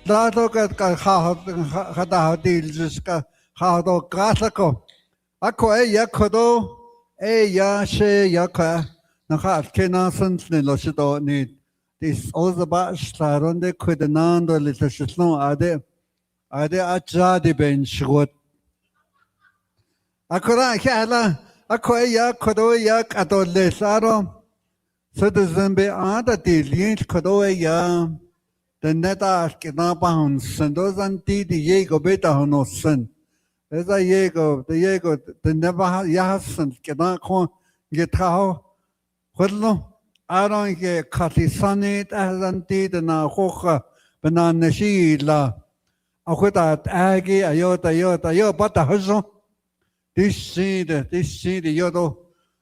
lato ka hata deals ka hado gasako. Ako ya kodo ya she ya ka naka kena sans ne losito ni this ozaba staronde kudenando litashlon ade achadi ben shgot. Akora kala ako ya kodo ya katole saro. So the Zambe ada dilin kodo ya the neta kinapounds and those anti the yego beta honosen. There's a yego, the never yasan kinakon get how. Well, I don't get Katisani as anti the na hoka banana sheila. I could at Aggie, ayota, but the hustle. This seed, yodo,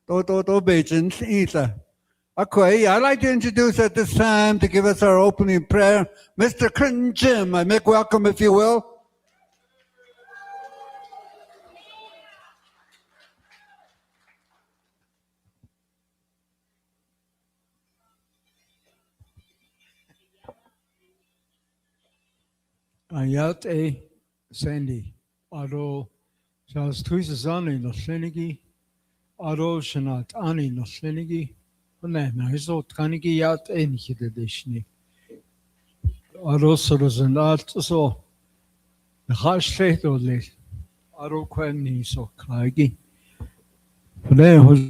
do Beijing either. Okay, I'd like to introduce at this time to give us our opening prayer, Mr. Clinton Jim. I make welcome, if you will. Ayat Sandy, Ado Charles Twisazani no Senigi, Ado Shanat Ani no Senigi, Nana is not Kanigi Yat Nikidishni. Ado Soros Art so the harsh state of this Ado Queni so Kragi. Then was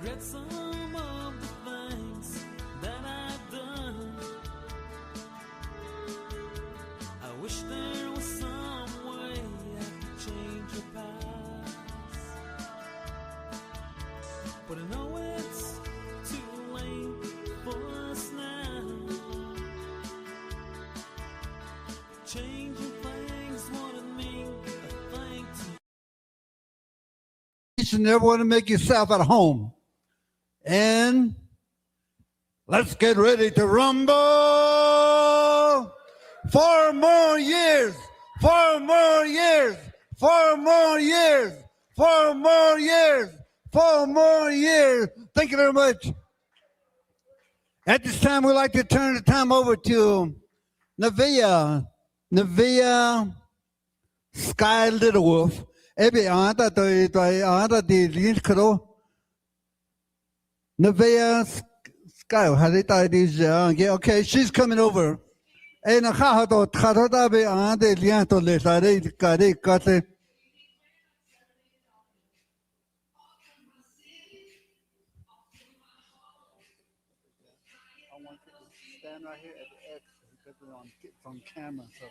regret some of the things that each and every one to make yourself at home. And let's get ready to rumble. 4 more years, 4 more years, 4 more years, 4 more years, 4 more years. Thank you very much. At this time, we'd like to turn the time over to Navajo Sky Little Wolf. Navajo Sky, okay, she's coming over. Stand right here at the X because it's on camera. So.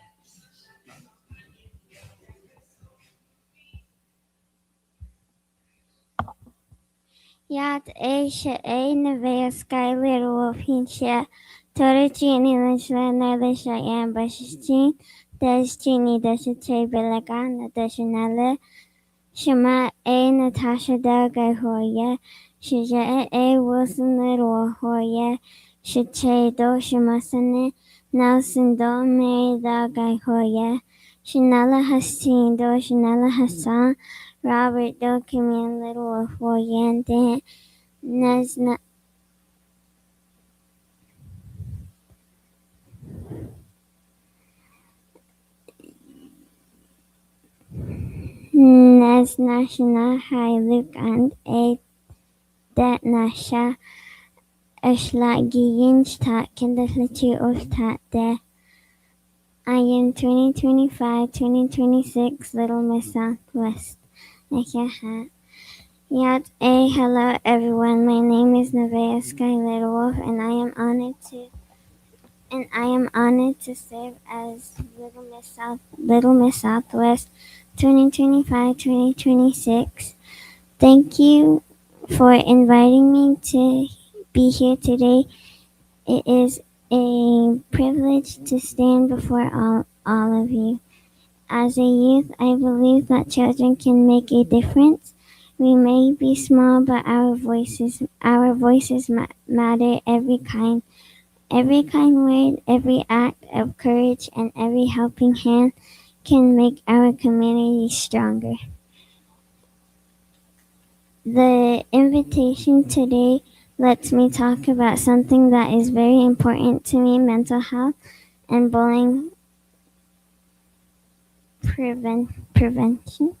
Yat Asia A Navajo Sky Little Wolf Hinsha Torachini Lishana Lisha Yambashin Destiny Desha Belagan Deshanale Shema A Natasha Daga Hoya Shija A Wilson Little Hoya Shiche Do Shimasane Nelson Do Mary Daga Hoya Shinala Hassan Do Shinala Hassan Robert Do Camille Little Hoya Nesna Shana High Luke and A Dat Nasha Ashlagi Tat Kindletu of Tat De I am 2025 2026 Little Miss Southwest. Yat A hello everyone. My name is Navajo Sky Little Wolf and I am honored to serve as Little Miss Southwest 2025-2026. Thank you for inviting me to be here today. It is a privilege to stand before all of you. As a youth, I believe that children can make a difference. We may be small, but our voices matter. Every kind word, every act of courage, and every helping hand can make our community stronger. The invitation today lets me talk about something that is very important to me, mental health and bullying prevention.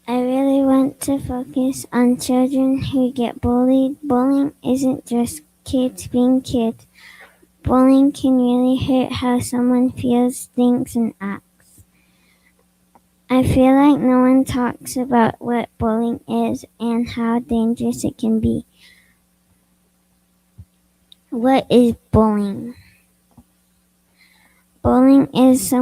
I really want to focus on children who get bullied. Bullying isn't just kids being kids. Bullying can really hurt how someone feels, thinks, and acts. I feel like no one talks about what bullying is and how dangerous it can be. What is bullying? Bullying is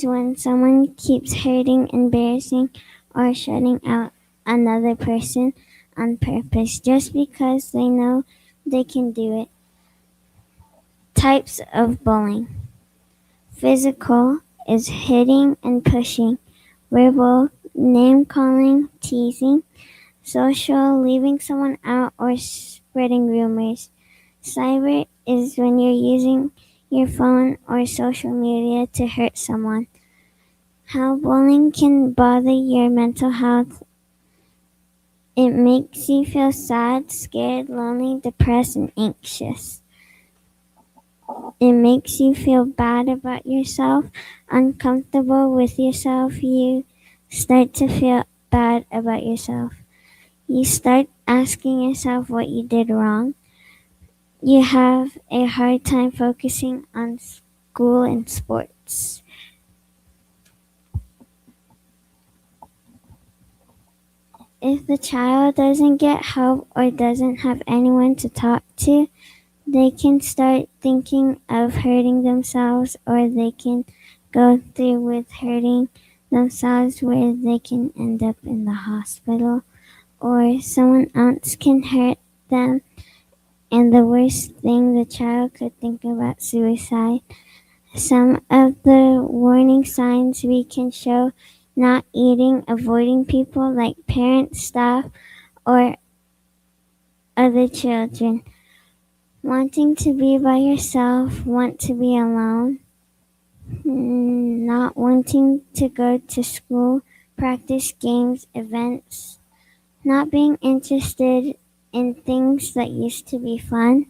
when someone keeps hurting, embarrassing, or shutting out another person on purpose just because they know they can do it. Types of bullying. Physical is hitting and pushing. Verbal, name-calling, teasing. Social, leaving someone out or spreading rumors. Cyber is when you're using your phone or social media to hurt someone. How bullying can bother your mental health. It makes you feel sad, scared, lonely, depressed, and anxious. It makes you feel bad about yourself, uncomfortable with yourself. You start to feel bad about yourself. You start asking yourself what you did wrong. You have a hard time focusing on school and sports. If the child doesn't get help or doesn't have anyone to talk to, they can start thinking of hurting themselves, or they can go through with hurting themselves where they can end up in the hospital, or someone else can hurt them. And the worst thing, the child could think about suicide. Some of the warning signs we can show: not eating, avoiding people like parents, staff, or other children, wanting to be by yourself, want to be alone, not wanting to go to school, practice, games, events, not being interested in things that used to be fun.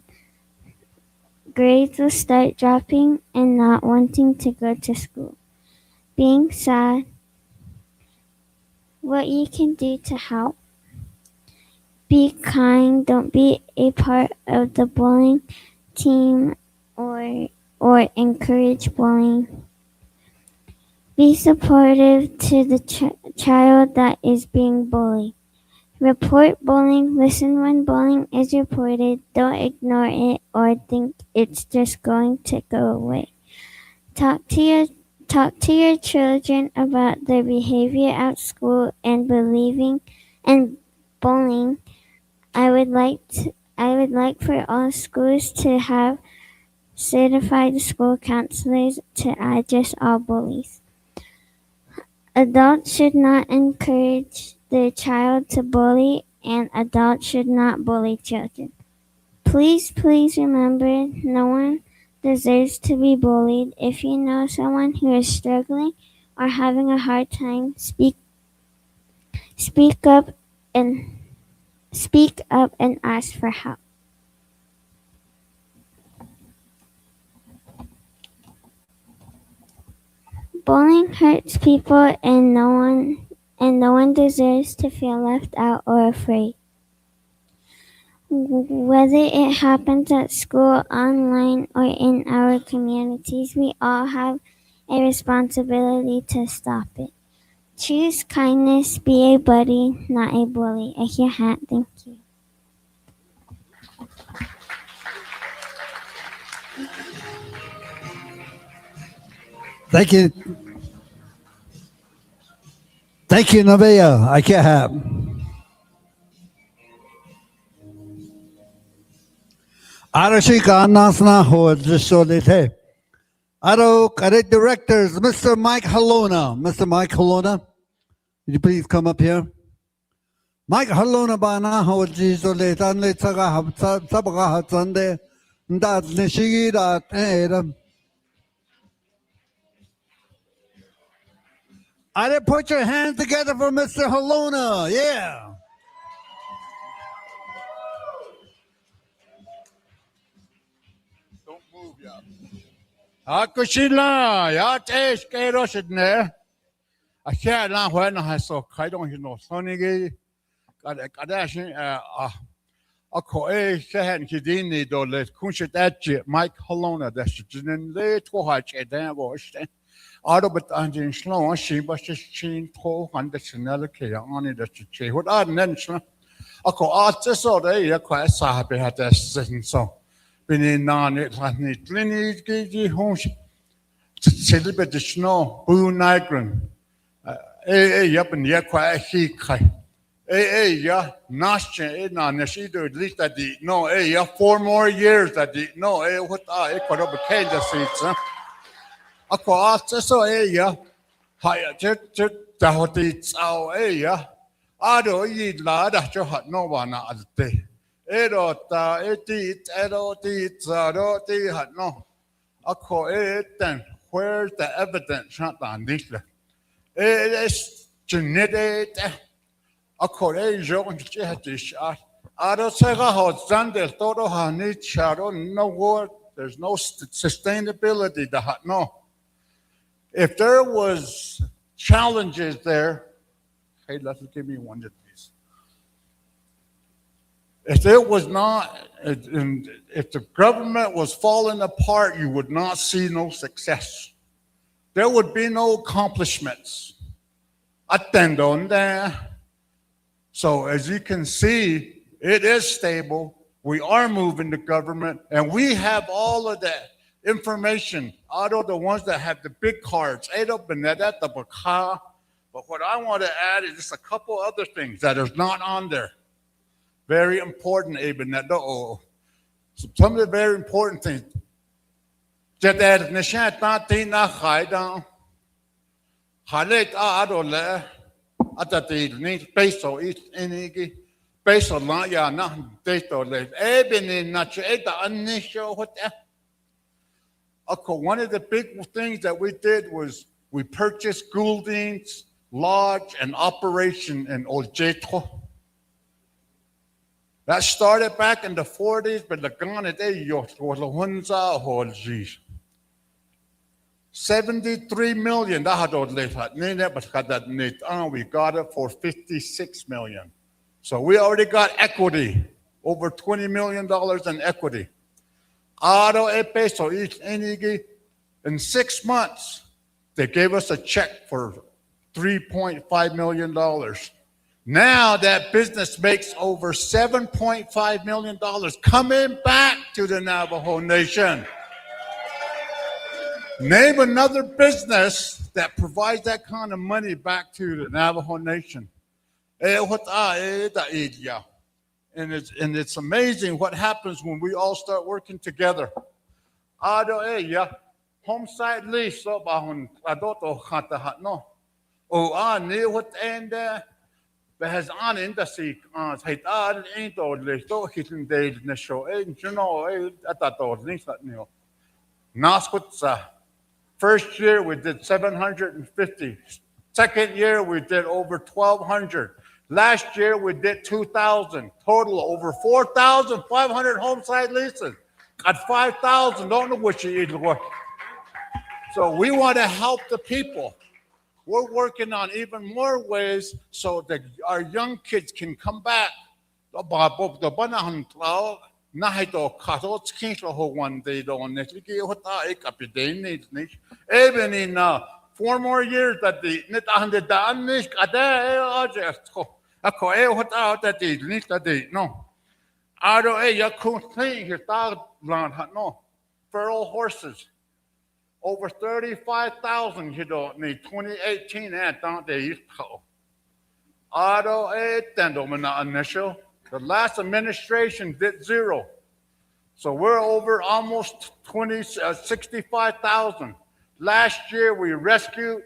Grades will start dropping and not wanting to go to school. Being sad. What you can do to help. Be kind. Don't be a part of the bullying team or encourage bullying. Be supportive to the child that is being bullied. Report bullying. Listen when bullying is reported. Don't ignore it or think it's just going to go away. Talk to your children about their behavior at school and bullying. I would like for all schools to have certified school counselors to address all bullies. Adults should not encourage their child to bully, and adults should not bully children. Please remember, no one deserves to be bullied. If you know someone who is struggling or having a hard time, speak up and ask for help. Bullying hurts people, and no one deserves to feel left out or afraid. Whether it happens at school, online, or in our communities, we all have a responsibility to stop it. Choose kindness, be a buddy, not a bully. I hear hat, thank you. Thank you. Thank you, Navajo. I can't have. Arashi Ganasna Ho Solite. Aro Cadet Directors, Mr. Mike Halona. Mr. Mike Halona, would you please come up here? Mike Halona Bana Ho Gisoleta Letsaga Sabaga Hatsande. That Nishigira Adam. I put your hands together for Mr. Halona. Yeah. Don't move, yeah. Akushila, ya taste kerosene. I can't not when I saw Kaidon, Sonigi. Kadashin, a coe, Sahan Kidini, do let Kunshet Mike Halona, that's in the Twatch, a damn washed. Out of it, and slow, she was just chain 1200 another key on it. That's what I mentioned. A co artist or they quite sappy had that so. Been on it, I need lineage, give home. Celebrate the snow, Buu Nygren. Yep, and yet quite a he kai. Yeah, Nasha, she do at least that the no, yeah, 4 more years that the no, what I could have became the seats. A co so, yeah, higher, the what it's our, yeah. I don't eat lad at your hot no one at the day. Erota, etit, had no. A co then, where's the evidence? Not on this. It is genetic. A courageous and jihadish. I don't say how Zandel, Toto, Hanit, Shadow, no word. There's no sustainability to hot no. If there was challenges there, hey, let's give me one of these. If it was not, if the government was falling apart, you would not see no success. There would be no accomplishments. Attend on there. So as you can see, it is stable. We are moving the government, and we have all of that information. Out of the ones that have the big cards, but what I want to add is just a couple other things that is not on there. Very important, Some of the very important things. Just as Nishan Tantina Haida, Halet Adole, at the need peso each enigi, peso laya, not dato late, ebony, not eta, uninitial, what. One of the big things that we did was we purchased Goulding's Lodge and operation in Ojeto. That started back in the 40s, but the gun at $73 million. We got it for $56 million. So we already got equity, over $20 million in equity. In 6 months, they gave us a check for $3.5 million. Now that business makes over $7.5 million coming back to the Navajo Nation. Name another business that provides that kind of money back to the Navajo Nation. And it's amazing what happens when we all start working together. Homesite lease, has on in the sea, into the hitting days in the show, and you know, at that things that you know. First year we did 750. Second year we did over 1,200. Last year we did 2,000. Total over 4,500 homesite leases. Got 5,000. Don't know what you eat. So we want to help the people. We're working on even more ways so that our young kids can come back. Even in 4 more years that the feral horses. Over 35,000 you don't need 2018 and don't they initial. The last administration did 0. So we're over almost 65,000. Last year we rescued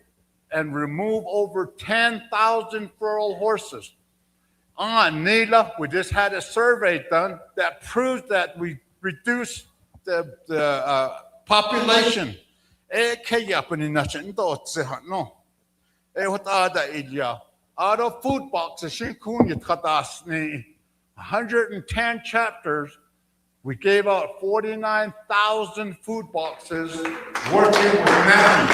and removed over 10,000 feral horses. On Nila, we just had a survey done that proves that we reduced the population. Out of food boxes, 110 chapters, we gave out 49,000 food boxes working with them.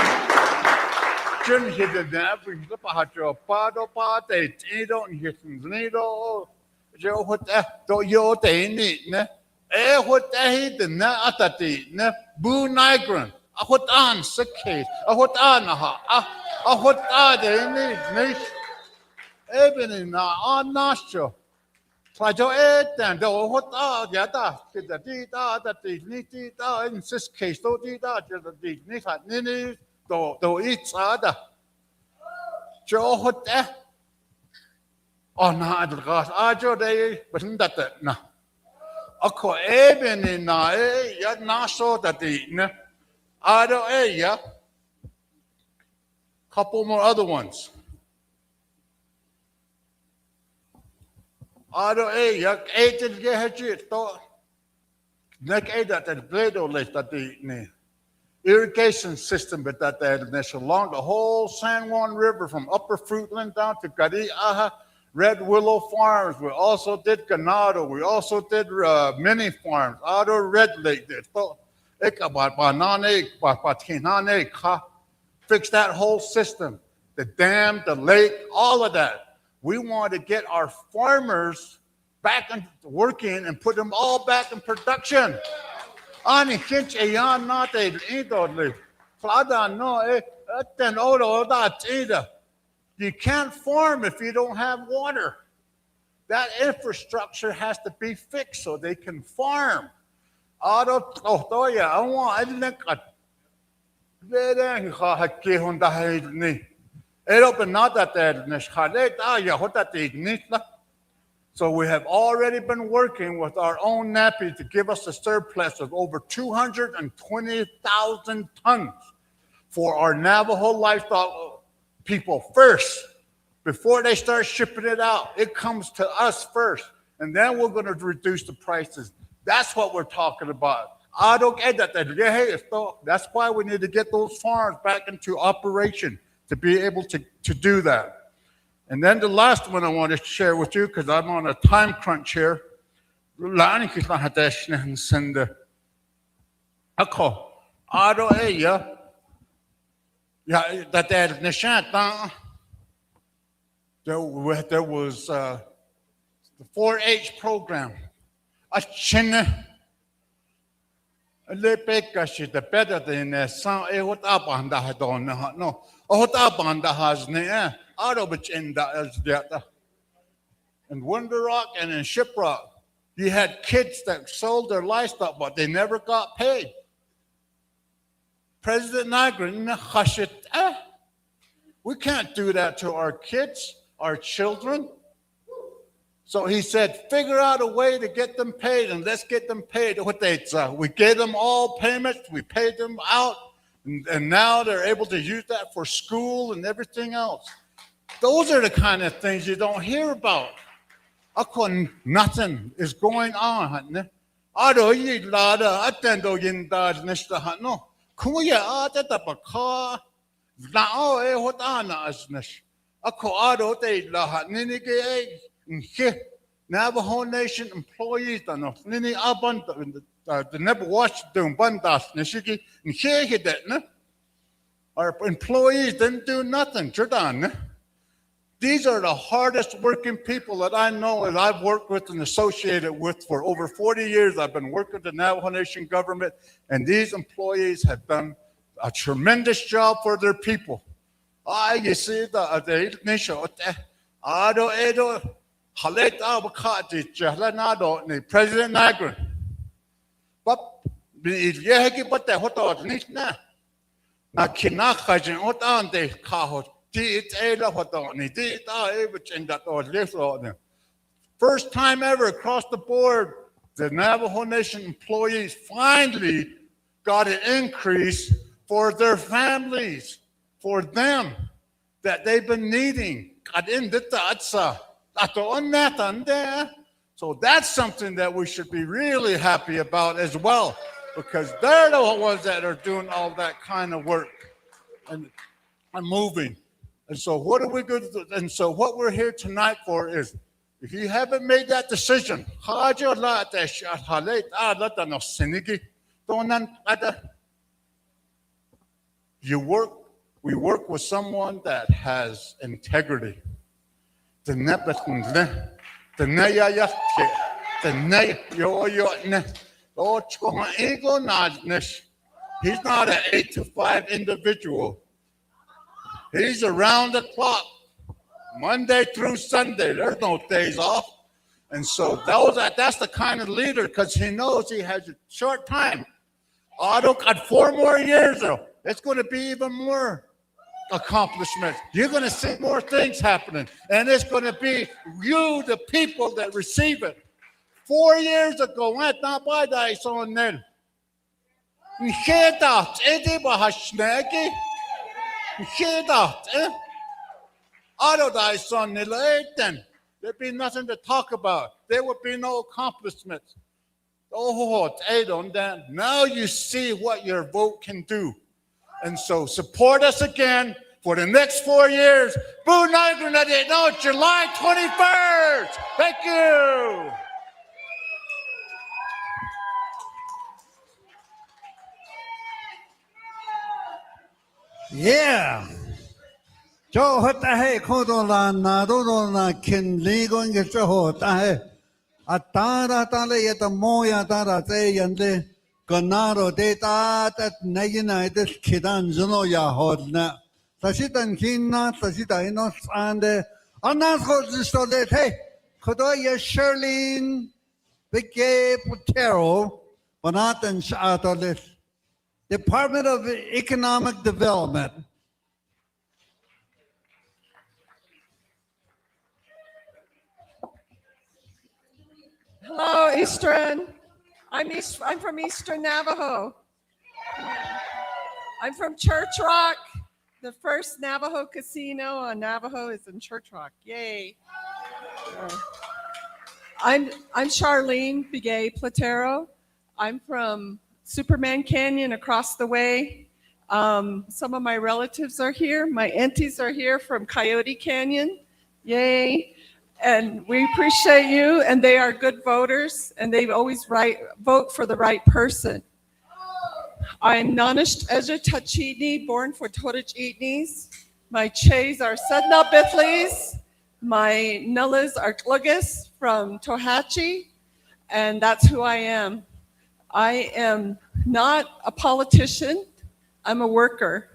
Buu Nygren. Ahotan Sikhe, Ahotanaha, Ahotade, Ebenina, on Nasho. Plajo Etan, do Hota, Yada, the Dita, that the Nita, in this case, do Dita, the Nita, Nini, do each other. Joe Hota. Oh, no, the gas, Ajo day, but that no. Ako Ebenina, Yad Naso, that the couple more other ones. Irrigation system along the whole San Juan River from Upper Fruitland down to Gariaha, Red Willow Farms. We also did Ganado. We also did mini farms. Out of Red Lake. Fix that whole system, the dam, the lake, all of that. We want to get our farmers back into working and put them all back in production. You can't farm if you don't have water. That infrastructure has to be fixed so they can farm. I want So we have already been working with our own NAPI to give us a surplus of over 220,000 tons for our Navajo livestock people first. Before they start shipping it out, it comes to us first, and then we're going to reduce the prices. That's what we're talking about. I don't get that. That's why we need to get those farms back into operation to be able to do that. And then the last one I want to share with you, because I'm on a time crunch here. There was the 4-H program. The better than some in Winter Rock and in Shiprock, you had kids that sold their livestock, but they never got paid. President Nygren, we can't do that to our kids, our children. So he said, figure out a way to get them paid, and let's get them paid. We gave them all payments, we paid them out, and now they're able to use that for school and everything else. Those are the kind of things you don't hear about. Nothing is going on. Navajo Nation employees our employees didn't do nothing. These are the hardest working people that I know and I've worked with and associated with for over 40 years. I've been working with the Navajo Nation government, and these employees have done a tremendous job for their people. You see the nation. President Nygren. But first time ever across the board, the Navajo Nation employees finally got an increase for their families, for them, that they've been needing. So that's something that we should be really happy about as well, because they're the ones that are doing all that kind of work and moving. And so what are we going to do? And so what we're here tonight for is, if you haven't made that decision, we work with someone that has integrity. He's not an 8 to 5 individual. He's around the clock, Monday through Sunday. There's no days off. And so that's the kind of leader, because he knows he has a short time. Otto got 4 more years, though. It's going to be even more accomplishments. You're going to see more things happening, and it's going to be you, the people, that receive it. 4 years ago, there'd be nothing to talk about. There would be no accomplishments. Now you see what your vote can do. And so support us again for the next 4 years. Buu Nygren, July 21st. Thank you. Yeah. Cho hota hai khodo la na do na kin li go nge cho hota hai. Atara ta le yata moya tara te yande kanaro de ta na United kidan zuno ya hodna. Tashitan kinna tashita ino sande. Anas ho zisto le hey. Khodo ya Sherlin Bige Putero Banatan Shatolis. Department of Economic Development. Hello, Eastern. I'm from Eastern Navajo. I'm from Church Rock. The first Navajo casino on Navajo is in Church Rock. Yay. I'm Charlene Bigay Platero. I'm from Superman Canyon across the way. Some of my relatives are here. My aunties are here from Coyote Canyon. Yay. And we appreciate you, and they are good voters, and they always vote for the right person. I'm Nanish Eja Tachini, born for Torich Eatneys. My Chays are Sedna Bithleys. My Nullas are Glugis from Tohatchee, and that's who I am. I am not a politician. I'm a worker.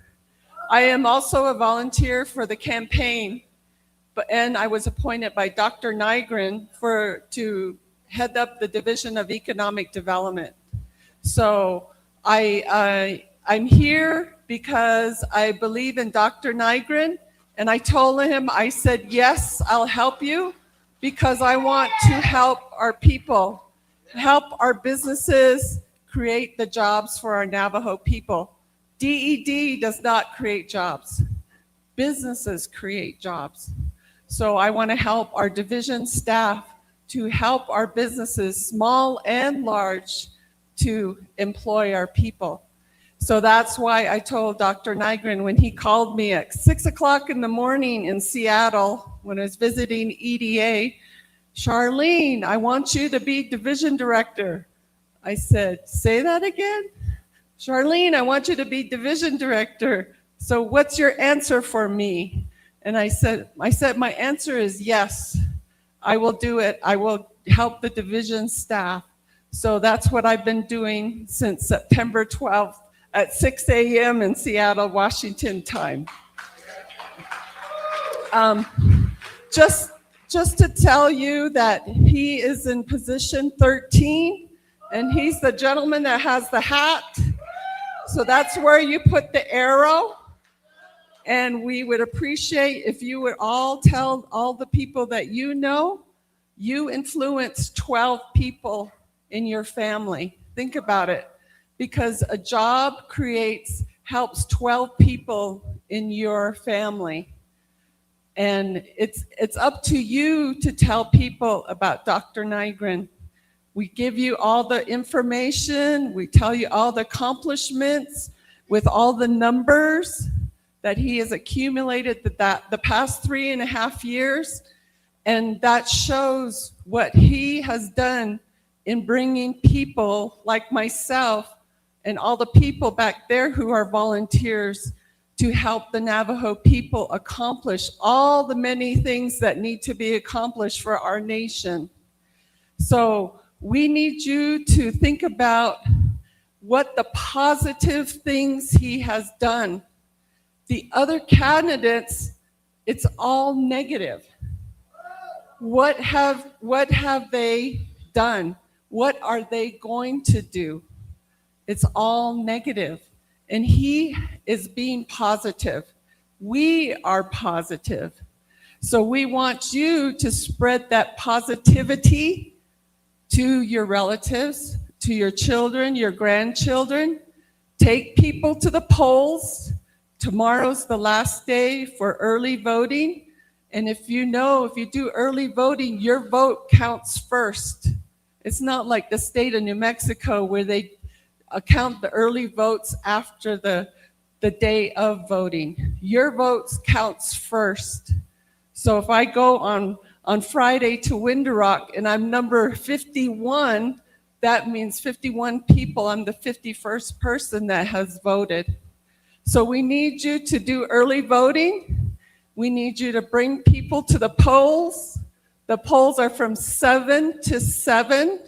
I am also a volunteer for the campaign, and I was appointed by Dr. Nygren to head up the Division of Economic Development. So I'm here because I believe in Dr. Nygren, and I told him, I said, yes, I'll help you because I want to help our people, help our businesses create the jobs for our Navajo people. DED does not create jobs. Businesses create jobs. So I want to help our division staff to help our businesses, small and large, to employ our people. So that's why I told Dr. Nygren when he called me at 6 o'clock in the morning in Seattle when I was visiting EDA, Charlene, I want you to be division director. I said, say that again? Charlene, I want you to be division director. So what's your answer for me? And I said, my answer is yes, I will do it. I will help the division staff. So that's what I've been doing since September 12th at 6 a.m. in Seattle, Washington time. Just to tell you that he is in position 13, and he's the gentleman that has the hat. So that's where you put the arrow. And we would appreciate if you would all tell all the people that you know, you influence 12 people in your family. Think about it. Because a job helps 12 people in your family. And it's up to you to tell people about Dr. Nygren. We give you all the information, we tell you all the accomplishments with all the numbers that he has accumulated the past 3.5 years. And that shows what he has done in bringing people like myself and all the people back there who are volunteers to help the Navajo people accomplish all the many things that need to be accomplished for our nation. So we need you to think about what the positive things he has done. The other candidates, it's all negative. What have they done? What are they going to do? It's all negative. And he is being positive. We are positive. So we want you to spread that positivity to your relatives, to your children, your grandchildren. Take people to the polls. Tomorrow's the last day for early voting. And if you do early voting, your vote counts first. It's not like the state of New Mexico where they count the early votes after the day of voting. Your votes counts first. So if I go on Friday to Window Rock and I'm number 51, that means 51 people. I'm the 51st person that has voted. So we need you to do early voting. We need you to bring people to the polls. The polls are from 7 to 7.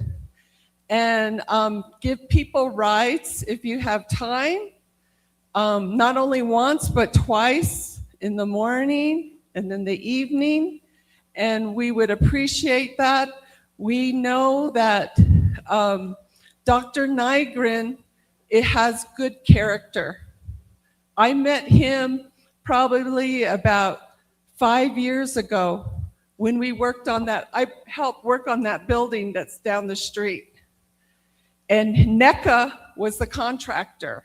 And give people rides if you have time, not only once, but twice in the morning and in the evening. And we would appreciate that. We know that Dr. Nygren, it has good character. I met him probably about 5 years ago when we worked on that. I helped work on that building that's down the street. And NECA was the contractor.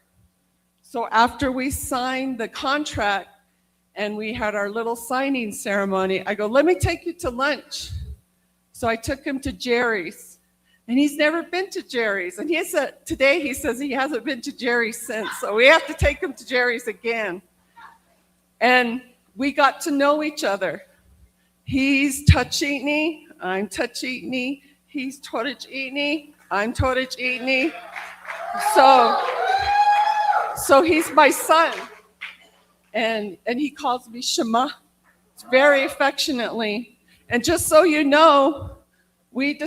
So after we signed the contract and we had our little signing ceremony, I go, let me take you to lunch. So I took him to Jerry's, and he's never been to Jerry's. And today he says he hasn't been to Jerry's since. So we have to take him to Jerry's again. And we got to know each other. He's Chichiltah, I'm Chichiltah. He's Chichiltah, I'm Chichiltah. So he's my son, and he calls me Shema, very affectionately. And just so you know, we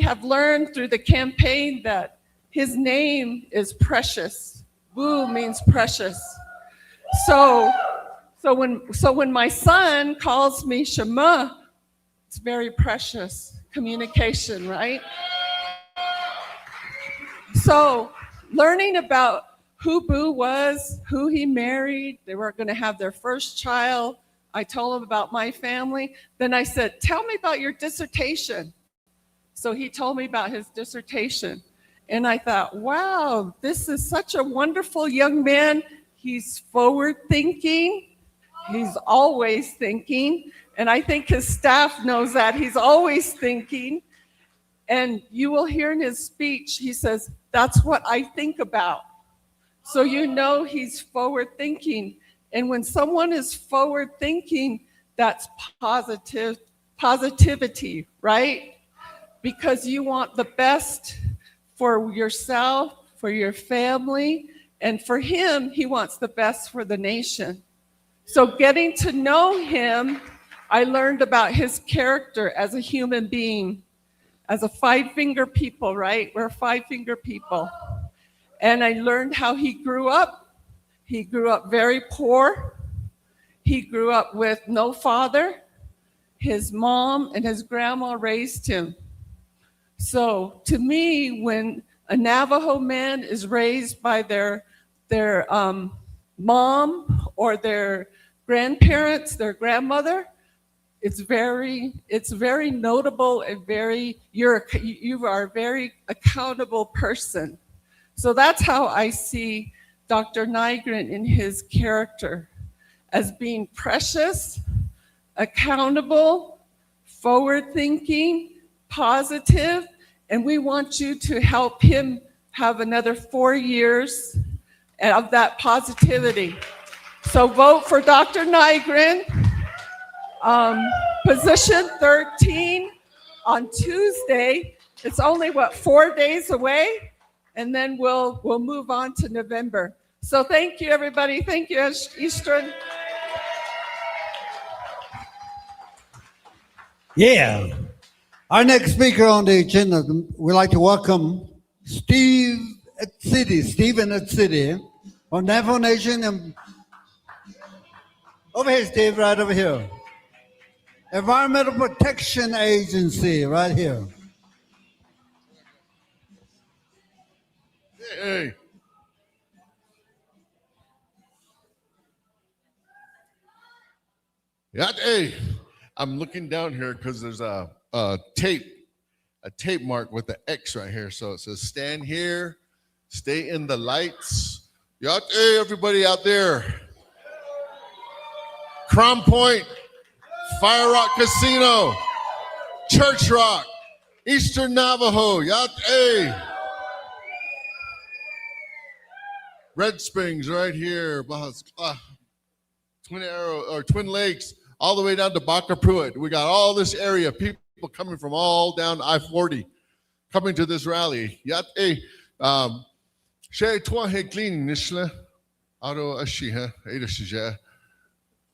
have learned through the campaign that his name is precious. Buu means precious. So when my son calls me Shema, it's very precious communication, right? So learning about who Buu was, who he married, they were going to have their first child. I told him about my family. Then I said, tell me about your dissertation. So he told me about his dissertation. And I thought, wow, this is such a wonderful young man. He's forward thinking. He's always thinking. And I think his staff knows that. He's always thinking. And you will hear in his speech, he says, that's what I think about. So you know he's forward thinking. And when someone is forward thinking, that's positivity, right? Because you want the best for yourself, for your family, and for him, he wants the best for the nation. So getting to know him, I learned about his character as a human being, as a five-finger people, right? We're five-finger people. And I learned how he grew up. He grew up very poor. He grew up with no father. His mom and his grandma raised him. So to me, when a Navajo man is raised by their mom or their grandparents, their grandmother, it's very notable and you are a very accountable person. So that's how I see Dr. Nygren in his character, as being precious, accountable, forward-thinking, positive, and we want you to help him have another 4 years of that positivity. So vote for Dr. Nygren, position 13 on Tuesday. It's only, 4 days away? And then we'll move on to November. So thank you, everybody. Thank you, Eastern. Yeah. Our next speaker on the agenda, we'd like to welcome Stephen at City from Navajo Nation. And over here, Steve, right over here. Environmental Protection Agency, right here. Hey. Yeah, hey. I'm looking down here because there's a tape mark with the X right here. So it says stand here, stay in the lights. Yeah, hey, everybody out there. Crown Point, Fire Rock Casino, Church Rock, Eastern Navajo. Yeah, hey. Breadsprings right here, Twin Lakes, all the way down to Baca Pruitt. We got all this area, people coming from all down I-40, coming to this rally. Yat a Shay Twahe clean Nishla, Auto Ashiha, Adashija,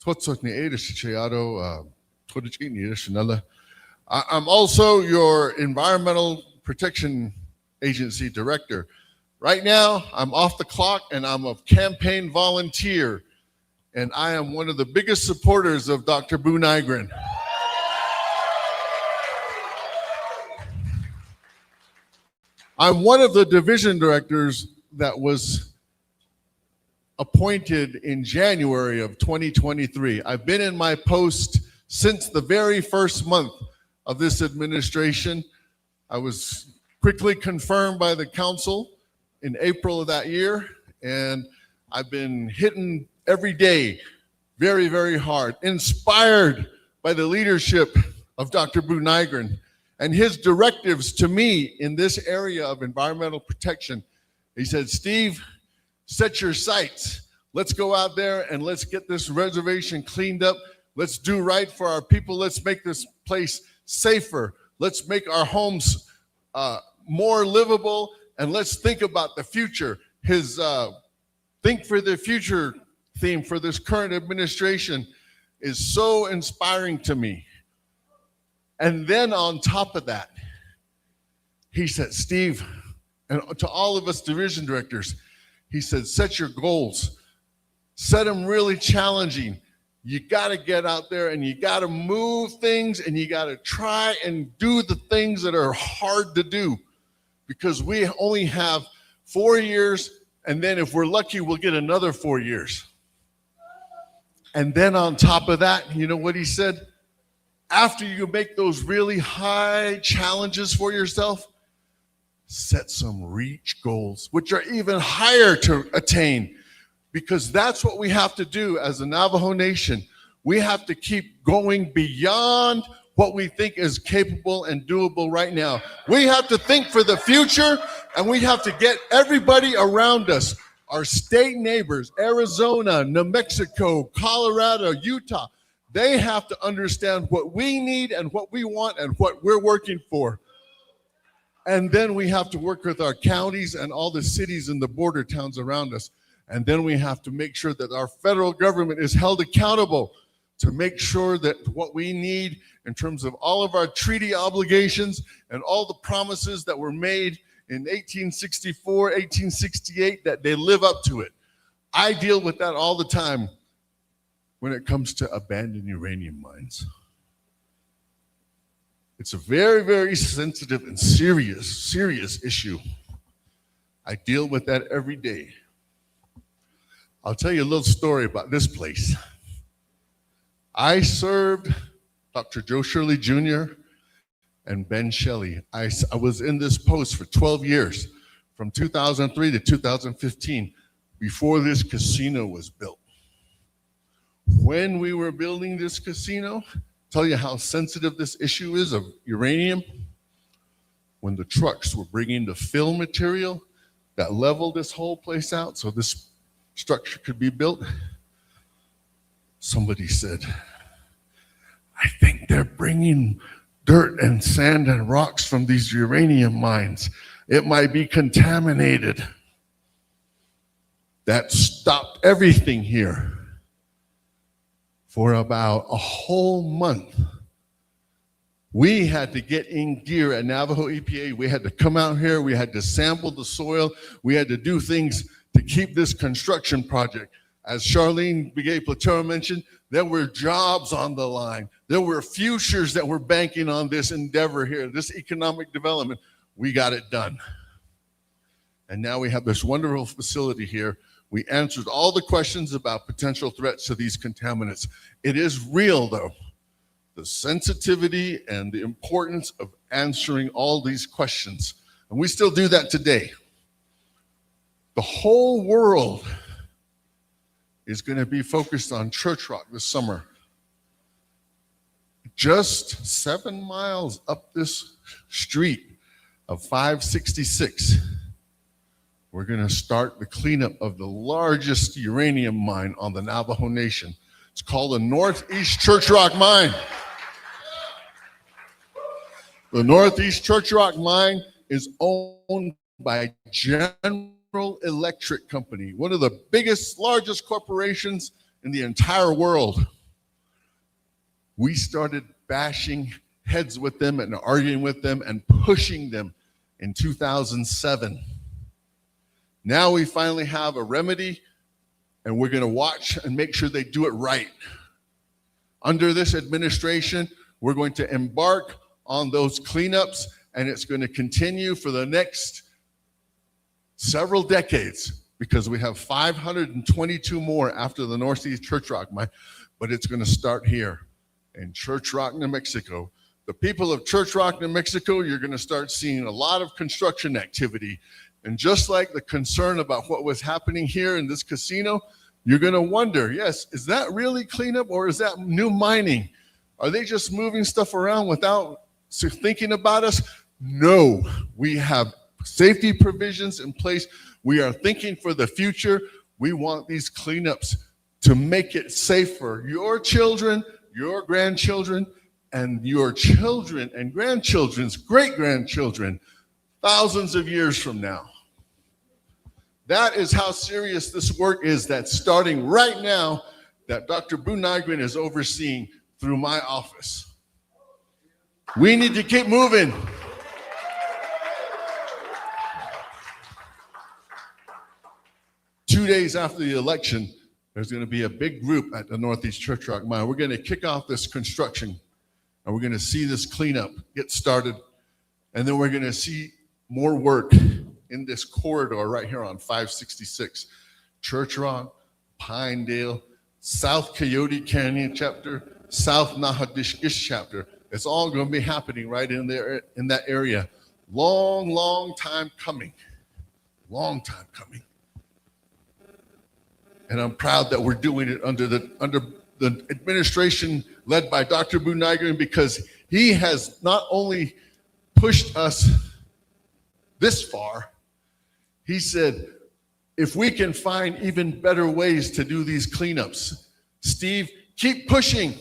Twatsokni Adashiado, Twitchini Adashanella. I'm also your Environmental Protection Agency Director. Right now, I'm off the clock and I'm a campaign volunteer. And I am one of the biggest supporters of Dr. Buu Nygren. I'm one of the division directors that was appointed in January of 2023. I've been in my post Since the very first month of this administration, I was quickly confirmed by the council in April of that year, and I've been hitting every day very, very hard, inspired by the leadership of Dr. Buu Nygren and his directives to me in this area of environmental protection. He said, Steve, set your sights. Let's go out there and let's get this reservation cleaned up. Let's do right for our people. Let's make this place safer. Let's make our homes more livable, and let's think about the future. His Think for the Future theme for this current administration is so inspiring to me. And then on top of that, he said, Steve, and to all of us division directors, he said, set your goals, set them really challenging. You got to get out there and you got to move things and you got to try and do the things that are hard to do, because we only have 4 years, and then if we're lucky, we'll get another 4 years. And then on top of that, you know what he said? After you make those really high challenges for yourself, set some reach goals, which are even higher to attain, because that's what we have to do as a Navajo Nation. We have to keep going beyond what we think is capable and doable right now. We have to think for the future, and we have to get everybody around us, our state neighbors, Arizona, New Mexico, Colorado, Utah. They have to understand what we need and what we want and what we're working for. And then we have to work with our counties and all the cities and the border towns around us. And then we have to make sure that our federal government is held accountable to make sure that what we need in terms of all of our treaty obligations and all the promises that were made in 1864, 1868, that they live up to it. I deal with that all the time when it comes to abandoned uranium mines. It's a very, very sensitive and serious issue. I deal with that every day. I'll tell you a little story about this place. I served Dr. Joe Shirley Jr. and Ben Shelley. I was in this post for 12 years, from 2003 to 2015, before this casino was built. When we were building this casino, tell you how sensitive this issue is of uranium. When the trucks were bringing the fill material that leveled this whole place out so this structure could be built, somebody said, I think they're bringing dirt and sand and rocks from these uranium mines. It might be contaminated. That stopped everything here. For about a whole month, we had to get in gear at Navajo EPA. We had to come out here. We had to sample the soil. We had to do things to keep this construction project. As Charlene Begay-Platero mentioned, there were jobs on the line. There were futures that were banking on this endeavor here, this economic development. We got it done. And now we have this wonderful facility here. We answered all the questions about potential threats to these contaminants. It is real, though. The sensitivity and the importance of answering all these questions. And we still do that today. The whole world is going to be focused on Church Rock this summer. Just 7 miles up this street of 566, we're going to start the cleanup of the largest uranium mine on the Navajo Nation. It's called the Northeast Church Rock Mine. The Northeast Church Rock Mine is owned by General Electric Company, one of the biggest, largest corporations in the entire world. We started bashing heads with them and arguing with them and pushing them in 2007. Now we finally have a remedy, and we're going to watch and make sure they do it right. Under this administration, we're going to embark on those cleanups, and it's going to continue for the next several decades, because we have 522 more after the Northeast Church Rock Mine, but it's going to start here. in Church Rock, New Mexico. The people of Church Rock, New Mexico, you're going to start seeing a lot of construction activity. And just like the concern about what was happening here in this casino, you're going to wonder, yes, is that really cleanup or is that new mining? Are they just moving stuff around without thinking about us? No, we have safety provisions in place. We are thinking for the future. We want these cleanups to make it safe for your children, your grandchildren, and your children and grandchildren's great-grandchildren thousands of years from now. That is how serious this work is that's starting right now that Dr. Buu Nygren is overseeing through my office. We need to keep moving. Two days after the election, there's going to be a big group at the Northeast Church Rock Mine. We're going to kick off this construction, and we're going to see this cleanup get started, and then we're going to see more work in this corridor right here on 566. Church Rock, Pinedale, South Coyote Canyon chapter, South Nahadishkish chapter. It's all going to be happening right in there in that area. Long, long time coming. Long time coming. And I'm proud that we're doing it under the administration led by Dr. Buu Nygren, because he has not only pushed us this far, he said, if we can find even better ways to do these cleanups, Steve, keep pushing.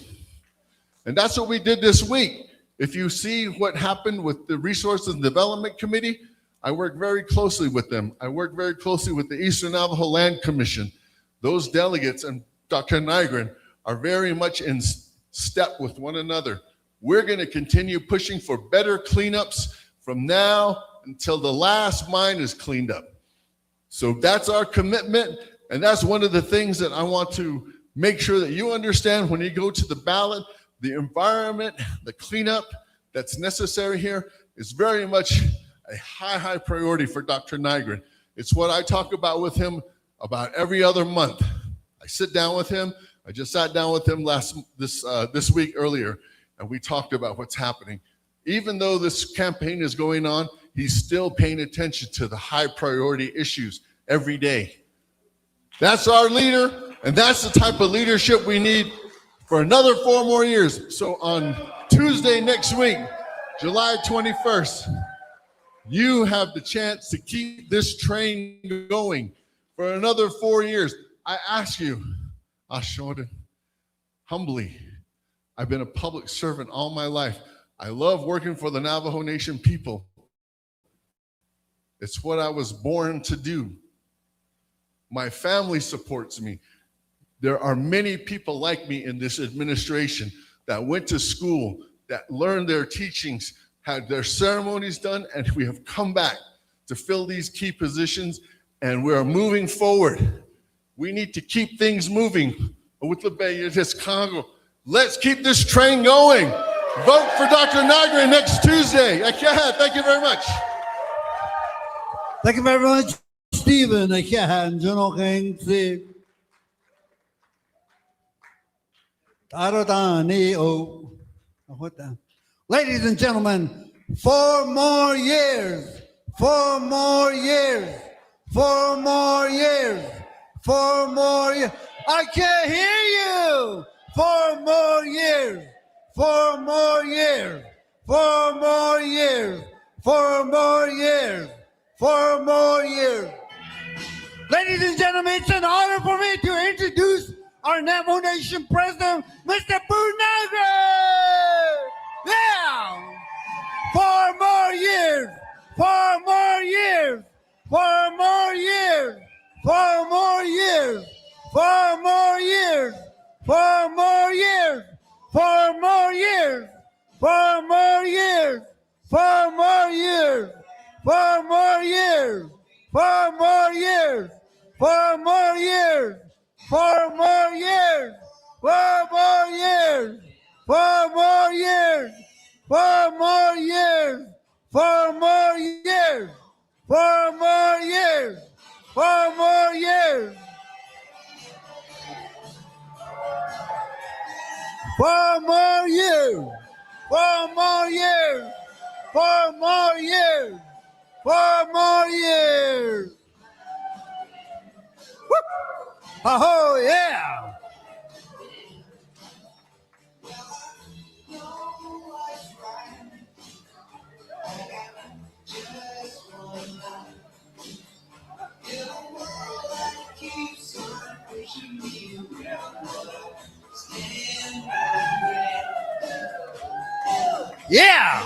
And that's what we did this week. If you see what happened with the Resources and Development Committee, I work very closely with them. I work very closely with the Eastern Navajo Land Commission. Those delegates and Dr. Nygren are very much in step with one another. We're going to continue pushing for better cleanups from now until the last mine is cleaned up. So that's our commitment, and that's one of the things that I want to make sure that you understand when you go to the ballot. The environment, the cleanup that's necessary here is very much a high priority for Dr. Nygren. It's what I talk about with him about every other month. I sit down with him. I just sat down with him this week earlier, and we talked about what's happening. Even though this campaign is going on, he's still paying attention to the high priority issues every day. That's our leader, and that's the type of leadership we need for another 4 more years. So on Tuesday next week, July 21st, you have the chance to keep this train going for another 4 years. I ask you, Ashoda, humbly, I've been a public servant all my life. I love working for the Navajo Nation people. It's what I was born to do. My family supports me. There are many people like me in this administration that went to school, that learned their teachings, had their ceremonies done, and we have come back to fill these key positions, and we are moving forward. We need to keep things moving. Let's keep this train going. Vote for Dr. Nygren next Tuesday. Thank you very much. Thank you very much, Stephen. Ladies and gentlemen, 4 more years, 4 more years, 4 more years, 4 more years. I can't hear you. 4 more years, 4 more years, 4 more years, 4 more years, 4 more years. Ladies and gentlemen, it's an honor for me to introduce our Navajo Nation President, Mr. Buu Nygren. Yeah! 4 more years, 4 more years, 4 more years, 4 more years, 4 more years, 4 more years, 4 more years, 4 more years, 4 more years, 4 more years, 4 more years, 4 more years, 4 more years, 4 more years, 4 more years, 4 more years, 4 more years, 4 more years, 4 more years. 4 more years. 4 more years. 4 more years. 4 more years. Woo! Oh, yeah. Yeah.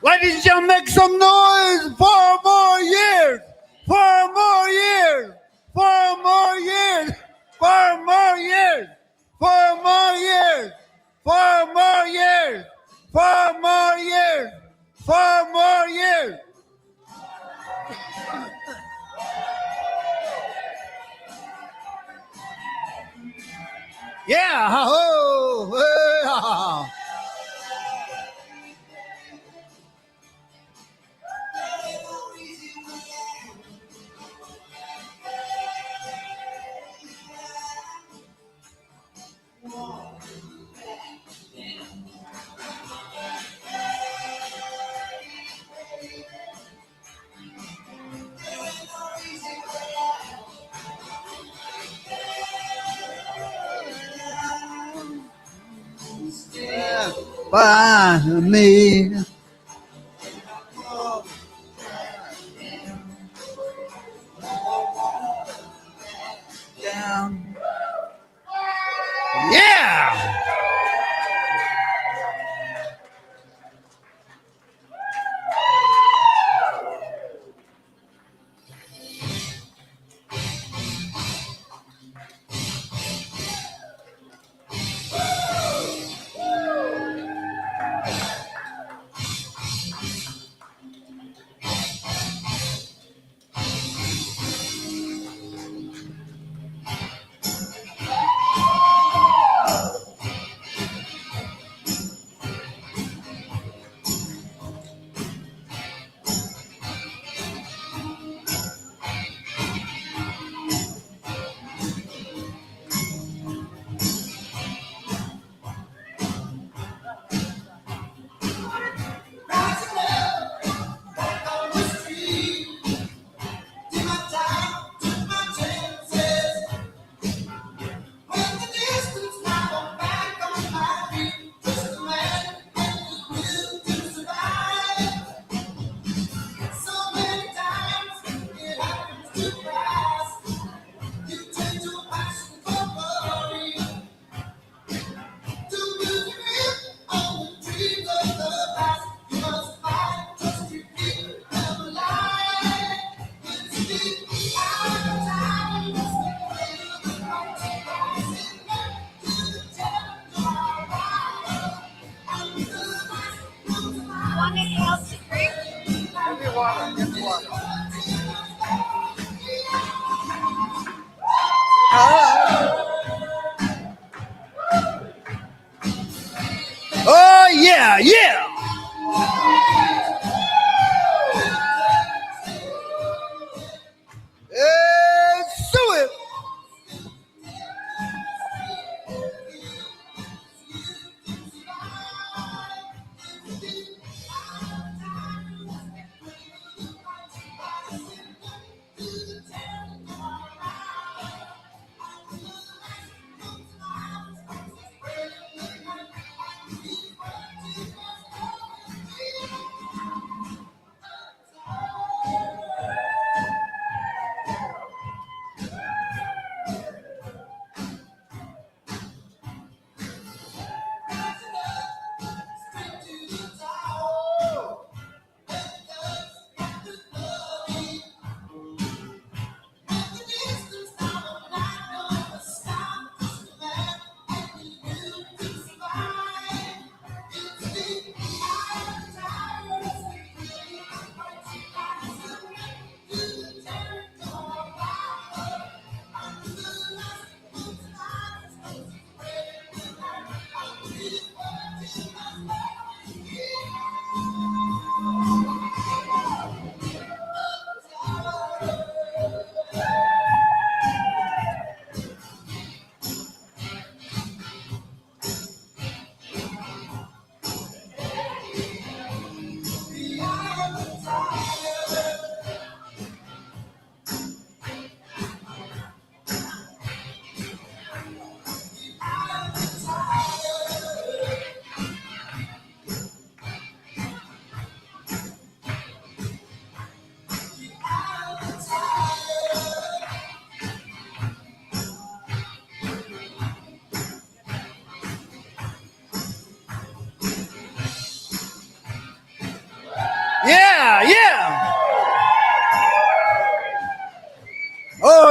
Ladies and gentlemen, make some noise. 4 more years. 4 more years. 4 more years. 4 more years. 4 more years. 4 more years. 4 more years. 4 more years. Yeah. Oh, by me. Down. Yeah. Oh, yeah, yeah. Do it.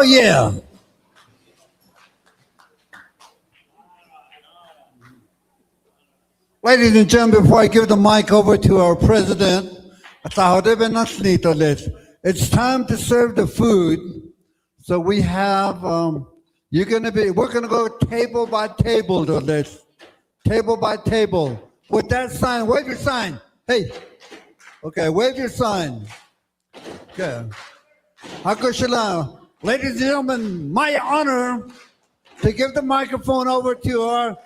Oh, yeah. Ladies and gentlemen, before I give the mic over to our president, it's time to serve the food. So we have, we're gonna go table by table to this. Table by table. With that sign, wave your sign. Hey. Okay, wave your sign. Okay. Hakushala. Ladies and gentlemen, my honor to give the microphone over to our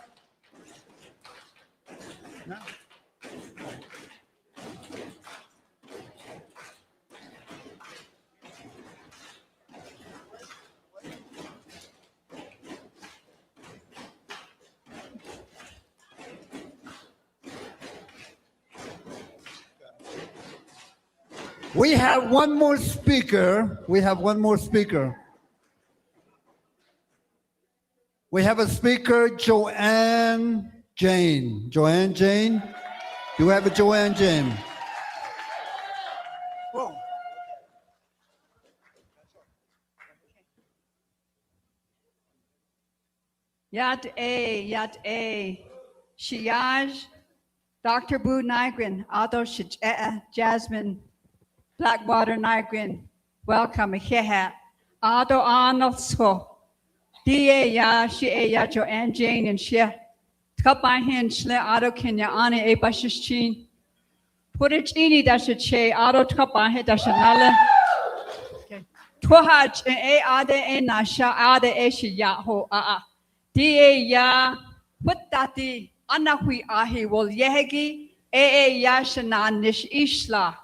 We have one more speaker. We have a speaker, Joanne Jane. Joanne Jane? Do we have a Joanne Jane? Yat A, Shiyaj, Dr. Buu Nygren, Ado Jasmine, Blackwater Nygren, welcome here. Ado Arnoldsko, D.A. Ya, She Ya, Joanne Jane, and She, Kapahin, Shle, Ado Kenya, Ani, A Bashishin, Purichini, Dashache, Ado Kapahe, Dashanala, Twahaj, A Ade, Nasha, Ade, Eshi Yaho, D.A. Ya, Puttati, Anahui Ahi, Wol Yehegi, A Yashana, Nish Ishla.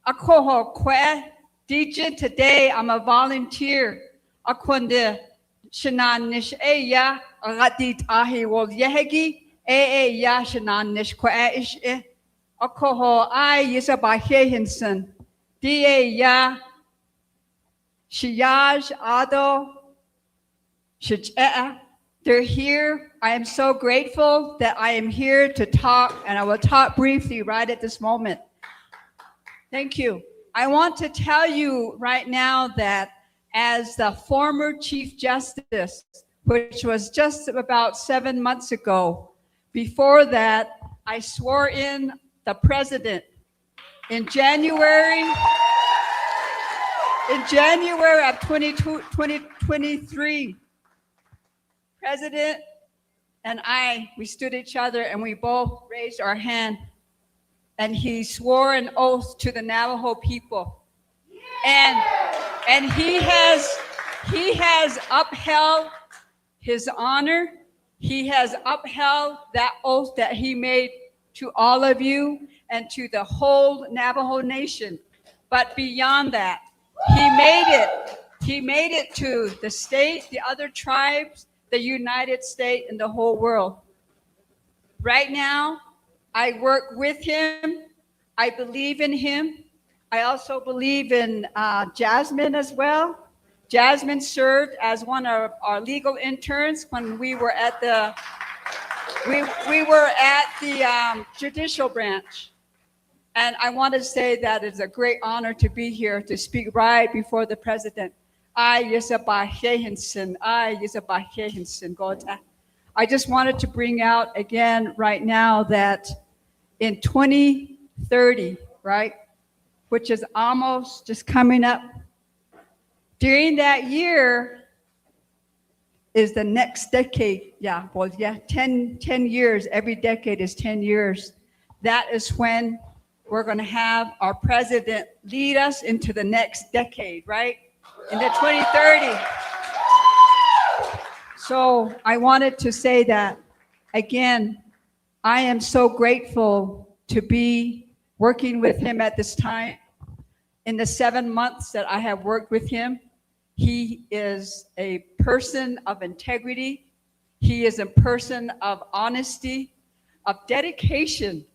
Akoho kwe DJ today I'm a volunteer akonde shanan nish ya radit ahi wol yehegi ya shanan nish kwe ish akoho I yisa bahehinson da ya shiyaj ado shij they're here. I am so grateful that I am here to talk, and I will talk briefly right at this moment. Thank you. I want to tell you right now that as the former Chief Justice, which was just about 7 months ago, before that, I swore in the president in January of 2023. President and I, we stood each other and we both raised our hand. And he swore an oath to the Navajo people. And he has upheld his honor. He has upheld that oath that he made to all of you and to the whole Navajo nation. But beyond that, he made it to the state, the other tribes, the United States, and the whole world. Right now, I work with him. I believe in him. I also believe in Jasmine as well. Jasmine served as one of our legal interns when we were at the judicial branch. And I want to say that it's a great honor to be here to speak right before the president. I just wanted to bring out again right now that in 2030, right, which is almost just coming up, during that year is the next decade. 10 years, every decade is 10 years. That is when we're going to have our president lead us into the next decade, right? Into 2030. So I wanted to say that again, I am so grateful to be working with him at this time. In the 7 months that I have worked with him, he is a person of integrity. He is a person of honesty, of dedication.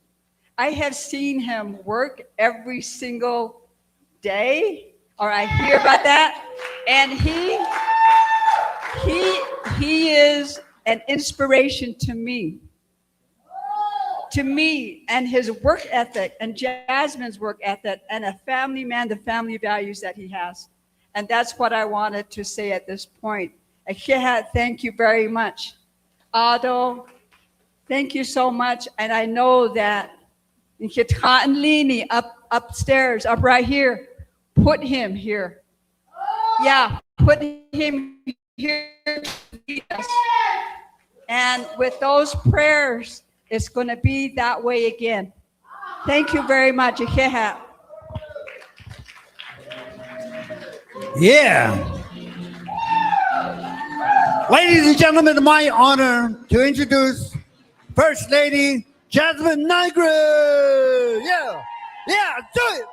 I have seen him work every single day, or I hear about that, and he is an inspiration to me. And his work ethic and Jasmine's work ethic and a family man, the family values that he has. And that's what I wanted to say at this point. Thank you very much. Otto, thank you so much. And I know that upstairs, up right here, put him here. Yeah, put him here to lead us. And with those prayers, it's going to be that way again. Thank you very much. Yeah. Ladies and gentlemen, my honor to introduce First Lady Jasmine Nygren. Yeah. Yeah, do it.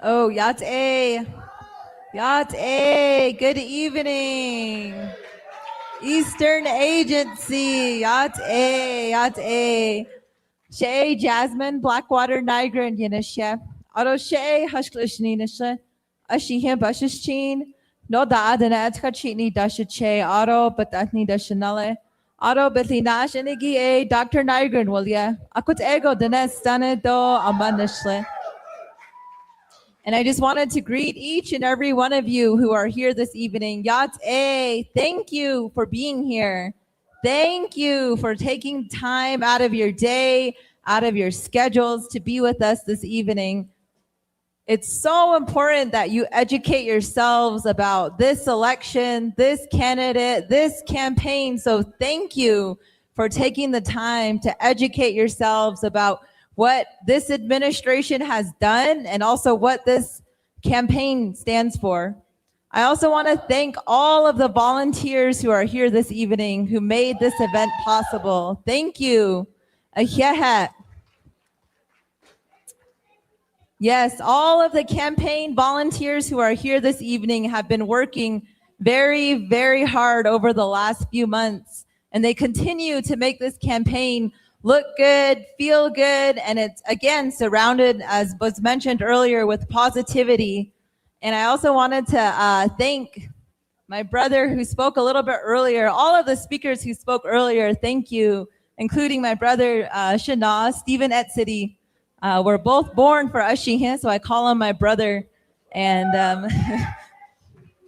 Oh, Yate. Yate. Good evening. Eastern Agency. Yate. Yate. Shay Jasmine Blackwater Nygren Yenisha. Aro Shay Hushklishni Nisha. Ashihim Bashishchin. No da adana atkachini dashache. Aro batatni dashanale. Aro betlinash enigi Dr. Nygren will ya. Akut ego danes dane do amanashle. And I just wanted to greet each and every one of you who are here this evening. Yat-e, thank you for being here. Thank you for taking time out of your day, out of your schedules to be with us this evening. It's so important that you educate yourselves about this election, this candidate, this campaign. So thank you for taking the time to educate yourselves about what this administration has done and also what this campaign stands for. I also want to thank all of the volunteers who are here this evening who made this event possible. Thank you. Yes, all of the campaign volunteers who are here this evening have been working very, very hard over the last few months, and they continue to make this campaign look good, feel good, and it's, again, surrounded, as was mentioned earlier, with positivity. And I also wanted to thank my brother who spoke a little bit earlier, all of the speakers who spoke earlier, thank you, including my brother, Shana, Stephen Etsity. We're both born for Ashihin, so I call him my brother. And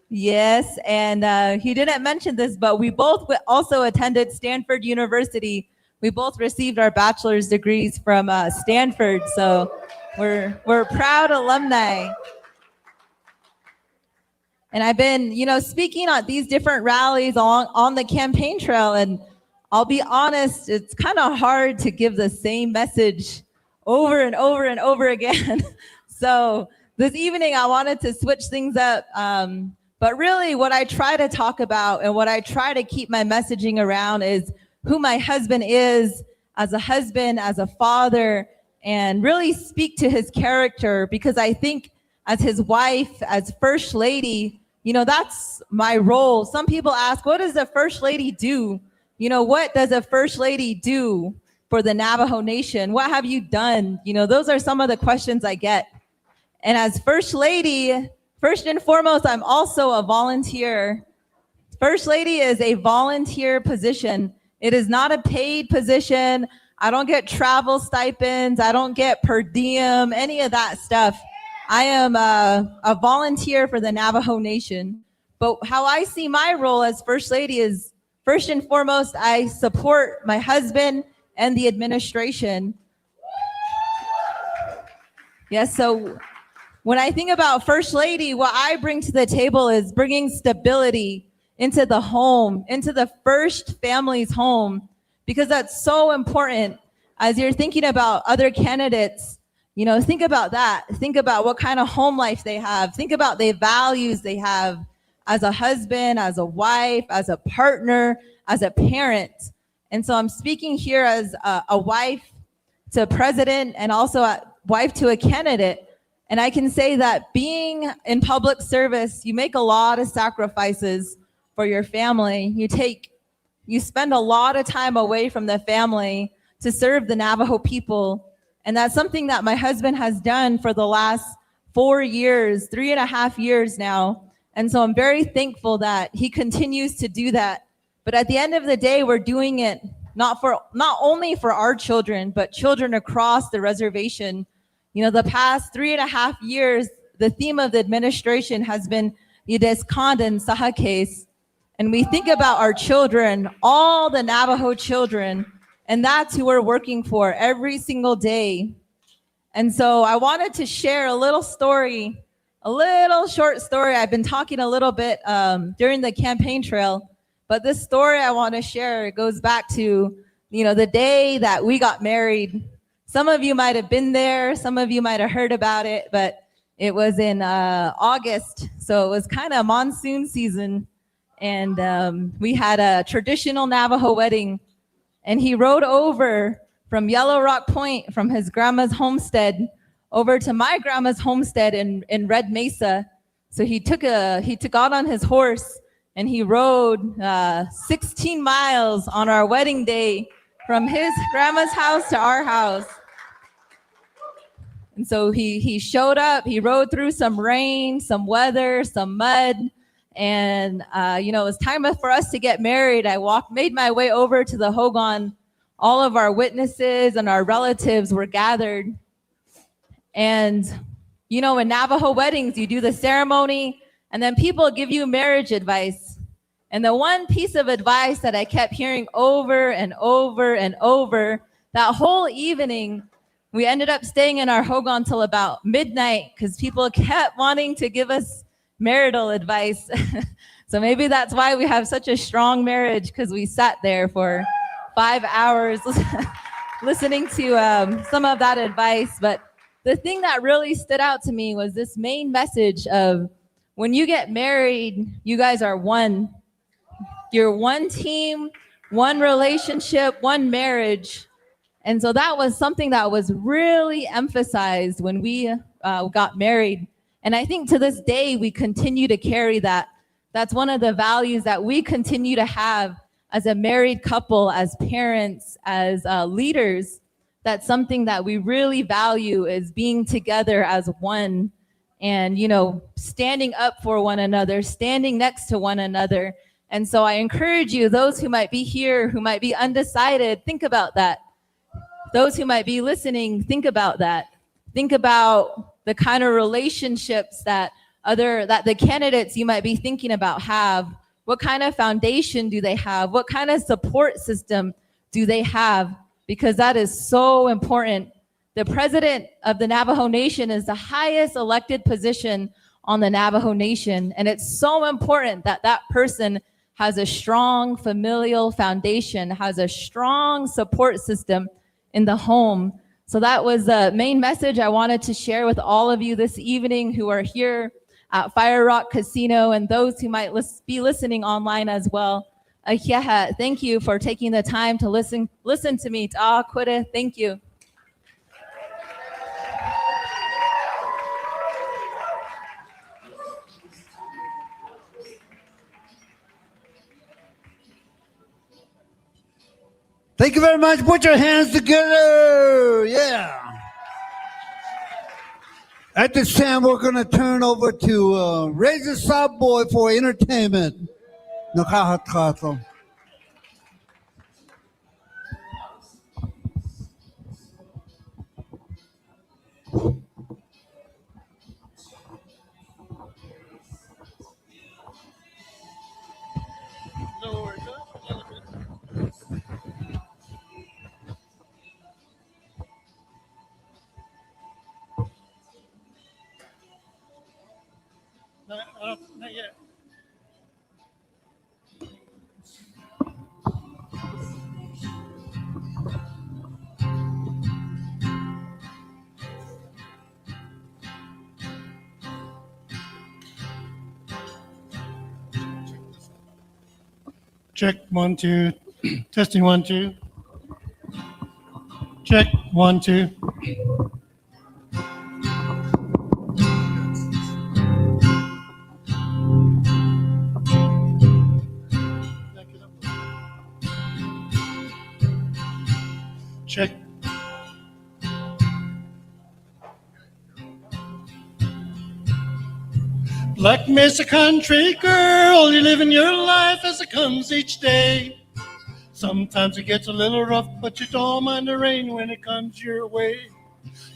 yes, and he didn't mention this, but we both also attended Stanford University. We both received our bachelor's degrees from Stanford, so we're proud alumni. And I've been, speaking at these different rallies on the campaign trail, and I'll be honest, it's kind of hard to give the same message over and over and over again. So this evening I wanted to switch things up, but really what I try to talk about and what I try to keep my messaging around is who my husband is as a father, and really speak to his character, because I think as his wife, as First Lady, that's my role. Some people ask, what does a First Lady do? What does a First Lady do for the Navajo Nation? What have you done? Those are some of the questions I get. And as First Lady, first and foremost, I'm also a volunteer. First Lady is a volunteer position. It is not a paid position. I don't get travel stipends. I don't get per diem, any of that stuff. I am a volunteer for the Navajo Nation. But how I see my role as First Lady is, first and foremost, I support my husband and the administration. Yes, so when I think about First Lady, what I bring to the table is bringing stability into the home, into the first family's home, because that's so important. As you're thinking about other candidates, think about that. Think about what kind of home life they have. Think about the values they have as a husband, as a wife, as a partner, as a parent. And so I'm speaking here as a wife to a president and also a wife to a candidate. And I can say that being in public service, you make a lot of sacrifices for your family. You spend a lot of time away from the family to serve the Navajo people. And that's something that my husband has done for the last 4 years, 3.5 years now. And so I'm very thankful that he continues to do that But at the end of the day, we're doing it not only for our children, but children across the reservation. You know, the past 3.5 years, the theme of the administration has been Yideskandan Saha case. And we think about our children, all the Navajo children, and that's who we're working for every single day. And so I wanted to share a little story, a little short story. I've been talking a little bit during the campaign trail, but this story I want to share goes back to, you know, the day that we got married. Some of you might have been there, some of you might have heard about it, but it was in August, so it was kind of monsoon season, and we had a traditional Navajo wedding, and he rode over from Yellow Rock Point, from his grandma's homestead, over to my grandma's homestead in Red Mesa. So he took out on his horse, and he rode 16 miles on our wedding day from his grandma's house to our house. And so he showed up, he rode through some rain, some weather, some mud, and you know, it was time for us to get married. I made my way over to the Hogan. All of our witnesses and our relatives were gathered. And you know, in Navajo weddings, you do the ceremony, and then people give you marriage advice. And the one piece of advice that I kept hearing over and over and over that whole evening, we ended up staying in our Hogan till about midnight because people kept wanting to give us marital advice. So maybe that's why we have such a strong marriage, because we sat there for 5 hours listening to some of that advice. But the thing that really stood out to me was this main message of, when you get married, you guys are one. You're one team, one relationship, one marriage. And so that was something that was really emphasized when we got married. And I think to this day, we continue to carry that. That's one of the values that we continue to have as a married couple, as parents, as leaders. That's something that we really value, is being together as one, and, you know, standing up for one another, standing next to one another. And so I encourage you, those who might be here, who might be undecided, think about that. Those who might be listening, think about that. Think about the kind of relationships that the candidates you might be thinking about have. What kind of foundation do they have? What kind of support system do they have? Because that is so important. The president of the Navajo Nation is the highest elected position on the Navajo Nation. And it's so important that that person has a strong familial foundation, has a strong support system in the home. So that was the main message I wanted to share with all of you this evening who are here at Fire Rock Casino, and those who might be listening online as well. Thank you for taking the time to listen to me. Thank you. Thank you very much. Put your hands together. Yeah. At this time, we're going to turn over to Razor Sob Boy for entertainment. Nakahatkato. Not yet. Check 1 2. Testing 1 2. Check 1 2. Check. Black Mesa country girl, you're living your life as it comes each day. Sometimes it gets a little rough, but you don't mind the rain when it comes your way.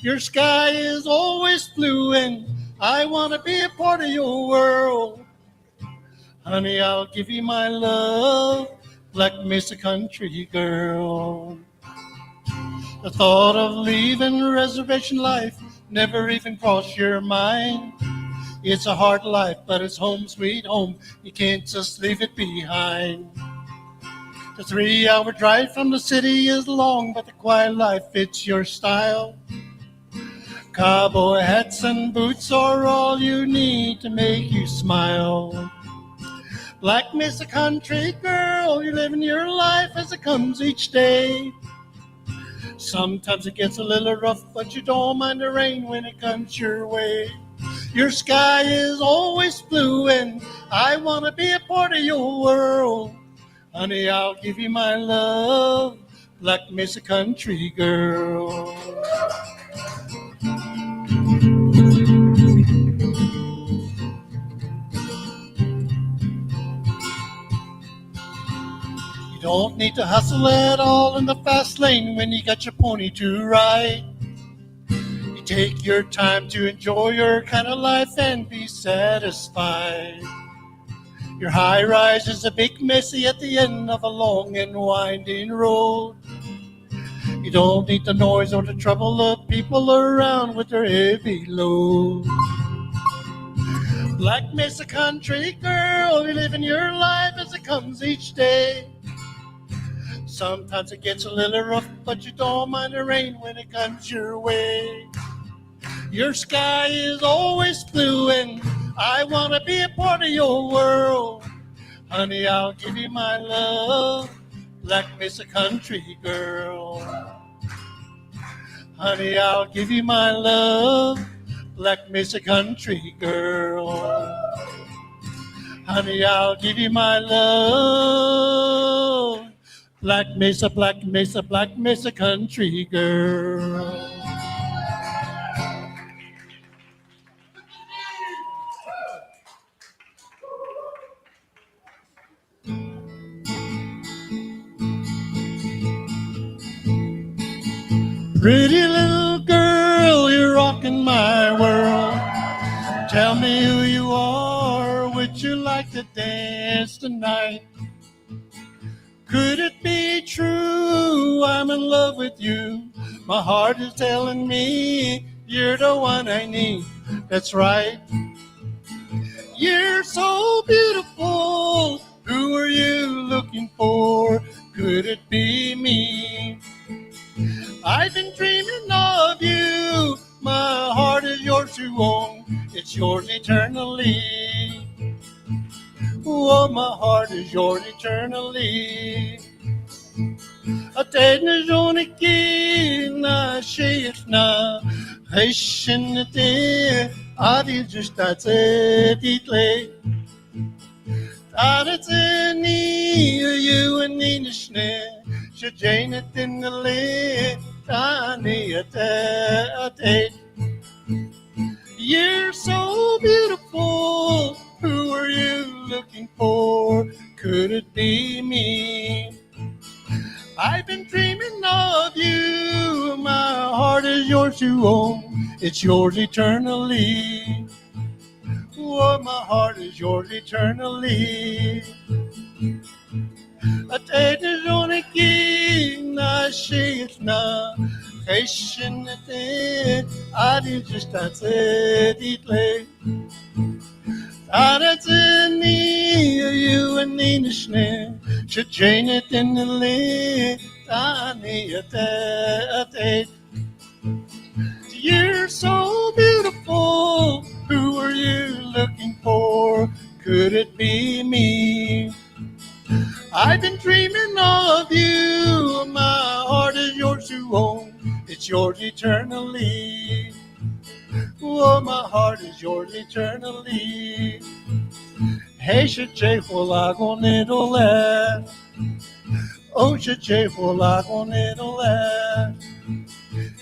Your sky is always blue, and I want to be a part of your world. Honey, I'll give you my love, Black Mesa country girl. The thought of leaving reservation life never even crossed your mind. It's a hard life, but it's home sweet home. You can't just leave it behind. The 3-hour drive from the city is long, but the quiet life fits your style. Cowboy hats and boots are all you need to make you smile. Black Mesa country girl, you're living your life as it comes each day. Sometimes it gets a little rough, but you don't mind the rain when it comes your way. Your sky is always blue, and I want to be a part of your world. Honey, I'll give you my love, Black Mesa country girl. You don't need to hustle at all in the fast lane when you got your pony to ride. You take your time to enjoy your kind of life and be satisfied. Your high rise is a big messy at the end of a long and winding road. You don't need the noise or the trouble of people around with their heavy load. Black Mesa country girl, you're living your life as it comes each day. Sometimes it gets a little rough, but you don't mind the rain when it comes your way. Your sky is always blue, and I want to be a part of your world. Honey, I'll give you my love, Black Mesa country girl. Honey, I'll give you my love, Black Mesa country girl. Honey, I'll give you my love, Black Mesa, Black Mesa, Black Mesa country girl. Pretty little girl, you're rocking my world. Tell me who you are, would you like to dance tonight? Could it be true I'm in love with you? My heart is telling me you're the one I need. That's right. You're so beautiful. Who are you looking for? Could it be me? I've been dreaming of you. My heart is yours to own. It's yours eternally. Oh, my heart is yours eternally. Atene joniki na sheyna Hashinate adi justate title. Taratani you and Nishne Shajanet in the lake Tani ate. You're so beautiful. Who are you looking for? Could it be me? I've been dreaming of you. My heart is yours to own. It's yours eternally. Oh, my heart is yours eternally. Atene joniki na sheyna Hashinate adi justate title. Taratani you and Nishne Shajanet in the lake Tani ate. You're so beautiful. Who are you looking for? Could it be me? I've been dreaming of you. My heart is yours to own. It's yours eternally. Oh, my heart is yours eternally. Hey, shaje holagon itole. Oh, shaje holagon itole.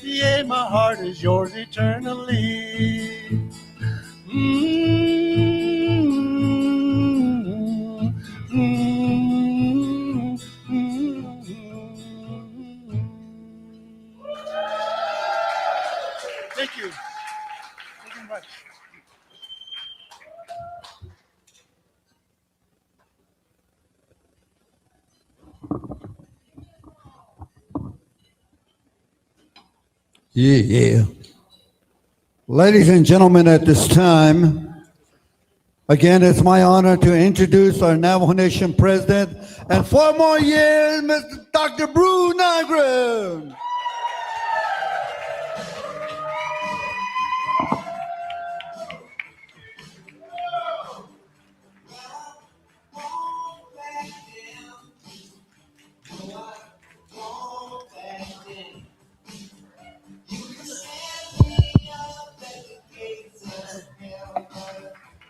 Yeah, my heart is yours eternally. Thank you. Thank you much. Yeah. Ladies and gentlemen, at this time, again, it's my honor to introduce our Navajo Nation President and 4 more years, Mr. Dr. Buu Nygren.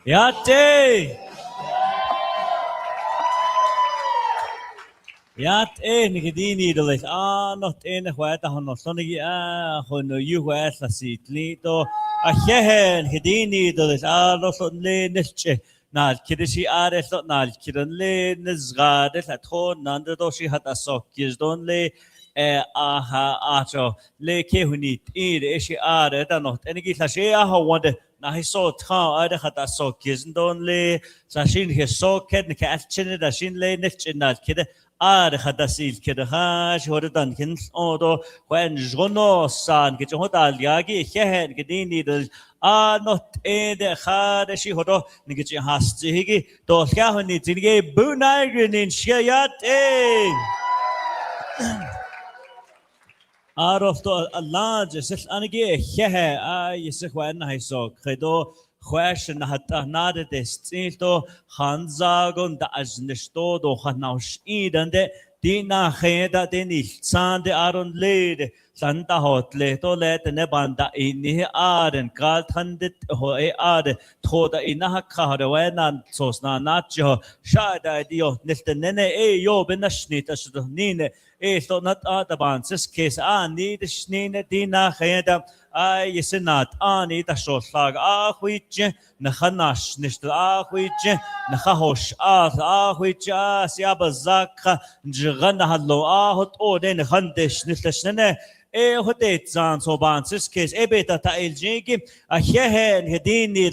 Yate! Yate, Nikidini, the list. Not in the white, on Sonigi, on the US, a seat, Lito, a Hehen, Hidini, the list. Not on Nische, not Kidishi Ares, not Kidan Lane, Nizgades at home, Nandadoshi had a sock, is only. Acho, Lake Hunit, Ishi Ares, and not any Gishia, who wanted. Na he saw town either had a so kisn't only Sashin his so kid and catching it as shin lay next in that kid. Ad had a seal kid a hash or the Dunkins although when Jono san get your hotel yagi head getting needles not in the hard she hodo nigget your has to higgy those Kahunits in gay Buu Nygren in Shiat. Out of the large, it's anige, yes, when I saw Credo, question had another distinto, Hansagon, the Asnesto, or Hanaus Eden, Dina Heda, Denis, Sande Aron Lade, Santa Hot, Leto, let the Nebanda in the Arden, Galt handed, Hoe Arde, Toda in a car, when and Sosna Nacho, Shada, Dio, Nista Nene, yo, Benashnita, should have Nine. So not other bands, this case, need the Schnee, Dina, Heda, yes, not, need a short slag, which Nahanash, Nishta, which Nahahosh, which Siabazaka, Jagana Hadlo, hot or then Hundish, Nishne, what dates on so bands, this case, Ebeta Tail a Hehen, Hedini,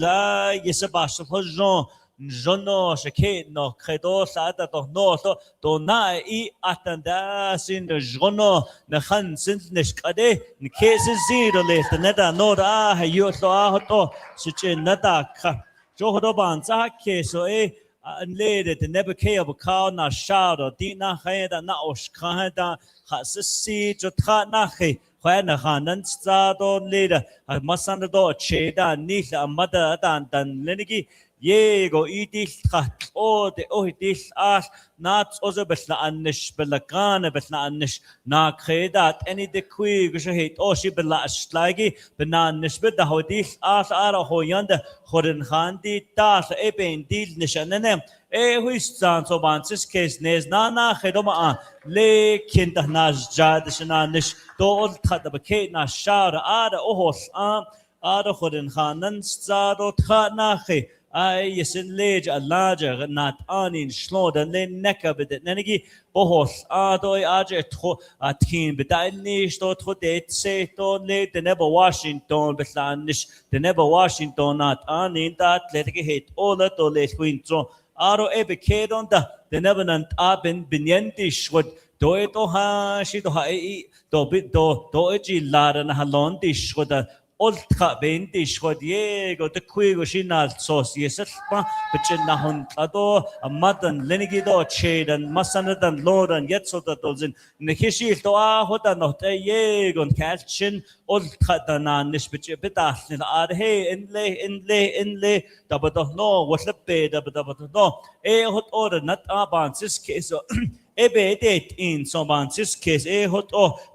yes, a bash of Jean. Jono shake no credo sada to no to na atanda sin jono na han sin nishkade in cases zero list neta no da you so to such neta johodo ban za case so lady the never care of cow na shadow dina heda na oshkada hasisi jotha na he when a hanan stado leader masan do cheda nila mother dan lenigi Ye go eat cut or the ohitis as not other besla anish belakana besla anish na credat any the quick hate or she belash slaggy bananish bit the hodis as ara hoyanda hoden handi tas eben deal nishanem who is San so bansis case nes nana hedoma le kinta nas jadishanish do all cut the bacate na shara ada ohos ada hoden hanan stado tanache. Yes, in lage a larger not anin slod and then necker with it. Nenegi bohos adoi aje a team, but I nish to date say to late the never Washington, but lanish the never Washington not anin that let it hit all that or late queen so aro ebe kid on the never nant up in binyentish would do it or ha she to ha do bit do eji lad and halon dish with a old cut bentish what ye go to quigo shinal sauce yes but na huntado a mutton lenigido shade and masanat and lord and yet so that those in the hishi to hota not ye gon catchin old cut na nishbit bitas in ad hey inlay dabato no what's the pay dabato no hot order not aban this case ebe date in so ban this case hot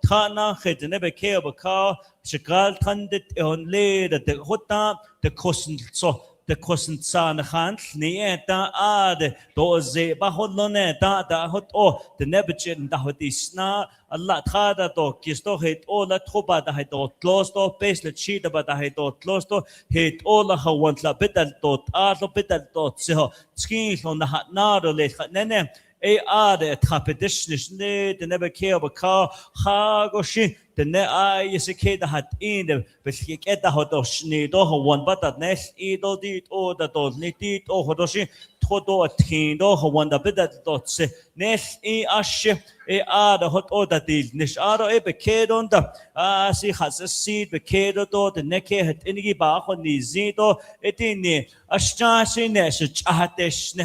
thana het never care about car Shikal tandit on lay that the hota the cosnt so the cosnt san hans nieta ad doze bahodlone da hot the nebichin da hotisna Allah thada to kisto het all the tropa da het close to base the cheat about the het close to het all the want la bital to alo bital to so skis on the hat nado le nene de tapedish ne de never care about car ha goshi the ne is a kid that had in the besik at the hotosh ni do one but that next do dit o that dos ni dit o hotoshi todo tin do one the bit that dots next ash the hot o that is nish aro be kid on the si has a seed be kid do the neck had any ba on ni zito etini ashtashi nesh chatesh ne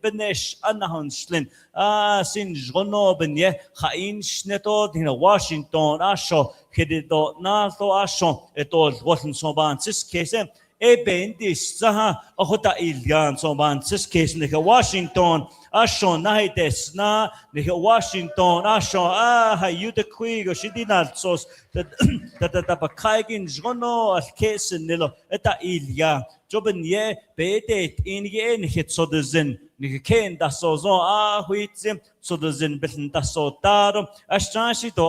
benesh anahonslin sin jono benye khain shneto in Washington asho kedo na to asho eto wasn't so ban sis case bendis saha ohota ilgan so ban sis case ne Washington asho naides na ne Washington asho you the quigo she did not so that bakaigin jono as case nilo eta ilya joben ye bedet in ye hit so the zin ni ken da so zo huitzim so the zin bitten da so darum ashtashi to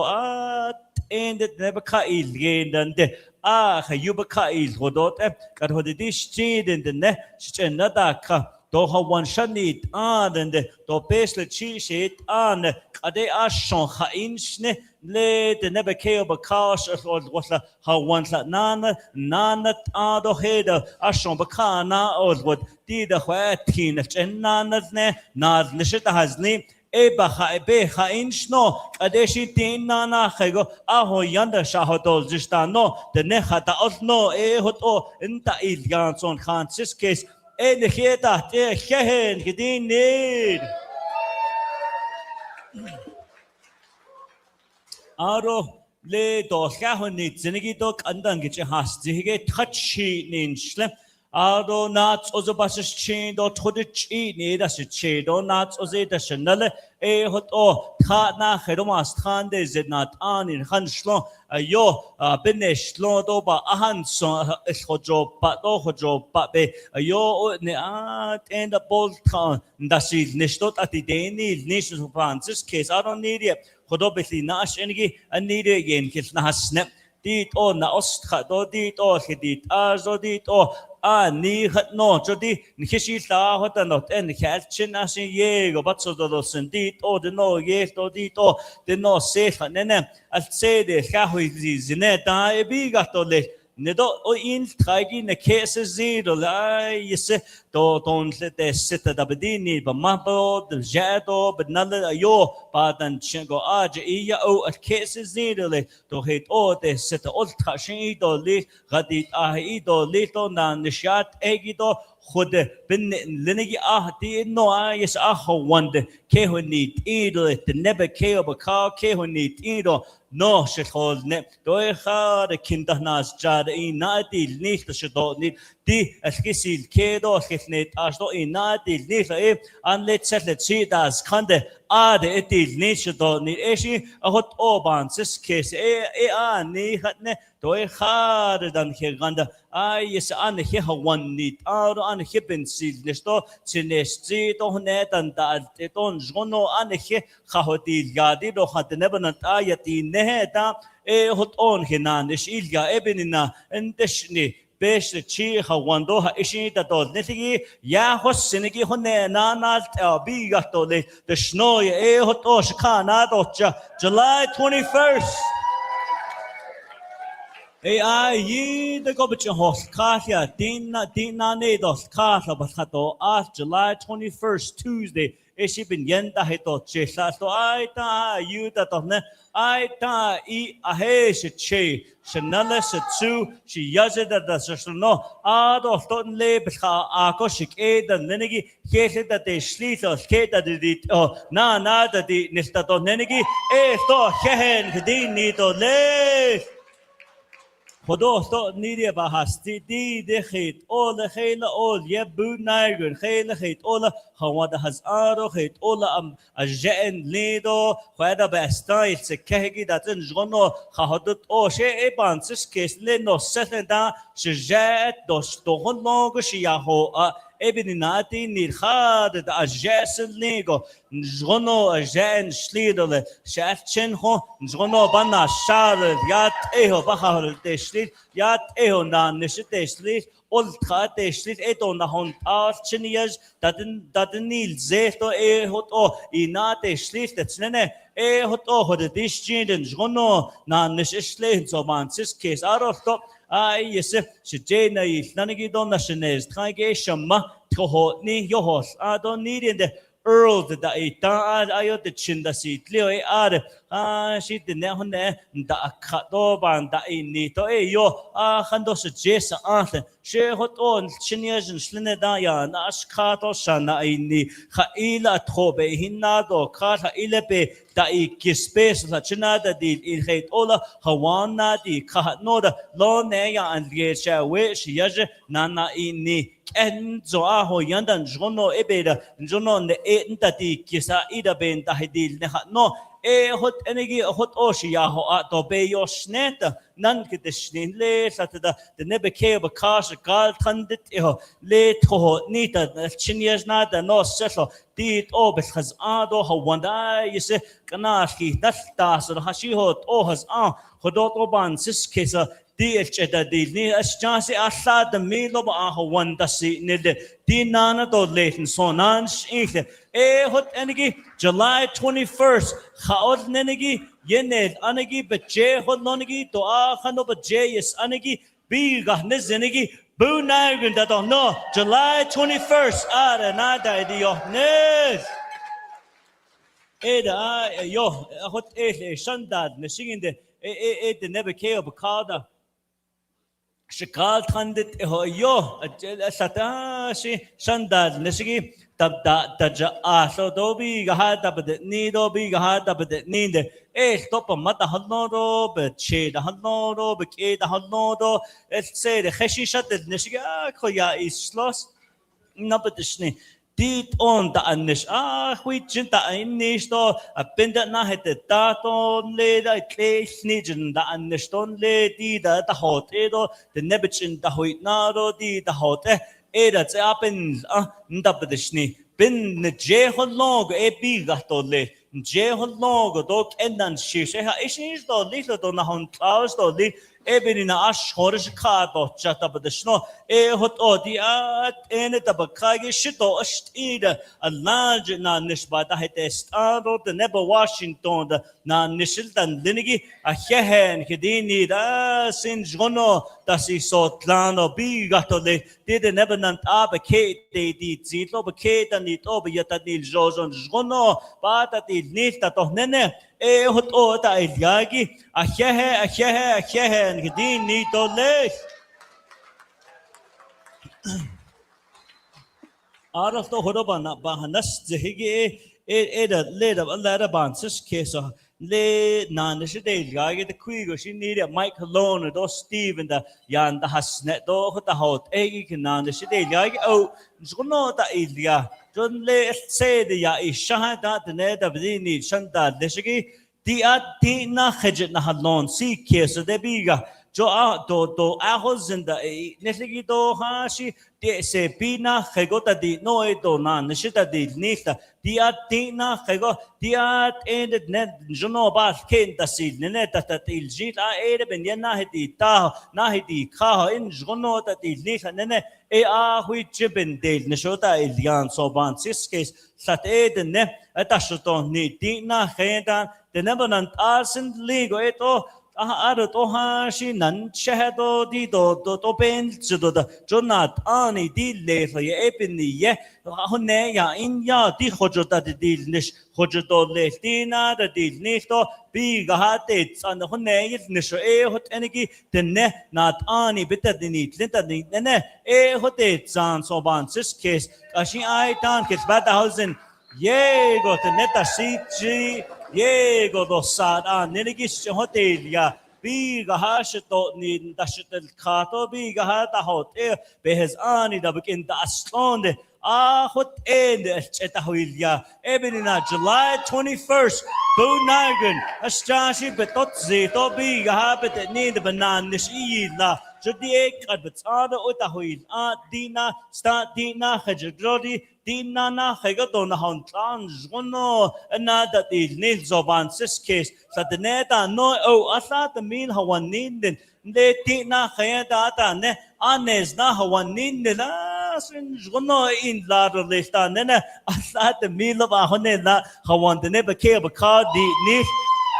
ended never ka ilgen dan de yubaka il hodot kad hodidish chid in the ne chenada ka do ha one shanit and do pesle chi shit an kade ashon khainshne le de never care bakash or what ha one nana do header ashon bakana or what did the hwatin chenana ne nad nishita hasni be khainshno kadeshi tin nana khego aho yanda shahodol jistano de ne khata osno hoto inta ilgan son khansis case the kheta te khehen gidin need aro le do khahoni zinigi do kandan giche has jige touchy nin shlem aro nats ozobashes chin do thodchi ni das che do nats oze da shnale hoto kha na kheromas khan de zinat an in khan shlo yo benesh lo do ba ahan so khojo pa do khojo pa be yo ne and the ball khan dasil nishtot ati deni nish francis case I don't need it khodo besi nash engi anide again kis na snap dit o na ost do dit o khidit azo dit o ni no jodi Chichiltah hota not en khalchin asin yego batso do sendit o de no ye do dit o de no se nene al se de khahui zineta e bigato le nedo o in tragi ne kese zero la yese do don't let the sit da bedini ba mapo de jado bednal yo badan chingo iya o at kese zero le do het o de sit ol tashin do le gadit do le to na nishat egido خود بن لنجي دي إنه يس وند كهوني تيدو تنبه كيو بكا كهوني تيدو no شخول نه دوي خار كنده ناس جاد نادي لنيش تشدو ني دي اسكيسيل كيدو اسكيسنيت اشدو نادي لنيش ان لتسلت سي داس كنده اتي لنيش دو ني ايشي اهوت اوبان سكيس ني خدنه دوي خار دان خيغاندا يس ان هي هوان نيت ان هيبن سيل نشتو سينستي تو نتان دون جونو ان هي خاوتي غادي دو خد نبن ايتي نهتا هوت اون هنان ايش اليا ابننا اندشني بيش تشي خواندو هاشي تدول نتيجي يا حسنجي هنا نانال بيغاتو لي دشنوي هوت اوش كانا دوتشا July 21st the gobich host Kasia Dina Nedos Kasa Basato July 21st Tuesday she been yenda hito chesa so you that of ne che shanala setsu she yazed that no of ton le bcha akoshik the nenegi hese that they sleet or skate that it na that the nistato nenegi to hehen gdin to le خدا sto نیری با هستی دی خیت اول خیل اول یه Buu Nygren خیل خیت اول خواد هزارو خیت اول اجن لیدو خواهد به استایل سکهگی داتن جونو خواهدت اوشه بانسش کس لینو سفن دا شجاعت دوست دهون لونگش یاهو ebeni nati nirkhad da ajasen ligo njono ajan slidole shatchen ho njono bana shar yat eho bahar teshlit yat eho na nishiteshlit ol khateshlit eto na hon archnias daden nil zeto ehot o inateshlit tsnene ehot o hodisjin njono na nishishlet so man sis case arofto ai yesef shjena ilnanigi don nationals trage shamma tohotni yohos adon nidinde Earl da ita ayo de chinda si tlio ar shi de ne honne da akhato ban da ini to yo khando se jesa ate she hot on chinyajin shlene da ya na ashkhato shana ini khaila thobe hinado kha ile be da ikispace la chinada di il khait ola hawana di kha no da lo ne ya an ge sha we shi yaj nana ini en zo aho yandan jono ebeda jono ne entati kisa ida ben tahidil ne no hot enegi hot oshia ho to be yosnet nan kitishnin le satada the nebeke of kash gal tandit le to nita chinyas nada no seslo dit obes has ado ho wanda yese kanashi nasta so hashi hot o has hodot oban sis kesa DHda dilni ashjasi alla the milo ba wanda si nil dinana do leten sonan shingle hot enegi July 21st khaod nenegi yenel anegi beje hot nonegi to khano beje yes anegi biga nezenegi Buu Nygren that don't know July 21st ara nada dio nes eda yo hot shandad nesinginde the never care of kada Shikal Tandit yo Satashi Shandad Nishigi Tabda so dobi gahata but nido be gahata but need stop a mata hanoro but che the hanoro but ke the hanoro let's say the heshi shat Nishiga koya is lost nabadishni dit on the anish we jinta inish to a pinda na hete taton le da clay snijin the anish ton le di the hot edo the nebichin the hoit naro di the hot that's happens ndabadishni bin the jehon e biga to le jehon dok endan shisha ishish to little to na hon clouds to li Ebinina ash horish kado chata badashno hot odi at enet abakagi shito ashtida a large na nishbata hetest ado the nebo Washington na nishiltan linigi a hehen hidini da sin jono da si sotlano bigatole did never nant abake de di zitlo baketa nit obyata nil jojon jono bata di nilta to nene hot ota ilyagi a hehe Gdini dole Araf to hodobana bahanas zehigi eda leda leda bansis kesa le nanishide gage the quigo she needed Mike Malone do Steve and the yan the hasnet do the hot egi nanishide gage zgono ta ilia don le say the ya ishahada the neda bdini shanda deshigi di na khajit na halon si kesa de biga jo do ahos in the nesigi do hashi de se pina khagota di no do na nishita di nita di na khago di ended net jono ba ken da si net ta il jit ere ben yana hedi ta na hedi kha in jono ta di nita nene hui chiben de nishota ilian so ban sis case sat ne atashoto ni di na khendan the nebanan asin ligo eto aro to hashi nan shahado di do ben zido da jonat ani di le ye epini ye honne ya in ya di khojota di nish khojodo le dina da di nish to bi gahate san honne ye nish hot enegi tenne nat ani bitadini tlintani ne hote zan so ban sis case ashi ai tan kes badhausen ye go the neta si Yego do sada nenegis hotelia biga hashto ni dashitel kato biga hata hot behez ani da begin da slonde hot end cheta huilia ebinina July 21st Buu Nygren ashtashi betot zito biga habet ni the bananis ila Jodi at Batsada Utahui, Dina, Sta Dina, Hajagodi, Dina na Hagaton, Hontans, Gono, another is Nils of Ansis case, Sataneta, no, oh, I thought the meal how one needed. Le Tina Hayata, ne, Anes na how one needed. Gono in Lado Lista, Nena, I thought the meal of Ahonella, how one the never care of a car, the Nils,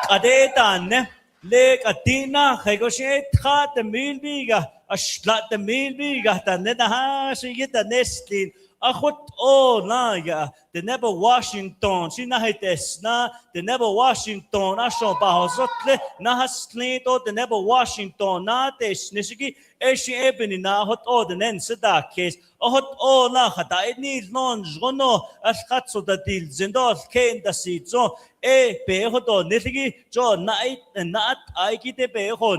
Adeta, ne. Lake Atina, Hegoshe, Tat the meal bigger, a slat the meal bigger, and then the house, you get the nesting. A hot oh naga, the never Washington, she nahites na, the never Washington, I saw Bahosotle, Nahaslito, the never Washington, not a snishiki, Eshi Ebony na hot oh the Nensada case, a hot oh la, I need non jono, as Hatso the deal, Zendor, Kane the seats, so Pehoto, Nitigi, John night and not I get a peho,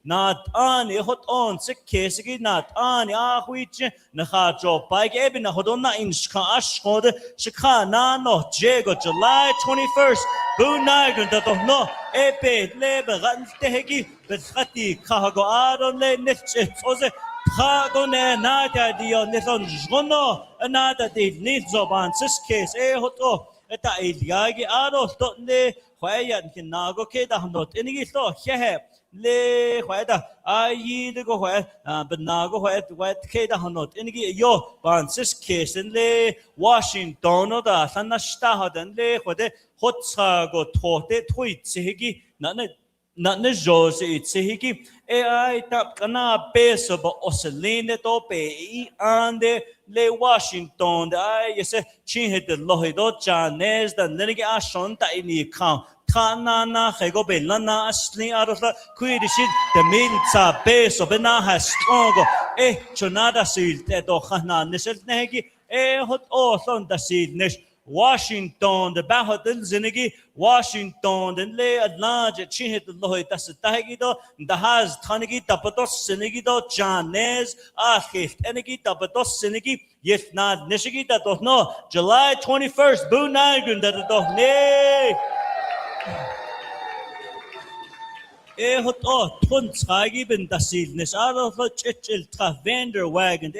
not on a hot on, sick case, not on which Nahajo, Pike Ebina Hodona in Shkashkode, Shikana, no, Jago, July 21st, Buu Nygren, that of no, Epe, Labor, Rantehegi, Betati, Kahago, Adon, Nitch, Ose, Hagone, Naga, Dio, Nithon, Jono, another did needs of answers case, Hoto. Eta Iliagi Ado Stotne, Hwayan Kinago Keda not any thought, Hehe, Le Hwada, I the go where, but Nago White Keda not any yo, Bansis case and Le Washington or the Sanashta and Le Hode, Hotsago Tote, Tweet, Sehigi, not Jose, it's Sehigi, I tap Kana base of Oceline Tope, and Le Washington, I say, Chin hit the Lohido, Janes, the Nenegi Ashonta in the account. Tanana, Hegobe, Lana, Ashley out of the Quidishit, the Milza base of Bena has strong, Chonada seal, Tedo Hana, Nisel Negi, hot oath on the seal, Nish. Washington, the Bahotel Zinigi, Washington, and lay at large at Chihit Lohitas Tagido, the Has Tanigi, Tapatos Sinigido, Janes, Ahit, Enigi, Tapatos Sinigi, yet not Nishigi, that don't know, July 21st, Buu Nygren, that don't know. Hot oh, Tunsagi been the seedness out of the Chichiltah vendor wagon,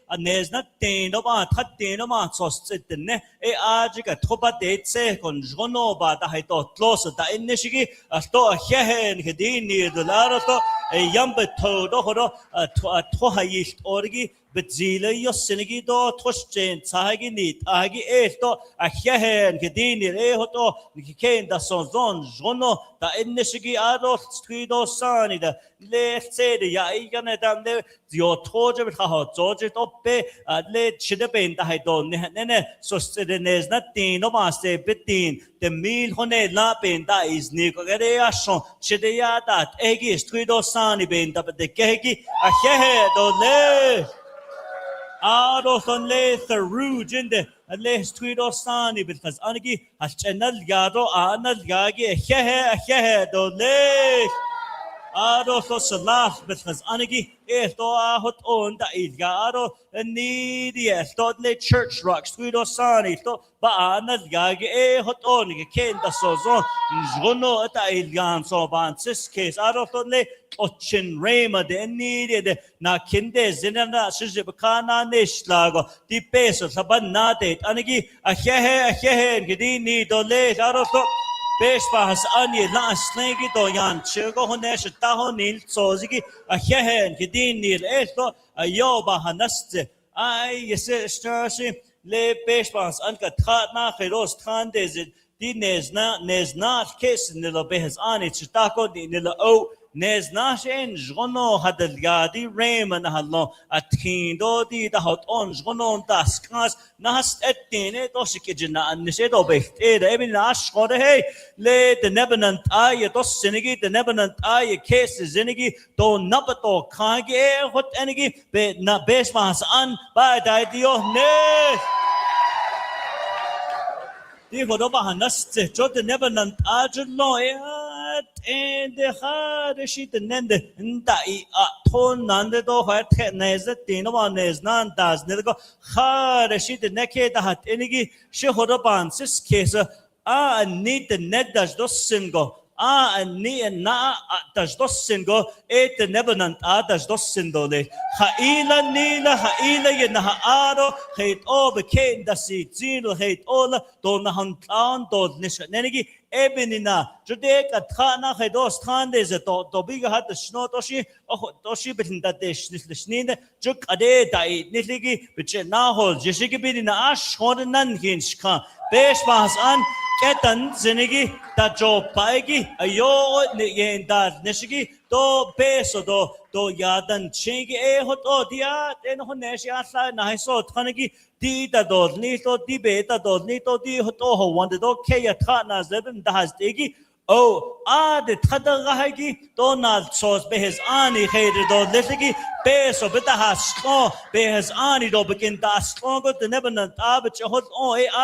and there's nothing about Hatin about so sit the ne, Ajika Topa date second, Jono, but I thought closer to Inishigi, a store Hehen, Hedini, the Larato, a Iyanbito, Dohoro, a Tohayist Origi, but Zila, your Sinigido, Toshchen, Sagi Nit, Agi Esto, a Hehen, Hedini, Ehoto, Nikin, the Sonzon, Jono, the Inishigi Adolf, Squido Sani, the left say the Yaigan, and your torture with how George Ope, late Shidapen, the Haidon, Nene, so there's nothing, no master, between the meal Hone Lapin, that is Nicoreation, Shidea, that Eggy, Squido Sani, Ben, the Kegi, a head, ole. Out of the late the rouge in the last tweet of Sani because Anagi has channel Yado, Anal Yagi, a head, ole. Out of the Salah because Anagi, hot on the Idgaro, and needy, Todley Church Rock, Sweet or Sani, but Anal Yagi, hot on, Ken the Sozon, Jono at the Idgan, so Bansis case, out of the Ochin Ramah, the needed Nakinde, Zinana, Shizibakana, Nishlago, the Peso, Sabanate, Anagi, a hehe, Gedini, Dole, out of the Beşbahas ani last snegi doyan çego honeş taho nil sozigi a hehen gidin nil esto a yoba hanaste ay yese strasi le beşbahas anka tna khiros than dezit di nezna kes nilo behas ani chitako di nilo o nezna shen jono hadal gadi reman hallo atkindo di da hot on jono taskas nahast etine dosikijna anse do behte de ebin ashkore hey le the nebenant ay dos sinigi the nebenant ay kes zinigi do nabato kage hot enigi be na besmas an ba dai dio ne di hodoba hanaste jot the nebenant ajlo and the hard sheet and then the ton under the white nez at the one is none does never go hard sheet the naked hat any she hold up on this case need the net does those single ni na tas dosin go the nebenant das dosin do le haila nila haila ye na aro het over ken da si zilo het ola do na han plan do nenegi ebenina jude ka thana hedos than de ze to biga hat sno toshi bitin da de shnine juk ade dai niligi biche na hol jeshigi binina ash honan hin shka besh bahas an ketan zinigi da jo paigi ayo yen da nishigi do beso do yadan chingi hot dia den honeshi asla na so thanagi di da do ni to di be da do ni to di hot ho wand do ke ya thana zeben da has degi de thada gahagi do na sos be his ani khair do lithigi beso bita has ko be his ani do begin da strong the nebenant abach hot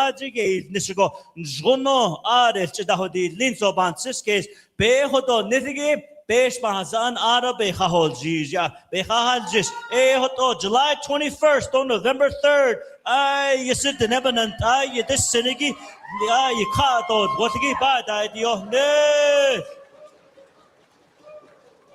ajige nisgo zgono de chda hodi linso bansis be hodo nithigi besh bahazan ara be khahol jija be khahal jis hoto July 21st on November 3rd yisit the nebenant this sinigi you khato whatigi ba da dio ne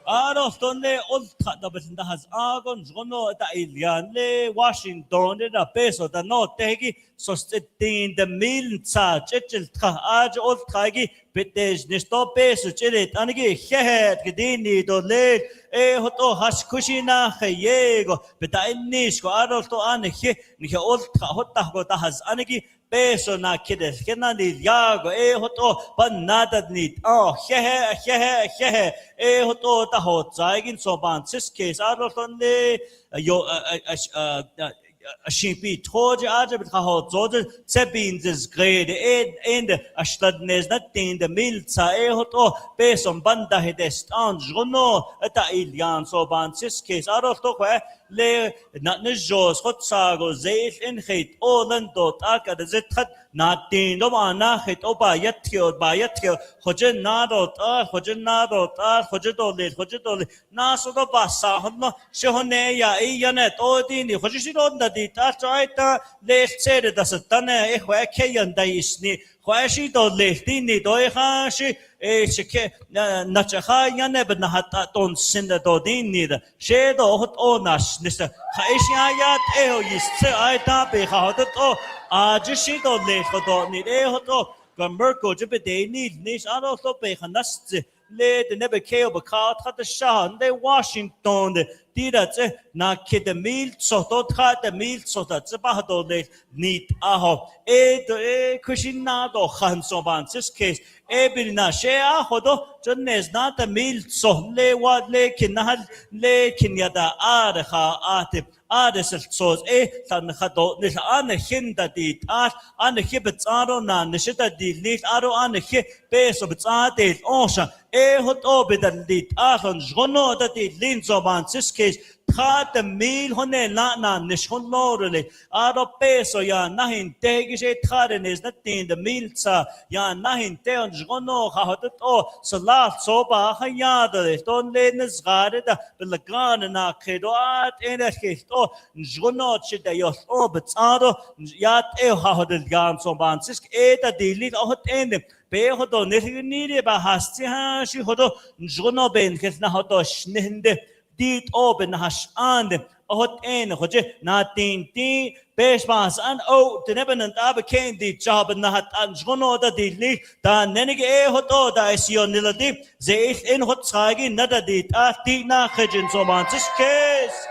Tonne old da betinda has agon zgono da iliane Washington da peso da no tegi so stettin the mil sa Chichiltah old tagi betes nisto peso chilit anigi hehet gidini do le hoto has kushina khayego betainis ko to anhi ni old hotta go da has anigi peso na kides kenani yago hoto banada nit hehe hoto ta hot zaigin so ban sis case tonne yo shipi toje aje bit hot zoje sebin this grade end ashtadnes not in the milza hoto peso banda hedest an jono ta ilian so ban sis case to le not nejos hot sago zeil in khit olan dot aka de zethat natin do mana khit oba yathio hoje na dot hoje do le na so do basa honno shehone ya iyane to dini hoje shidon da di ta chaita le chere da satane e khwa kyan da isni khwashi do le dini do khashi shike na chakha yane ben hata ton sin do dini da she do hot onas nisa khaishayat ho yisse aita be hot to ajishi do le do ni hoto gamerko jibe de ni nis aro so be khanas le de nebe keo ba ka tha de shan de Washington de tira che na kid de mil so to tha de mil so da che ba do le nit aho kushina do khan so ban sis case bilna she hodo jonnes na de mil so le wa le kinal le kinyada ar kha atib sos tan khado nis an hinda di tar an hibet aro na nishita di lit aro an hi peso btsate osha hot obedal dit ahon jono da di lin so ban sis case tha de mil hone na nishon lorle aro peso ya nahin tegi she thare nes na tin de mil sa ya nahin te on jono ha hot salat so ba khaya de ton le nes gare da belgan na khidoat ene khito jono chida yo btsaro ya te ha hot gan so ban sis da di lit hot ene be hodo nirnire ba hasti ha shi hodo jono ben kesna hodo shnende dit oben hash and hot en hoje na tin besh bas an de nebenant abken di job na hat an jono da di li da nenige hodo da isio niladi ze in hot sagi na da di ta ti na khajin so man sis case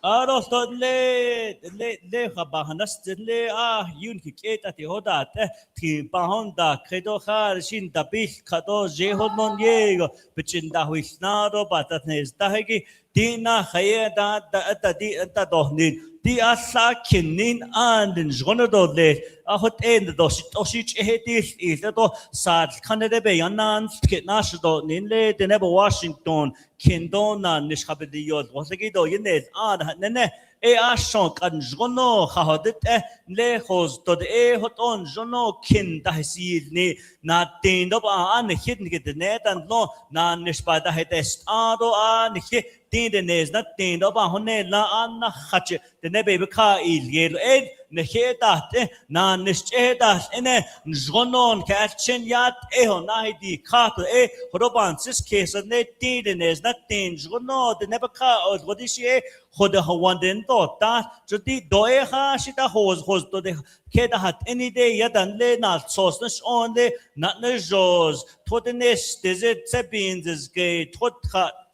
Aros to le khabahanas le yun ki keta ti hoda ti bahonda credo khar shin da bil khado je hodnon yego bichinda huisnado batatnes dahegi dina khaye da di anta dohnin di asa kinin and jono do le hot end do shich hetis is to sad khanede be yanan kitnash do nin le de nebo Washington kindona nishkhabediyot wasagi do yenes nene ashon kan jono khahadet le khoz to hot on jono kin dahsil ni na tin do an hidn get net and no na nishpada hetest ado an tin de nes na tin do ba honne la an khache de nebe kha il yelo neheta na nisheta ene njonon kachin yat eho nahidi kato horoban sis case ne tidines na tin jono de nebaka od wadishi hoda hawanden to ta jodi doe ha shita hoz to de keda hat any day yadan le na sosness on le not ne jos todenes dezet sebins is gay tot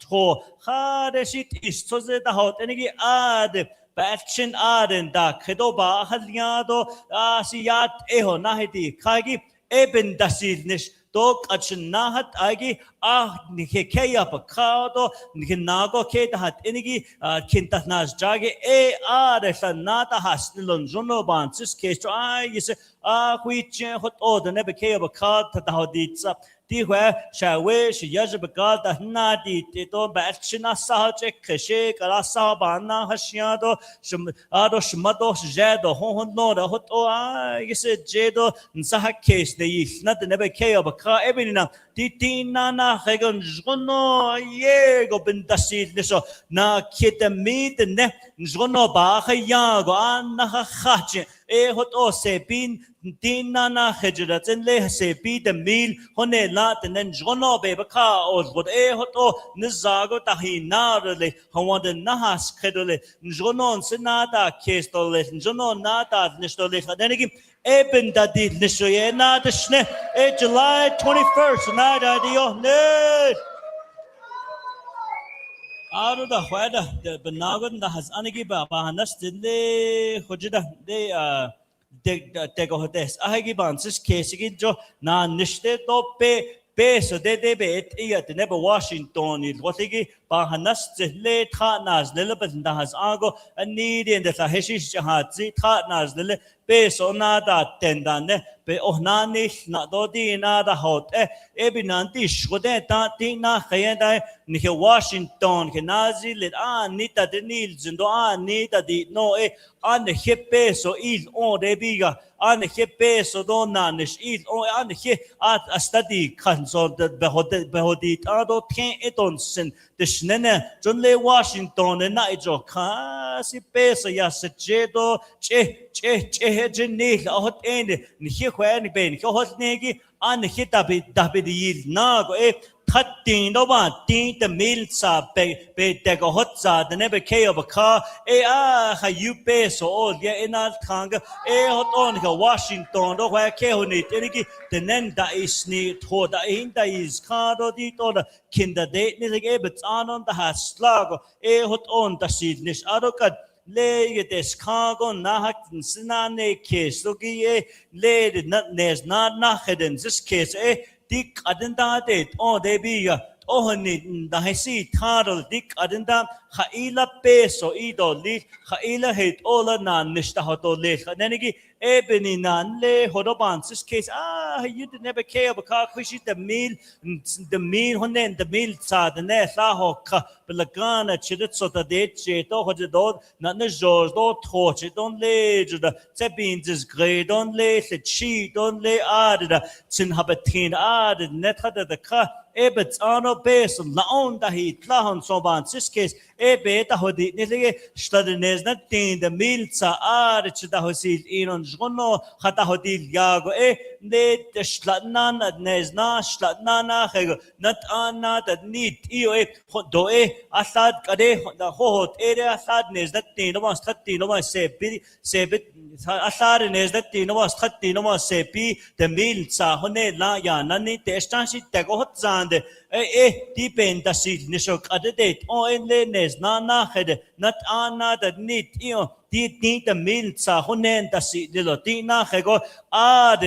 to ha de shit is to the hot any ad Batchin aden da kedoba halyado asiyat eho nahidi kagi eben dasilnish dok achin nahat agi nikekeya pakado nikinago kedahat inigi kintatnas jage adesan nata hasnilon jono bansis kesto is huichen hot oda nebekeya bakad tatahoditsa Tihwe shawe shiyajabakal da nadi tito batchina sahache keshe kala sahabana hashiado ado shmado jedo hon no da hoto yese jedo nsaha case de is not the nebe kaya baka ebinina titina na hegon jono yego bintasid niso na kitamid ne jono ba khayago an khache hoto sepin Tina na hejurat and le sepi the meal hone lat and then jono bebaka or what hoto nizago tahina le hawanda nahas kedole jonon senata kestole jono nata nistole hadenigi eben dadi nishoye na the shne July 21st night idea ne out of the weather the benagon that has anigi ba hanas de hojida de Tego hotes ahagi bansis kesigi jo na nishte to pe so de bet iat neba Washington il wotigi bahanas le tha nas le benda has ago need in the heshi jahatzi tha nas le pe so na da tendane pe ohnani na do di na da hot ebinanti shode ta ti na khayda ni Washington ke nazi le nita de nil zindo nita di no an he peso il on de biga an he peso don nanish il on an he at a study consol de behodit ado ken etonsen de shnene John le Washington na ijo kasi peso ya sejedo che jenil hot end ni he khwan ben hot negi an he david il nago Cutting no one, think the meals are be take a hot side, the never care of a car. You pay so old, yeah, in our tongue, hot on Washington, or where care on it, the name that is neat, or the in that is card or the other kinder date, but on the has slug, hot on the seedless, adokat. Lay this cargo, Nahat, Sinane case, Loki, lay not nes, not hidden this case, Dick adenda date, they be ohani, the hesi tadal, Dick adenda, Haila peso, ido, lit, Haila hate all a nan, Nishtahoto late, Nenegi, Ebony nan, lay, Hodoban, this case, you did never care about car, quishi the meal, honen, the meal sad, the net, Lahoka, Belagana, Chiditso, the date, Cheto, not the George, don't torch it, don't lay, the Sebins is grey, don't lay, the cheat, don't lay, added, Sinhabatin, added, net had the car, Ebets, Arno base, Laon, the heat, Lahon, so ban, this case, Ebeta, Hodi, Stadines, nothing, the meals are, the Hosil, in on Jono, Hatahodil, Yago, the Slatnan, Nesna, Slatnana, not Anna, that need, Doe, Assad, Kade, the hot area, sadness, that thing, no one's 30, no one say, Assad is that thing, no one's 30, no one say, the meals are Hone, Laya, Nani, the Estanshi, Tagot Zande, depend the seed, Nishok, at the date, in Lenes, Nana, head, not Anna, that need, did need the meals are Honen, the seed, the Latina, Hego,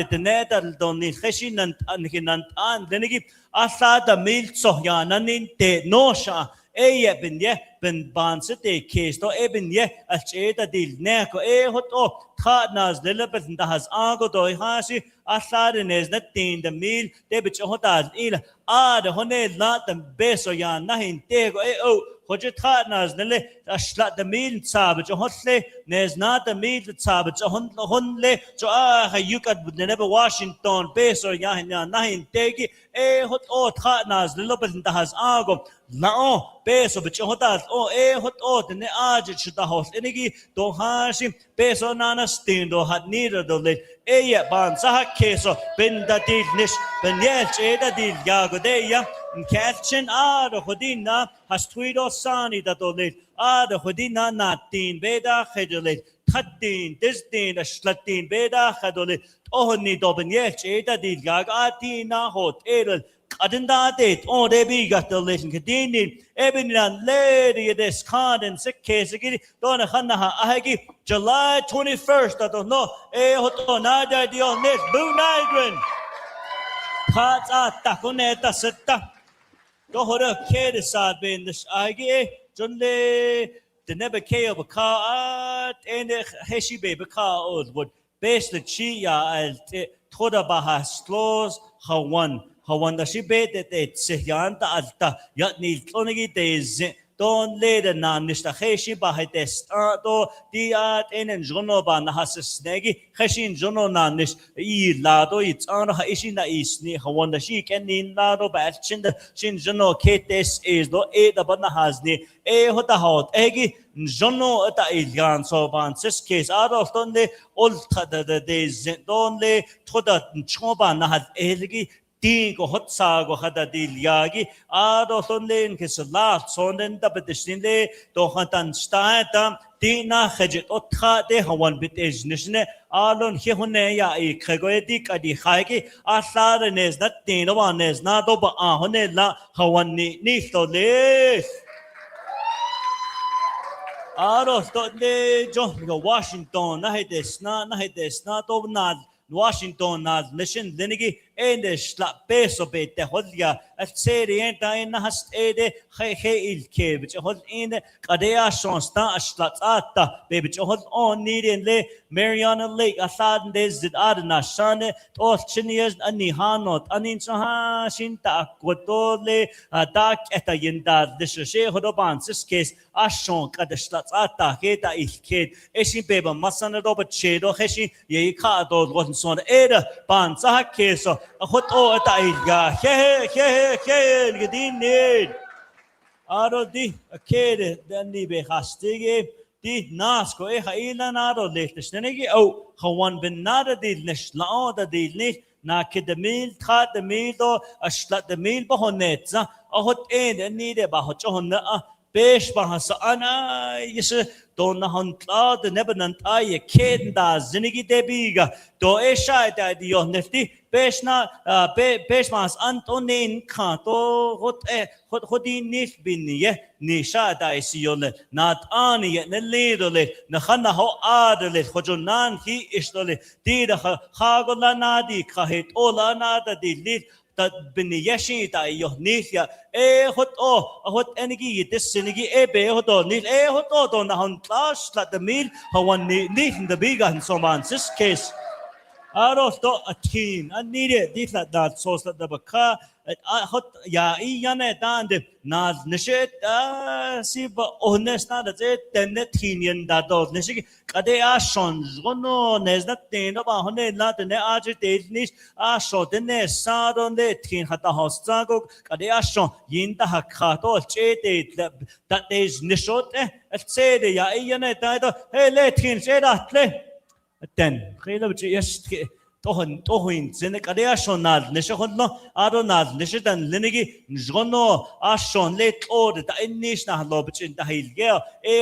the net, don't need Heshin and Hinant, then give Assad the meals, so Yananin, the Nosha. Ben ye ben bansete case to eben ye a cheta dil neko hot Tatnas Lilibet that has ango do hashi Asadines nothing the meal debit hotas il the hone not the best or yan nahin tego Hojet Tatnas Nile a slat the meal sabach hotle nes not the meal sabach honle so you got never Washington base or yan nahin tegi hot Tatnas Lilibet that has ango Lao, peso, but you hotas o hot o the ajit shita hos enigi do hashim beso nana stindo hat neither the lit ban saha keso ben da dil nish ben yelch eda dil yago deya catchin the hodina has tweedo sani da do lit the hodina natin beda hedelit Hatin, Distin, a Slatin, Beda, Hadoli, Ohni Dobin, yes, Ada did Gagatina, Hot, Edel, Kadenda date, oh, they be got the listen, Kadini, Ebony and Lady, this card and sick case again, Donna Hanaha, Ahagi, July 21st, I don't know, Hoto, Nada, the old net, Buu Nygren, Pata, Taconeta, Setta, Dohora, Kedisad, being this Agi, Junle. The never care of a car and the Heshi baby car would base the Chia al Toda Baha slows how the she bait that it's Yanta Alta Yatni Tonigi days don't lay the nan Mr. Heshi Baha Testato the art in Jono Banahas Snaggy Heshin Jono Nanish Lado it's on Haishina Isni how the she can in Lado Batchin the Shin Jono Kates is no eight about Nahasni hota hot egi jono ata ilgan so ban sis case out of donde ol the days donde thoda choba na hat elgi ti go hot sa go hada dilyagi out of donde in kes lat sonden da bedisnile do hatan sta ti na khajet otha de hawan bit is nishne alon he hone ya I khagoedi kadi khaigi asar nes na tin wa nes na do ba hone la hawan ni to le Aros de John Washington na to na Washington na mission linigi and the slap peso bit the hodya at seri enta in has ede il ke which hold in kadea shonsta aslatata baby hold on needing le Mariano Lake asad des did adna shane to chinias ani hanot anin saha shinta kotole dak eta yinda this she hodoban sis case ashon kadaslatata keta il ke eshi beba masana do chedo heshi ye ka do son eda ban sa keso a hot o at ilga he gedin need aro di a kede den ni be hastige di nasko haila naro lehtesnegi o hawan bin nada di nishla da di ni na kedemil kha de mil do ashla de mil bahonetza a hot en ni de ba hot honna besh bahasa ana yes don hantla de nebenant ay kenda zinigi debiga do esha da di nefti beshna beshmas antonin khato hot hodi nif binye nisha da isiyole nat ani ne lidole na khana ho adle khojonan hi isdole di da khagola nadi khahit ola nada di lid that bini yeshi ta yo nifya hot enigi this sinigi be hot nil hot on han clash la the meal hawan ni the big and so man this case aros to a teen I needed this that so that the baka hot ya iyane tande na nishet si ba honest na the ten teen that do nishi kade a shon gono nezna ten ba hone la the aj te nis a so the ne sa don de teen hata hosta go kade a shon yinda hakha to che te that is nishot say the ya iyane ta do hey le teen say that le ten khila yes tohin zene kadea shonal neshonno aronal neshedan lenigi njono ashon let od da inish na lobchin da hilge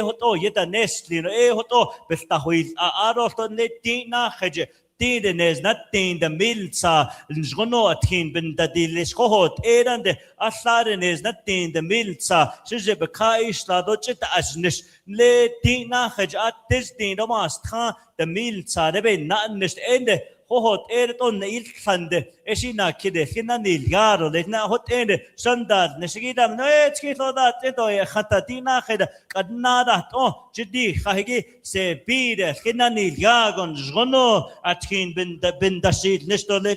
hoto yeta neslino hoto besta hoil aroton letina khaje tin nes natin the milsa njono athin bin da dilis kohot erande aslar nes natin the milsa shije bekaish la do chita asnish letina khaje atis tin do mastha the milsa rebe na nest ende hot erton il khande eshina kide khina nil garo lekna hot ende sandad neshigida no etski toda teto khatatina khida kadna da to jiddi khahigi se bide khina nil gagon jgono atkin bin dasid nestole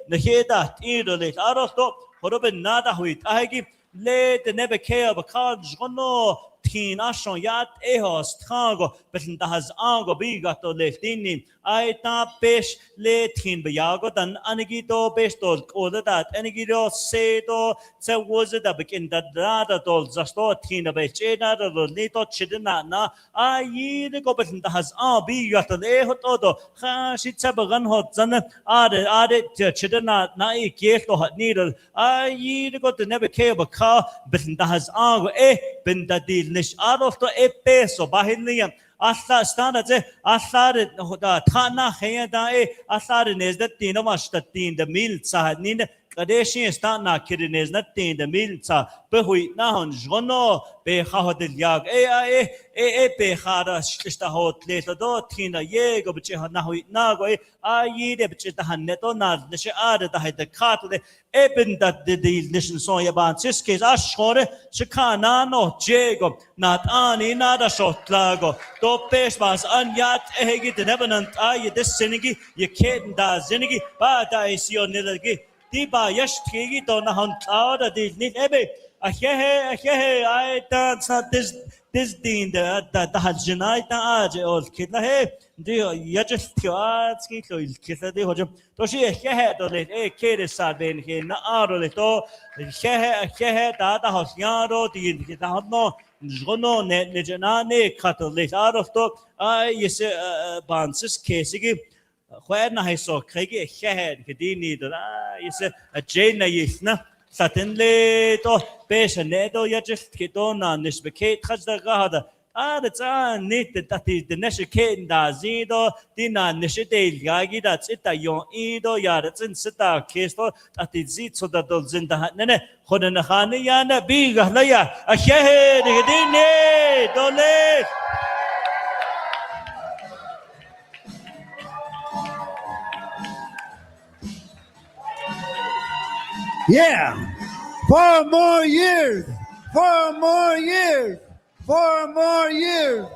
neheda idole arosto horoben nada huit ahigi le the never care of a card jgono teen ashon yat ehos tango betin dahas ango bigato le tini I ta pesh le teen biago dan anigito bestol koda dat anigito se do se was it up in that data dol zasto teen bechena do lito chidina na I the go betin dahas bigato ehot odo khashitsa bagan hot zan ade chidina na iketo hat needle I the go to never care about car betin dahas ango ben da deal nish adof to peso bahiliam Alla stana je alla da thana heya da alla nes da tino masta tin da mil sa nin kadeshi stana kirines na tin da mil sa be hui na hon jono be khahod yag be khara shista hot le do tina ye go bche na hui na go de bche da hanne to na nish ad da da khat de ben da de nishin so ya ban siskes ashore shikana no jego nat ani nada shotlago do pesh bas an yat ehegi de nebenant ay de sinigi ye keden da sinigi ba da is yo nilagi di ba yesh tigi do na han da di nit ebe a hehe I dance not this din da hajnai ta aj ol kitna he di yajes tski to il kitna di hojam to shi hehe do le kere sa ben he na aro le to hehe da hosyaro di da no jono ne jana ne katole aro to I yes bansis kesigi Where na so krige hehe gedini da yes a jena yisna Satinle to pesane do yajes kitona nisbeke khazda gahada that's nit that is the neshke da zido dina neshte yagi da tsita yon ido ya tsin sita kesto that is zit so that dol zinda nene khodan khani ya na bi gahla ya ashehe digdine dole Yeah, 4 more years, 4 more years, 4 more years,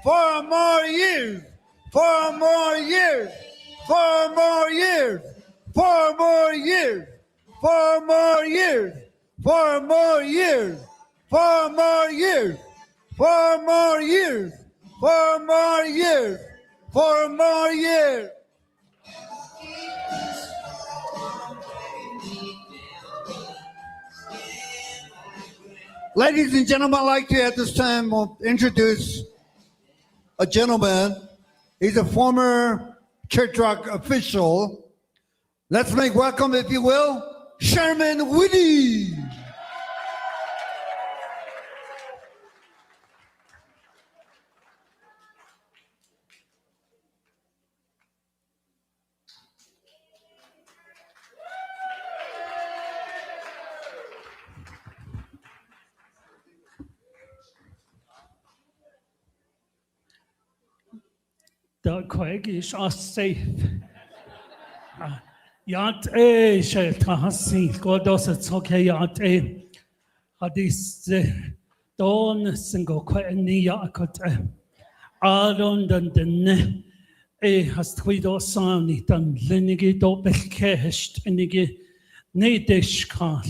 4 more years, 4 more years, 4 more years, 4 more years, 4 more years, 4 more years, 4 more years, 4 more years, 4 more years, 4 more years. Ladies and gentlemen, I'd like to at this time introduce a gentleman. He's a former church rock official. Let's make welcome, if you will, Sherman Whitty. The Quag is safe. Yat shall Tahasi, God does it's okay. Yat Hadis Don single Quani Yakut Adon den has Twido Sani done Lenigi do Bekesht Enigi Nedish Kal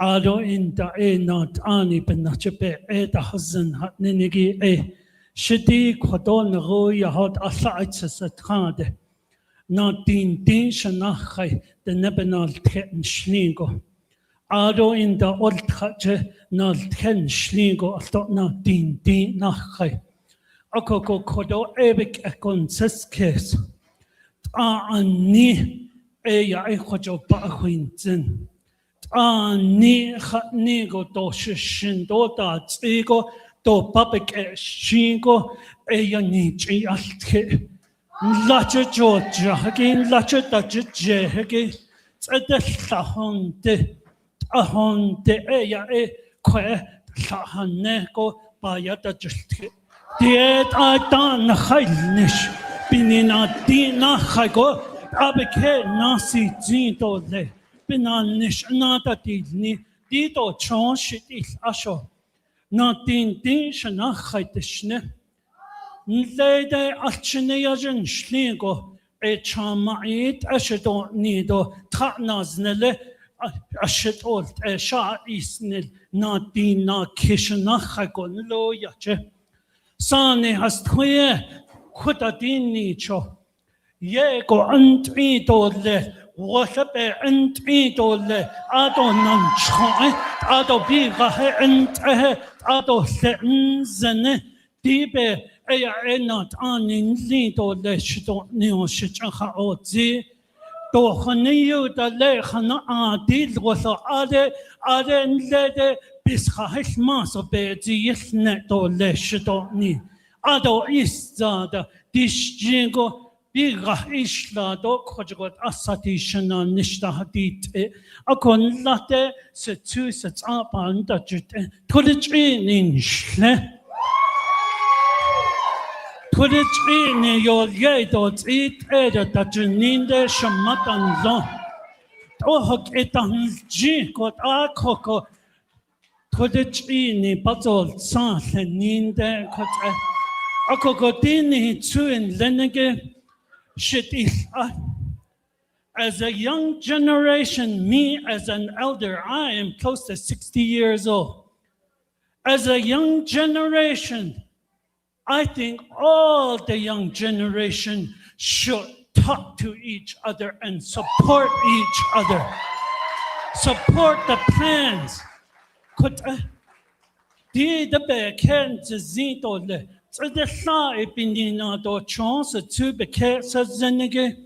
Ado in the not Ani Benachepe the Hazen hat Ninigi Shidi Quadon Roya hot Asaitis at Hade. Not din Shanachai, the Nebenal Ten Schlingo. Ado in the old Hache, not 10 Schlingo, I thought not din Nachai. Akoko Kodo Ebik Ekon Seskes. Ni Eya Equajo Bahuinzen. Ni Hatnigo Doshin Dota Ego. Do babek shingo eyanichi alke lache Georgia again lache tache hege tzedel ahonde eya kwe lahane go bayata jilke diet adan khailnish binina dina khago abeke nasi zinto le binanish nata dilni dito chonshit asho Nothing shanachai dishne. Lede alchineyajan shligo, a chamait ashedon nido, tatnaznele, ashit old sha isnil na din na kishnach gon lo yache sane has twie kuta din ni cho ye go antri tolle وخبئ أنت إيدول أدو ننشخ أدو بيغه أنت أدو لأنزن ديبه أي عينات آنين ليدول شدو نيو شجخ أوزي دو خنيو دالي خنا عاديل وثو آده نلده بسخه ماسو بيدي يخنق دول شدو ني أدو إستاد ديشجينغو بيغه إشلادو خجوت أساتيشنا نشتهديت أكون لاتة ستو ستابان دجت تولجيني نشله تولجيني يولي دوت إيت إيدا دجنين ده شمتان لون توهك إتان جي كوت آكوكو تولجيني بطول سالنين ده كوت أكوكو ديني توين لنجي as a young generation, me as an elder, I am close to 60 years old. As a young generation, I think all the young generation should talk to each other and support each other. Support the plans. تدخل بيننا دو chance to be كسزنجة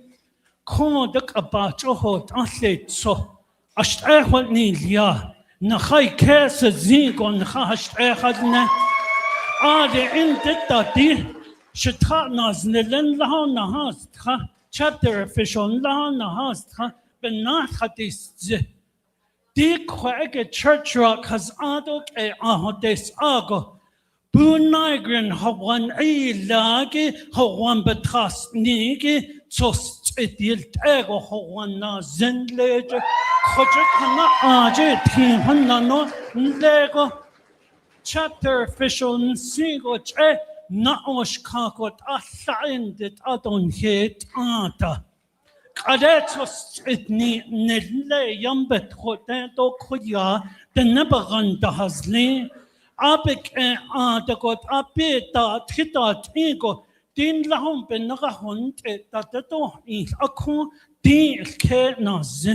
كودك أباجوه أثلت صو أشتغل نيليا نخاي كسزين نخا أشتغلنا آده أنت تدي شتخا نازلن لها نهاستخا chapter official لها نهاستخا بنات خديس دي كوعك church rock has آدوك أهدس آغو Buu Nygren hawan ilagi hawan betrastnigi tost edilt ego hawan na zenleje khojek hana aje thinna no lego chapter official nsigo che na oshkakot asaindit adon het ata qadetos etni nelle yambet khoteto khoya denabaganda hazli Abik Adakot Apeta Tita Tigo Din Lahum Benagahund Tatato is Aku Din Ke Naz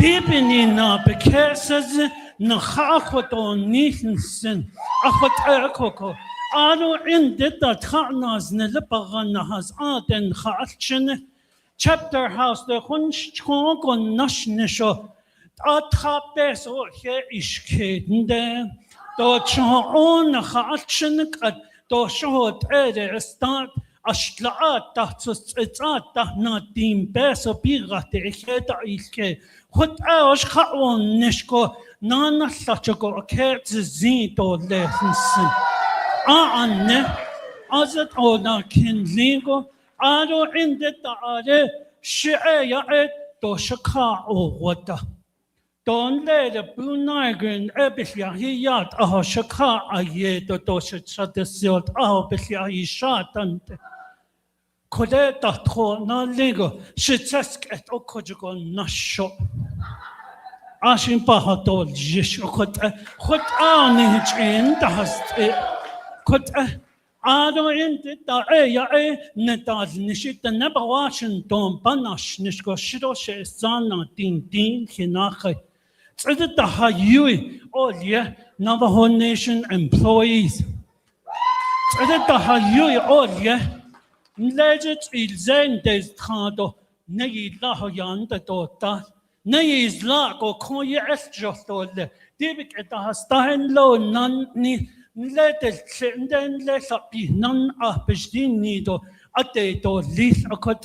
Dibinina Bekesas Nahakoto Nisensen Akot Akoko Ado in Dita Tanas Neliparana has Aden Hachin Chapter House the Hunchon Nashnisho Atapes or here is Keden. Do chon khatchnik do shot start ashlaat tahtsat na tim beso bigat ikheta ilke khot ash khaon nishko nana sachko ke zito lesson anne azat ona kinlingo ado indeta ade shi'a do shaka o wata Don't let the Buu Nygren ebisya hiyat aho shaka aye do doshet shadesiot aho bisya hishatante. Kode tatho na lego shitsesk et okojugon nasho. Ashin pahatol jish okot ani hichin dahast kot ado inte da ya netaz nishit neba Washington panash nishko shiro she sana din hinakhe. Chichiltah Yui, all yeah, Navajo Nation employees. Chichiltah Yui, all yeah, legit ilzen des trado, nei laho yanda dota, nei is lago koye esjostole, dibik etahastahen lo nan ni, letel senden lesapi nan apesdin nido, ate do lis akot,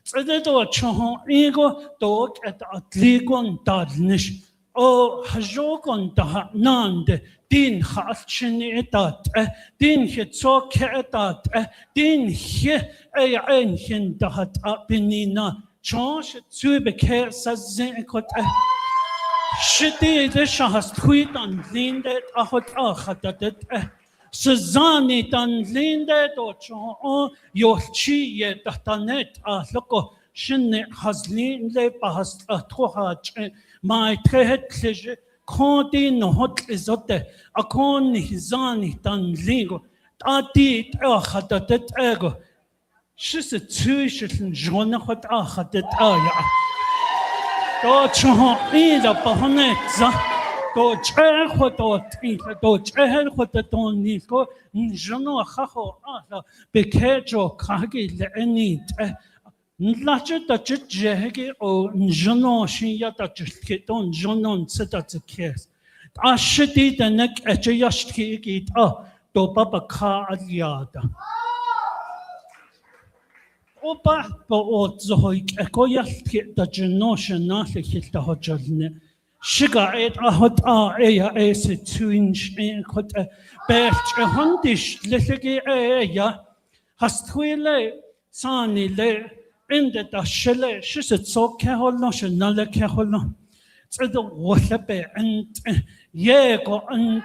Chichiltah chohon ego, dog at atligon dadnish. O hajokon da nande din khatchni etat din hitso ketat din he ein hin da hat abinina change zu beke sazen kot shiti de shahas tweetan linde ahot akhatat sezani tan linde do chon yo chi ye datanet a loko Shinne Haslin le Bahas Tohach, my trehet pleasure, Condi no hot isote, a con Hizani tan ligo, Ati Ahadat ego. She's a tuition, Jona hot Ahadat aya. Do Chon either Bahonetza, do chair what or do chair what the don Nico, Jono Haho Ada, Bekejo Kagi le Enit. Nlache da jehege o njono shinya da jketon jonon seta tkes. Ashti da nek echeyashki git do baba ka aliada. Opa bo o zoik ekoyashki da jenosh na lekita hojalne. Shiga et ahot eya ese 2-inch kot bech hondish lethege eya hastwile sani le in the Dashele, she's a so carolno, nala carolno. It's the water and yego and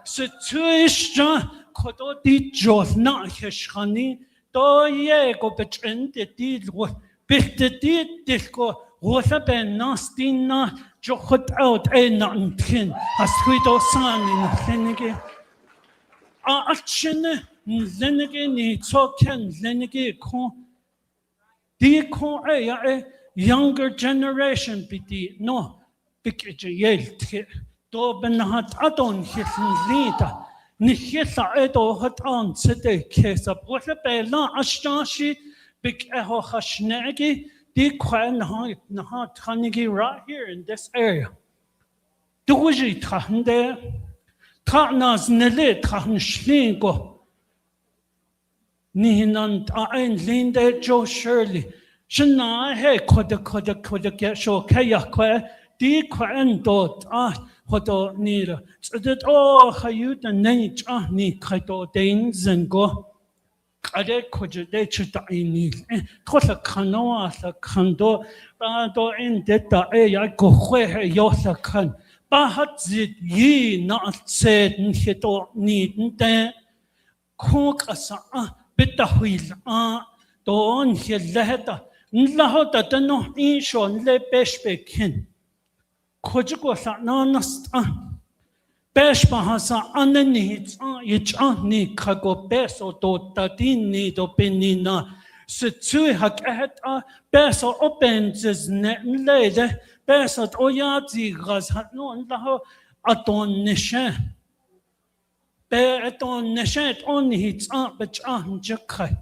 situation Kodoti Jos not Heshani, do yego bet and the deed was bit the deed disco, water nastina, jokot out a nothing, a sweet or sun in Lenege. Action Lenege needs so can Lenege con. A younger generation piti no pikje yelt do benhat adon hitn leader ni hita edo hat on sete kesa what be la ashtashi big eho hashnegi di kwan na hat hanigi right here in this area do wuji tahande tahnas nele tahn shlingo Nihinan ein linde Joe Shirley. Shana he koda get show kaya kwa di kwan dot hodo nira. So that hayut and nage ni kaito dains and go. Kade koja de chuta inil. Tota kanoa sa kando do in deta ya go hwe yosa kan. Bahat zit ye not said hito need de cook asa Bitahil don Hileta Nlahota no inshon le beshbekin. Kojuko nanast Beshbahasa ananits each ni kago beso do tadini do benina. Situi haket beso opens his net lede besot oyati gas hat no laho adon nisha. Beton neshet on hits up, but Jakai.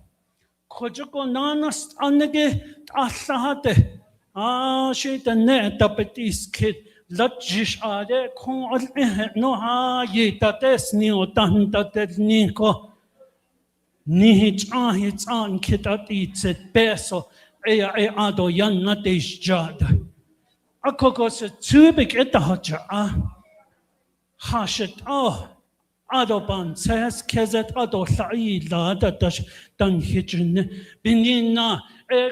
Kojoko nanast anege asahate. She the net up at this kid. Lutjish ade con no ha ye tates neo tanta nico. Nihich hits on kit at eats it beso. Ea ado yan natish jada. A cocos a too big at the hotcha. Hashet Adoban says Kezet Ado Saida dash dan hitchin binina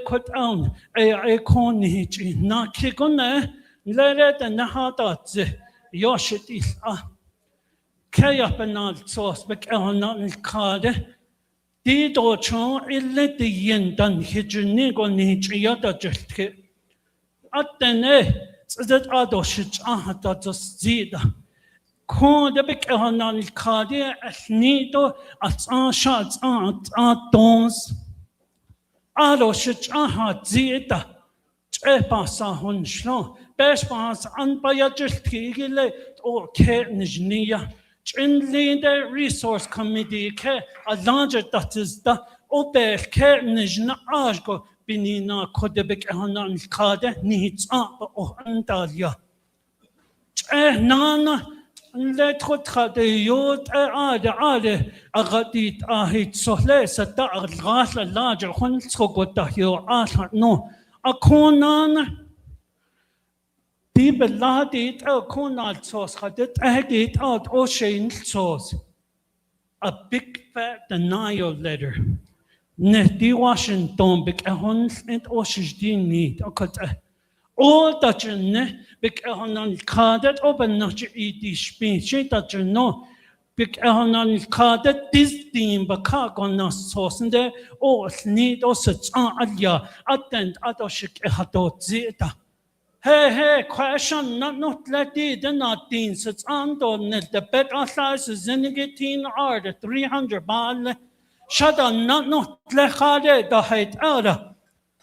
kot on a con hitch na kikone let it and nahadat yoshit is kayapanal sauce but on card dido chon illet the yen dan hitchin nigon hitch yada just at the that Ado shit that's zida. Con the big on Cardia as neato at shots at dons. Ado shit zeta. Epasa hun shlon. Beshpas unbiased kigile or care nijnia. Chinley the resource committee care a larger that is the obe care nijna ashgo binina kodebik on Cardia needs up or andalia. Nana. Let what the youth ade agadit ahit sohle sata aglas larger hunsko gota yo no a conan people ladit a conal sauce had it agit out ocean sauce a big fat denial letter Neti Washington big a huns and oshish din need a cut all that you ne big on carded open not you eat this speech that you know Big Elhanan Kada Disdim Bakagona sauce and there, or need or such alia, attend Adoshik Ehato Zeta. Hey, question not let it, the not dean, such andon, the better size is in or the 300 ball. Shut on not lehade, the height elder.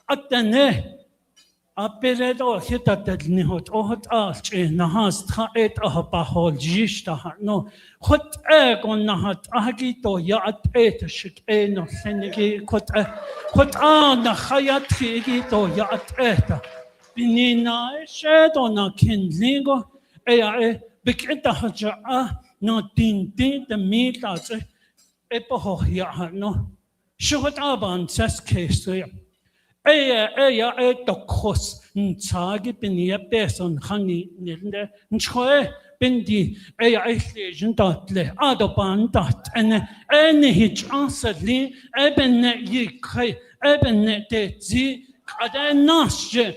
At the ne. Apeledo hitated nihot ohot arch in Nahas traet ahapahol jishta no. Hot egg on Nahat Agito yat et shik no senigi kot na hayat higito yat eta. Binina shed on a kindlingo ea biketa haja no din the meat as epoho ya no. Shut aban says case. Eya tokos ntsagi pinia person hani nilde nchoe bindi eya legion datle adopan dat en hich answerli eben yikhe eben te zi kada nasje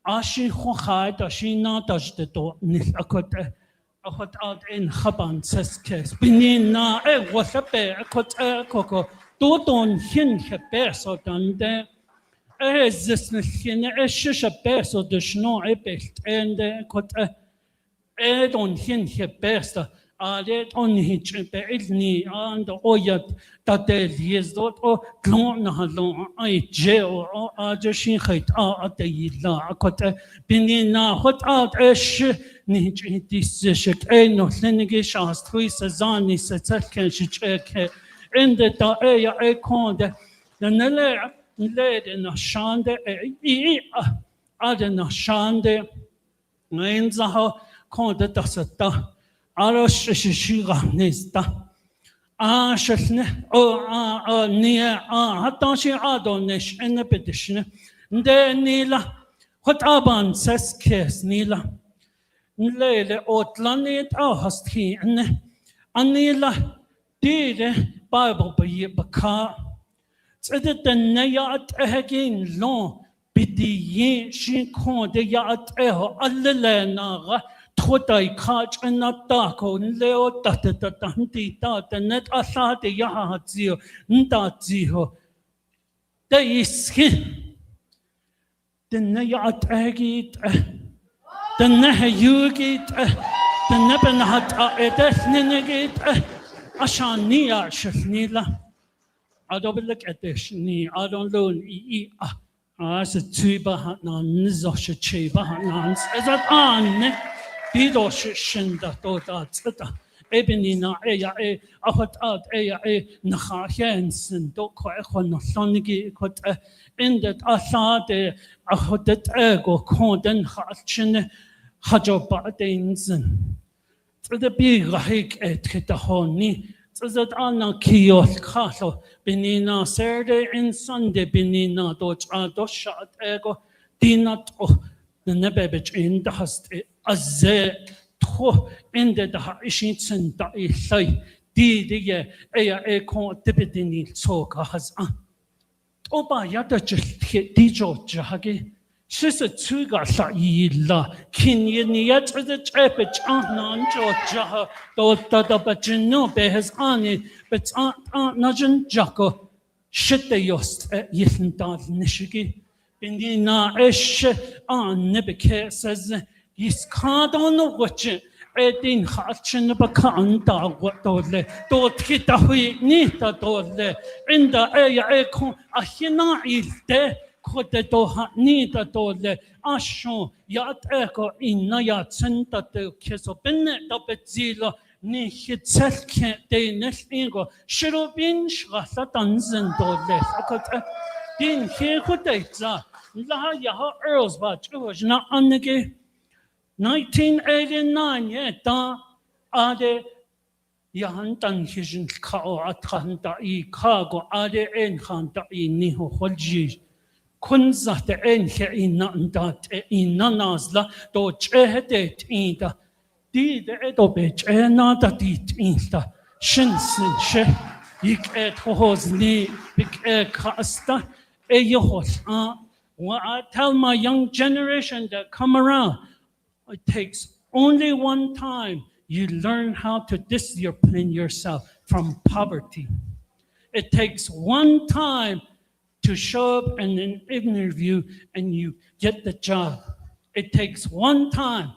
ashi khokhai tashi na tajde to nil akot out in khaban seskes binina wasape akot koko to don hin khabe so dande this machine is a best of the snow best and got a don't hint here best. They on hitch ni and oyat that they is not or glon halon I jail or ajashin height at the yilla got a binina hot out a nich this shit ain't no senegation as twice as on is a second check in the area a con the nele led in a shande adena shande Nainzaho called the Tasata Aroshishiga Nista Ashne near Hatashi Adonish and the petition. De Nila what Aban says case Nila Lele Otlanit Ahasti and Anila did Bible by Baka. Said the Nayat again long Bidi she called the Yat Eho Alelena Totai Kach and not Dako Leo Tata Tanti Tat and net Asate Yahazio Ndatziho. There is skin. The Nayat Agit the Nehayugit the Nebenhat Edes Ninegit Ashania Shafnila. I don't look at this. I don't learn. As a tuba non-zosh chiba non as at an Bidosh shinda tota Ebonina ea a hot out ea Nahahens and Dokon Sonigi got in that Asade a hot ego conden hatchin Hajobadensen. The big hike at Kitahoni. That Anna Kios Castle, Benina Saturday and Sunday, Benina Dosha Ego, Dinat the Nebebich in the Hust as they in the Hishits and Isai, Didia, Ea Econ Tibetini Soka has Oba Yata just hit Dijo Jagi. She's a tuga sa yilla, kin yet the chepich non Georgia, though the bajino be has ani, but aunt Najan Jacko, shit the yost at Yisendad Nishigi. Bindina esh on Nebeke says, Yis can't on watch it. Edin Hatchin Bakanda, what dole, don't hit a hui nita dole, in the aya econ, a hina is there. Kote doha nita dole ashon yat eko inna yat senta te keso benne tapezilo ni hitzel ke de nestingo shirobin shgasa tanzen dole akot din he koteza la ya earls ba chuj na annege 1989 yeta ade yahan tan hishin kao athanta I kago ade en khanta I ni ho kholji Kunzat the enche in that in Nanasla, do chehedet in the did edobech another did in the Shinsen she, yik et hosni, big casta, a yohos. I tell my young generation that come around, it takes only one time. you learn how to discipline yourself from poverty. It takes one time to show up in an interview and you get the job. It takes one time.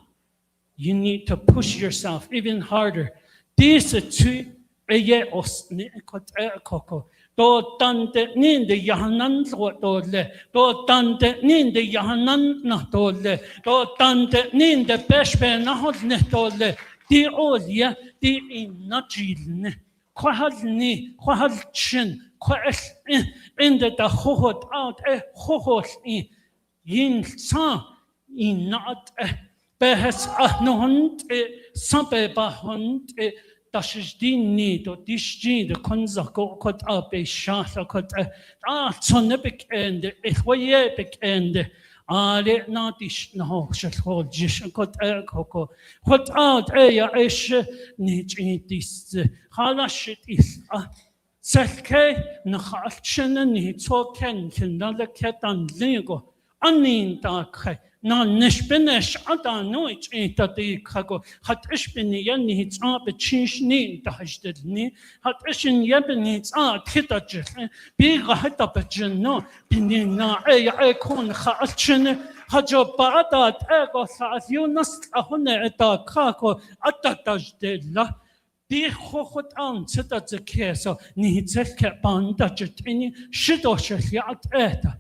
You need to push yourself even harder. This is Do tante ninde yahanan tole. Do tante ninde yahanan na tole. Do tante ninde peshpe na hodne tole. Di olya di inajilne. Quahalni, quahalchin, quael in the hohot out hohot in yin sa in not behes ahnohund sabe bahund. Tashdini to Dishji, the Konzako kot ape shata kot sonepik end, Ehwayepik end, Ale Natish no shall jish kot koko. What out aya ish nich this halashit is Selke Nahalchen and Hitzoken can another cat and Ligo. Anin dark. Na nishbenesh ada noich intati kago hat ishbeni yani hits a bechishni dahdni hat ishin yebeni hits a kitajil bi gahta bejno binina ay kon khalchen hajo baadat ego saat yunas ahune eta kako atatajdella bi khokhot an sita zekeso ni hitselke banda jetini shidoshliat eta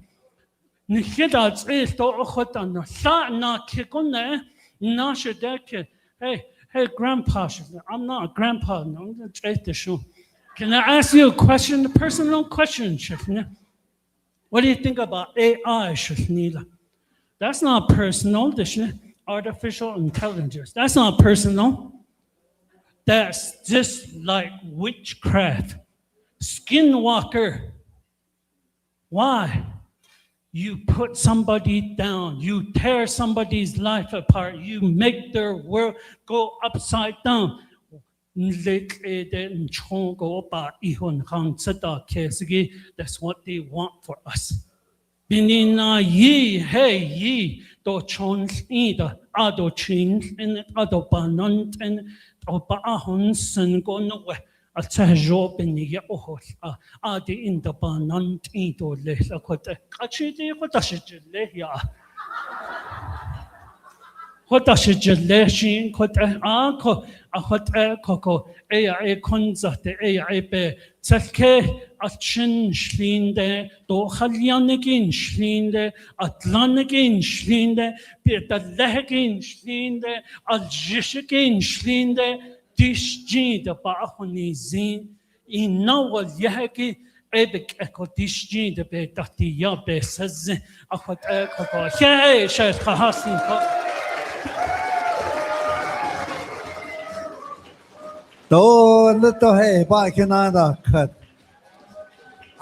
Nikidat is to Ochotana, Satna Kikone, Nashadeke. Hey, Grandpa, I'm not a grandpa, no, I'm going to take the show. Can I ask you a question, a personal question, Shifne? What do you think about AI, Shifnila? That's not personal, artificial intelligence. That's not personal. That's just like witchcraft. Skinwalker. Why? You put somebody down. You tear somebody's life apart. You make their world go upside down. That's what they want for us. Binina ye, hey ye, do chons ida, ado chins in ado banant and obahons and go nowhere. At a job in the Yahoos, Adi in the Banant Ito Lesa Cote, Achidi, what does it lay? What does it lay? She could a hot air coco, a conzate, a be, Zake, a chin schlinde, do Halianagin schlinde, Atlanagin schlinde, Peter Legin schlinde, a Jishigin schlinde. Dishji the Bahonizin in Noel Yaki Ebek Echo Dishji the Betati Yabe says a hot echo. Hey, Shed Hahasin. Do little hey back in another cut.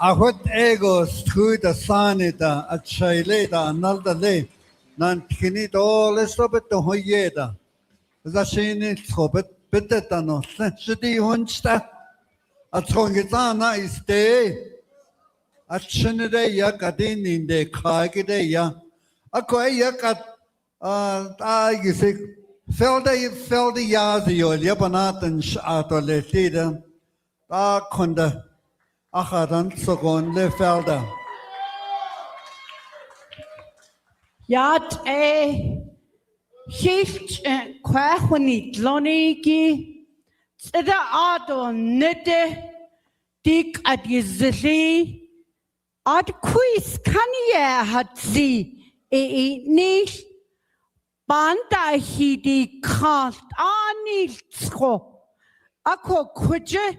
A hot egos through the sanita at Shaileda another day. Nantinito, let's stop it to Hoyeda. The scene is Hobet. Betetano, City Hunsta, a Tongitana is day, a Chinade Yakadin in the Kagideya, a Koyakat, I say, fell the Yazio, Yabanat and Shatoletida, Konda, Ahadan Sogon, Le Felda. Yat Shift Quahonit Loniki, Seda Ado Nete, Dick at Yizli, Ad Quiz Kanye Hatzi, Nish, Banda Hidi Cast, Anilsko, Ako Kuja,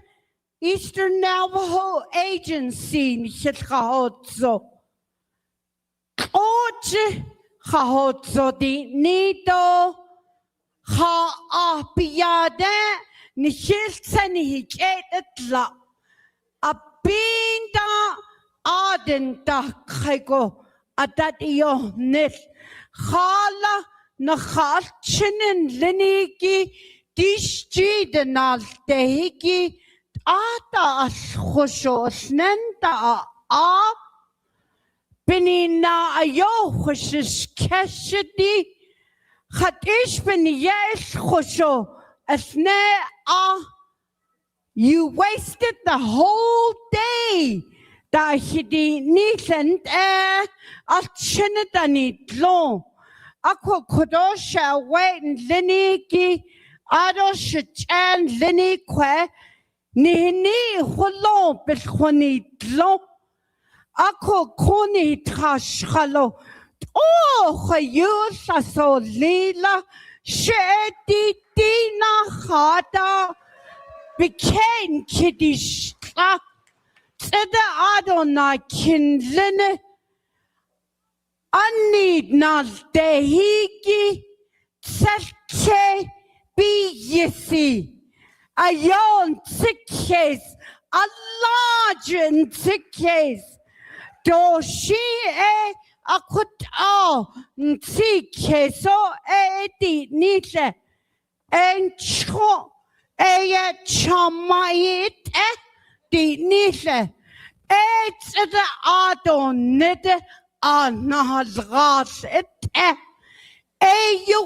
Eastern Navajo Agency, Shitkahozo, Oje. Hahotso di nito ha apiade ni shiltsa ni hijetla abinda adenta khayko adat iyo net khala na khalchinen liniki dishji denal tehiki ata khosho snenta a Benina ayo khoshish kashidi khatish ben yes khosho You wasted the whole day. Da hidi niland al chinadani long. Ako kodosha wait liniki ado shichan lini que nihini holon bilhoni long. Ako koni trashalo. Oh, khayusa so lila shedi dina khada became kidishla. Tada Adonai kinlene anid nal dehigi tselke bi yisi ayon tsikes alajen tsikes do she akut ntikeso di nile encho chamayit di nile it's the adon nede anahal it you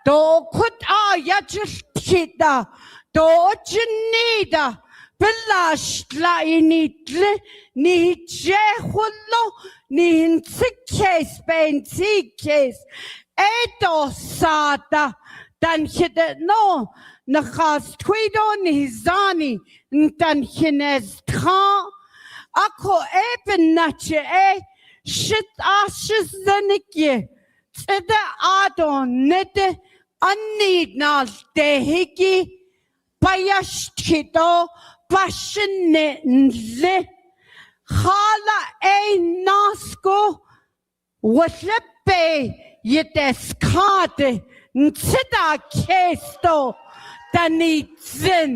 do kut ya just kita do jinida belash la initle ni jehullo ni tsikes ben tsikes edo sada dan hide no nakhas twido ni zani dan hines tra ako eben nache shit ashes zanike tseda adon nede anid nal dehigi payashtido passionate nle khala nasko waslepe yeteskade ntsida kesto danitsin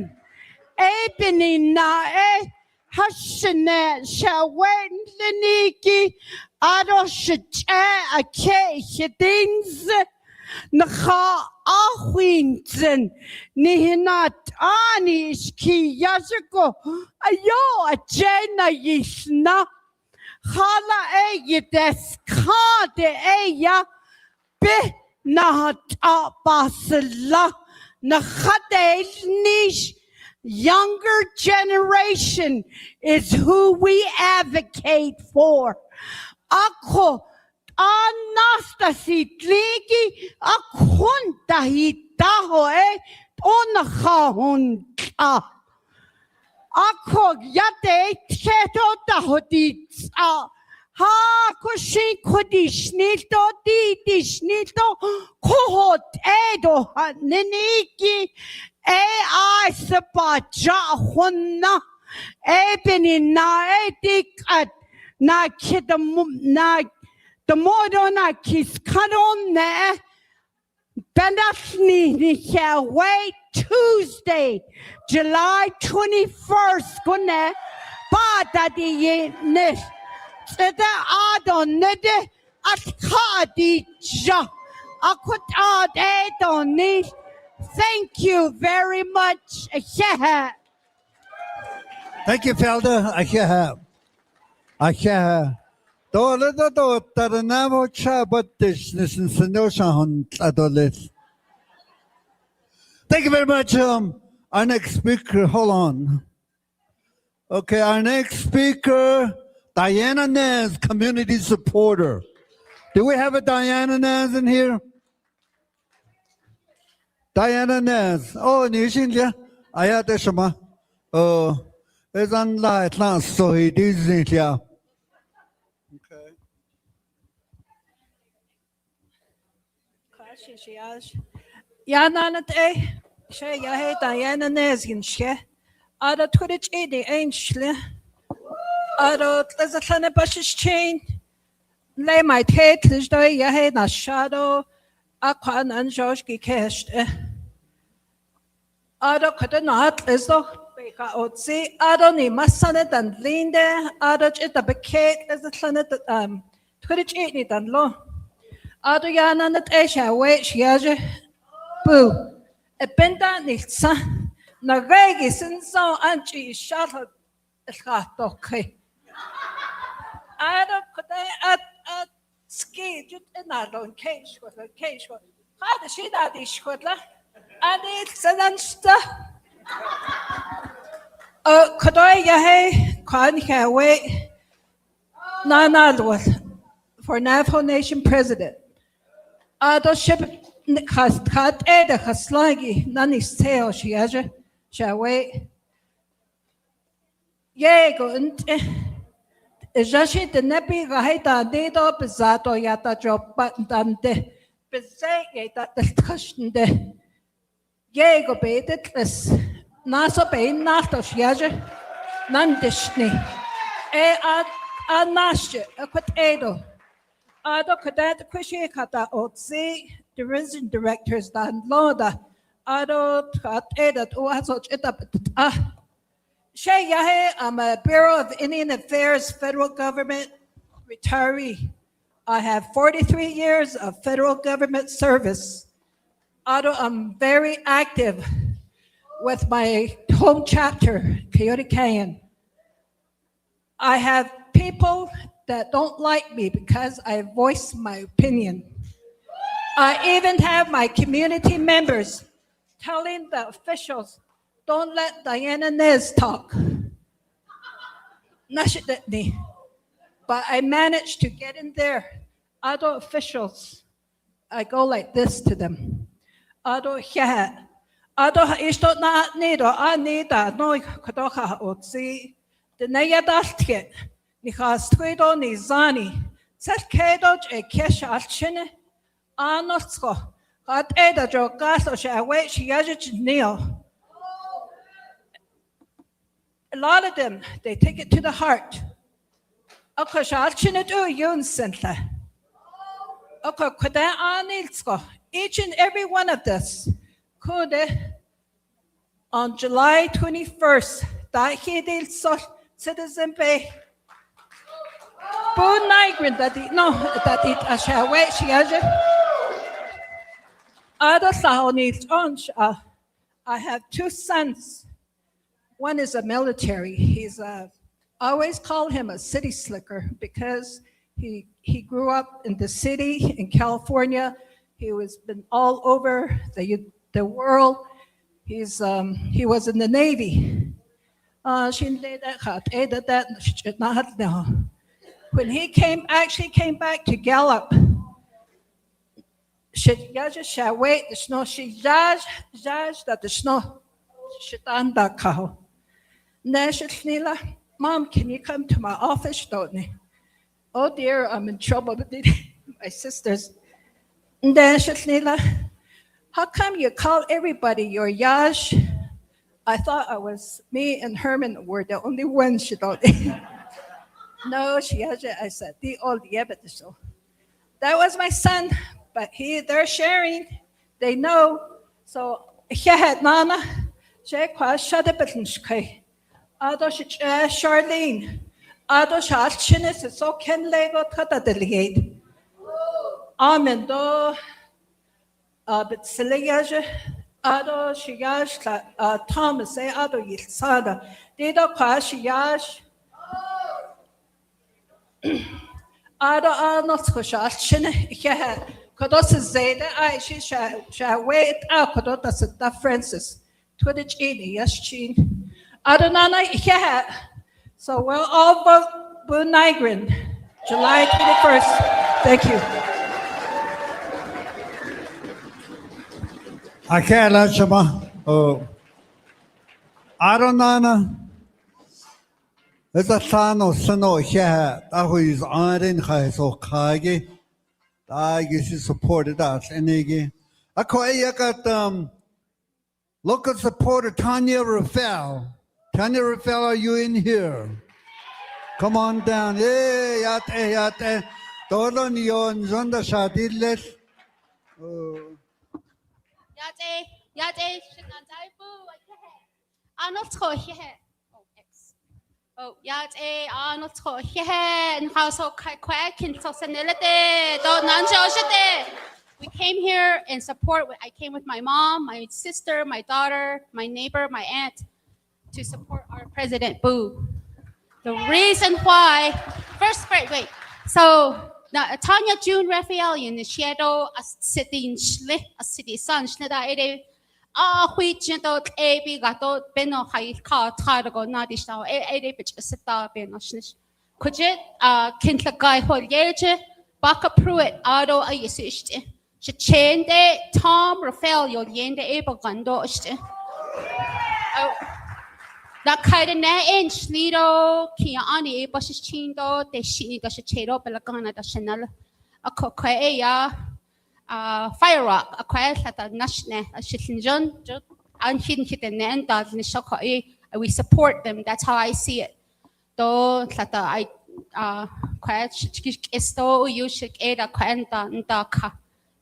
ebeni na hashne shawen liniki adoshche ake hidings nakha ahwinzen nihinat ani ki yaziko ayo ajena yisna khala yeteskade ya be nahat basla nish. Younger generation is who we advocate for. Ako Anastasi tliki akunta hitaho onahunta. Ako yate cheto tahodits ha kushin kodishnito dishnito kohot edo neniki I sabaja honna ebeni na edik na kidam na the modo na kis kanon ne benafni ni wait Tuesday July 21st gune ba dadi ne tseda adon nede at khadi ja akut ad edon ni. Thank you very much. Thank you, Felder. Do the Navajo Chabat business in Senoshan Adolis. Thank you very much. Our next speaker, hold on. Okay, our next speaker, Diana Nez, community supporter. Do we have a Diana Nez in here? Diana Nez. Oh, 你姓什么？哎呀，这什么？那咱来当所谓的人家。Okay. Yananat she yahe Diana Nezginske. Ada Twitch edi ainshle. Ada tlezatlane bashish chain. Lay my tate lizdoi yahe na shadow. Akwan and Josh Gikest. Ada could not as though Beka Otzi, Adoni Massanet and Linde, Adach at the Becate as the planet Twitch it and low. Adriana and Asia, wait, she has a boo. A benda nitsa, Nagregis and so Anchi shot her okay. Ada could at ski just in our own cage with a cage. How does she that is Shkotla? Ani Sanansta. Kadoy Yahe, Kwan Kawe, Nanadwas for Navajo Nation President. Ado ship Kat Eda Haslagi, Nani Seo Shiaja, Shawe. Yego, Jashi the Nepi Rahita Dedo Bezato Yata Job Dante Bezay that discussion de Yego baited as Naso Bay Natos Yaja Nandishni Nashe a Quatedo Ado Cadet Quishikata Otzi Division Directors Dan Loda Ado Eda Uaso Chita Shay Yahe, I'm a Bureau of Indian Affairs federal government retiree. I have 43 years of federal government service. I'm very active with my home chapter, Coyote Canyon. I have people that don't like me because I voice my opinion. I even have my community members telling the officials, don't let Diana Nez talk. But I managed to get in there. Other officials, I go like this to them. Other yeah. Other ishto na nido anida no kadoha otzi. The nayadastket. Nikas twido ni zani. Set kedoj e kesh alchine. Anotsko. At eda jo gaso she wait she yajich neo. A lot of them, they take it to the heart. Each and every one of this could on July 21st, Citizen Bay. Buu Nygren that it Ashawe Shiaja. Other Sahonich I have two sons. One is a military. He's I always call him a city slicker because he grew up in the city in California. He was been all over the world. He was in the Navy. When he actually came back to Gallup, Mom, can you come to my office, don't you? Oh dear, I'm in trouble with my sisters. How come you call everybody your Yash? I thought me and Herman were the only ones, she thought. No, I said, the old Yebetisho. That was my son, but they're sharing. They know. So, Nana, Charlene, Chinis, so can Lego Tata delegate. Amen, do, but Siliaja, Ado Shiash, Thomas, Ado Yisada, Dido Kwashiash, Ado not Scoshach, Kodos Zeta, she shall wait out Kodotas at Francis, Twitch Edi, yes, Chin. Adonana, so we'll all vote Buu Nygren, July 21st. Thank you. I can't let you know. Adonana. It's a son of Sano here, that who is on in Haiso Kagi. I guess he supported us. And again, I got local supporter Tanya Rafael. Tanya Rafael, are you in here? Come on down. Hey, yate. Todo niyon zonda shadiles. Yate, Anotko here. Oh, Yate, Anotko here, and household quack and sociality. We came here in support. I came with my mom, my sister, my daughter, my neighbor, my aunt, to support our President Buu. The reason why, wait. So, Tanya June Raphael in the shadow, a city sun, hui jento ebi gato beno hai ka tarago nadishta e bitch sita benosnish. Kujit kintla guy hol yeje baka pruit ado ayisishte. Chende Tom Rafael yo yende eba gando ishte. Da kaida na inch lido kia ani eba shichindo de shini da shichero belagana da chanel. Ako kwe ya fire rock akwa lata nashne shitlinjon an hidden hidden and da nishaka we support them. That's how I see it. Do lata I kwa esto you shik eda kwenta ndaka.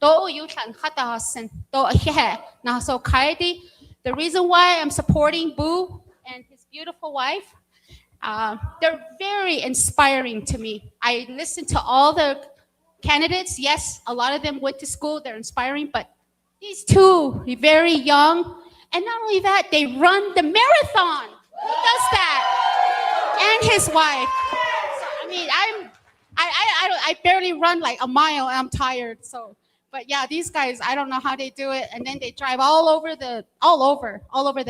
Do you can hata hasen do here now so kaidi. The reason why I'm supporting Buu and his beautiful wife, they're very inspiring to me. I listen to all the candidates. Yes, a lot of them went to school. They're inspiring, but these two, very young, and not only that, they run the marathon. Who does that? And his wife. So, I mean, I barely run like a mile. And I'm tired. So, but yeah, these guys, I don't know how they do it. And then they drive all over the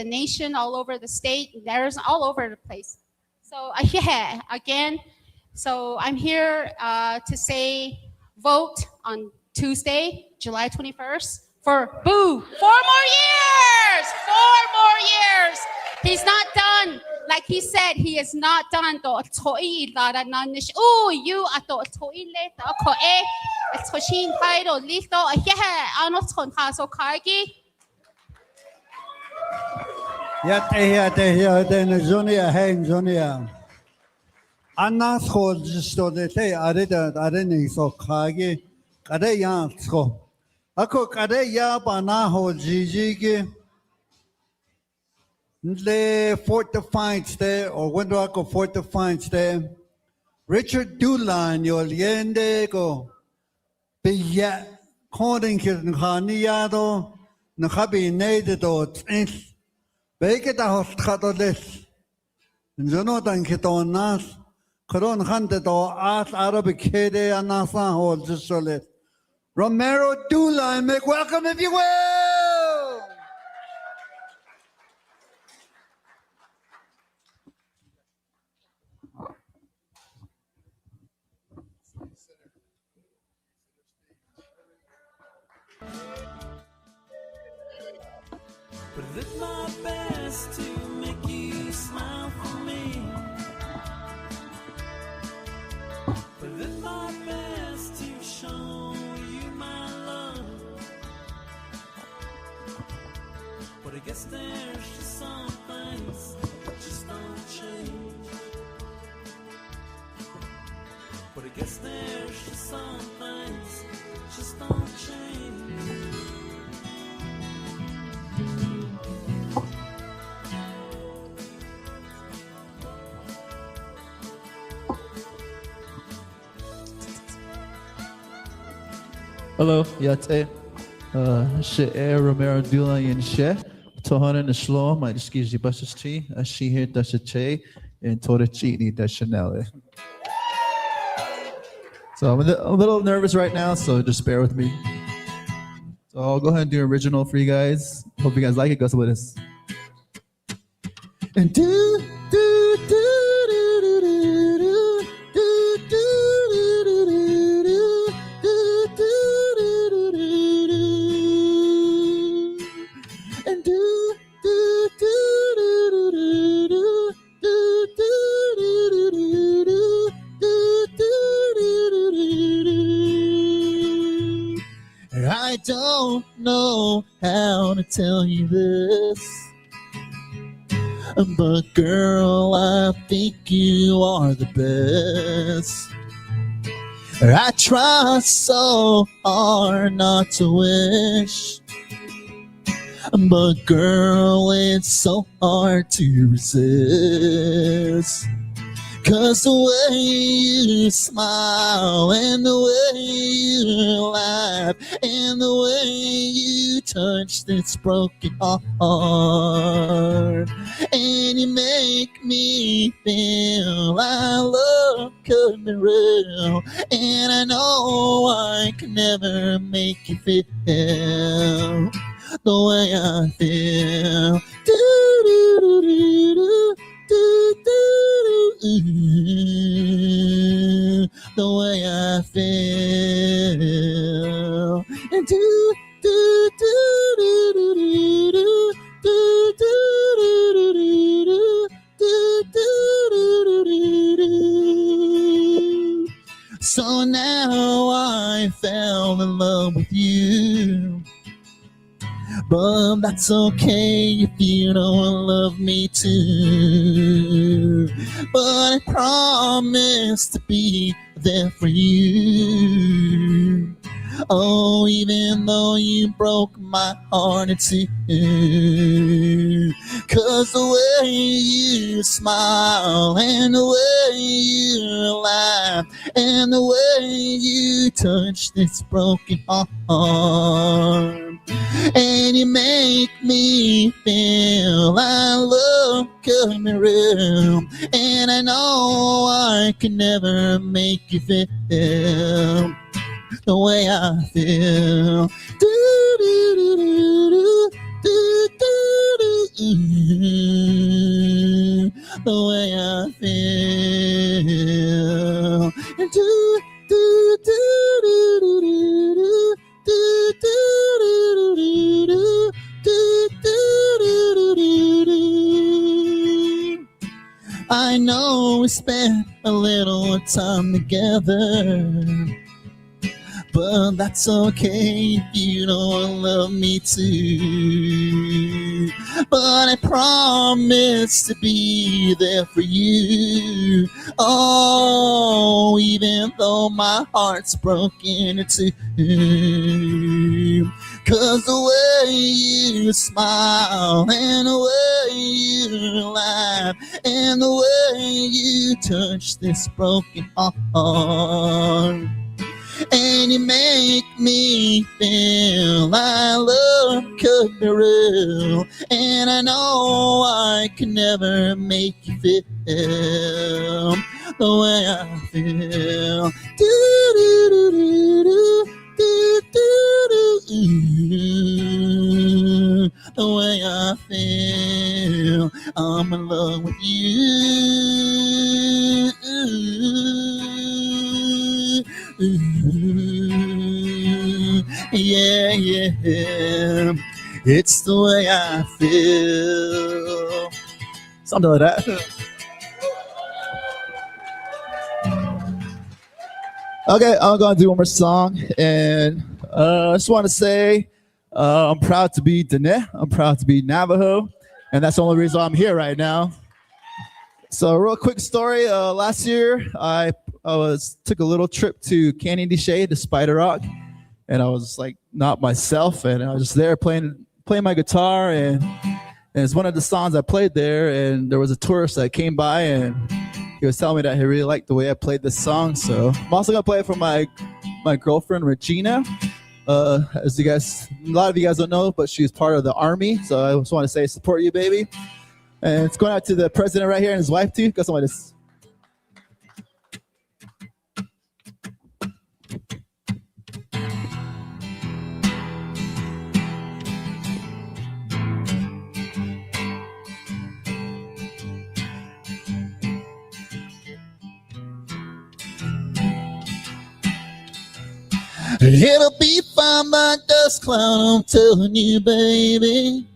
nation, all over the state. There's all over the place. So yeah, again, so I'm here to say vote on Tuesday, July 21st for Buu. 4 more years. 4 more years. He's not done. Like he said, he is not done. Oh, you ato toile ko it's Hoshin Kaido Lito, Anos Honhaso Kargi. Yat here, then Zonia, Hang Zonia. Annas hold just so they say, I didn't so Kagi, Kadeyan so. Ako Kadeya Banaho Gigi. Le Fort Defiance there, or when do I go Fort Defiance there? Richard Dulan, your Yende go. Be yet calling his Haniado, Nahabi needed or things. Bake it a hospitalist. Jonathan Kitonas, Coron Hunted or Art Arabic Kede and Nasa hold just solid. Romero Dula, make welcome if you will. But I did my best to make you smile for me. But I did my best to show you my love. But I guess there's just some things that just don't change. But I guess there's just some things that just don't change. Hello, Yate. She'er Romero Dulayan She. Tohanan Shlom, I just give you buses tea. She here does a che and Torachini does Chanel. So I'm a little nervous right now, so just bear with me. So I'll go ahead and do original for you guys. Hope you guys like it. Goes with us. And do do do do do do do do do do do do do do and do do do do do do do do do do. I don't know how to tell you this. But girl, I think you are the best. I try so hard not to wish, but girl, it's so hard to resist. 'Cause the way you smile and the way you laugh and the way you touch this broken heart, and you make me feel our love could be real, and I know I can never make you feel the way I feel. Do-do-do-do-do, do-do-do-do, the way I feel. And do-do-do-do-do-do, do-do-do-do-do, do-do-do-do-do. So now I fell in love with you, but that's okay if you don't love me too. But I promise to be there for you. Oh, even though you broke my heart in two. 'Cause the way you smile and the way you laugh and the way you touch this broken heart, and you make me feel I look real, and I know I can never make you feel the way I feel. Do-do-do-do-do, do-do-do-do, the way I feel. Do-do-do-do-do, do-do-do-do-do, do-do-do-do-do. I know we spent a little time together, but that's okay if you don't love me too. But I promise to be there for you. Oh, even though my heart's broken in two. 'Cause the way you smile and the way you laugh and the way you touch this broken heart, and you make me feel I look real, and I know I can never make you feel the way I feel. Do-do-do-do-do, do-do-do-do, the way I feel. I'm in love with you. Yeah, yeah, it's the way I feel. Something like that. Okay, I'm gonna do one more song, and I just want to say I'm proud to be Dene. I'm proud to be Navajo, and that's the only reason I'm here right now. So, a real quick story. Last year, I took a little trip to Canyon de Chelly, to Spider Rock, and I was like not myself, and I was just there playing my guitar, and it's one of the songs I played there, and there was a tourist that came by, and he was telling me that he really liked the way I played this song. So I'm also gonna play it for my girlfriend Regina. As a lot of you guys don't know, but she's part of the Army, so I just want to say support you, baby. And it's going out to the president right here and his wife too. Go something like this. It'll be fine by dust cloud, I'm telling you, baby.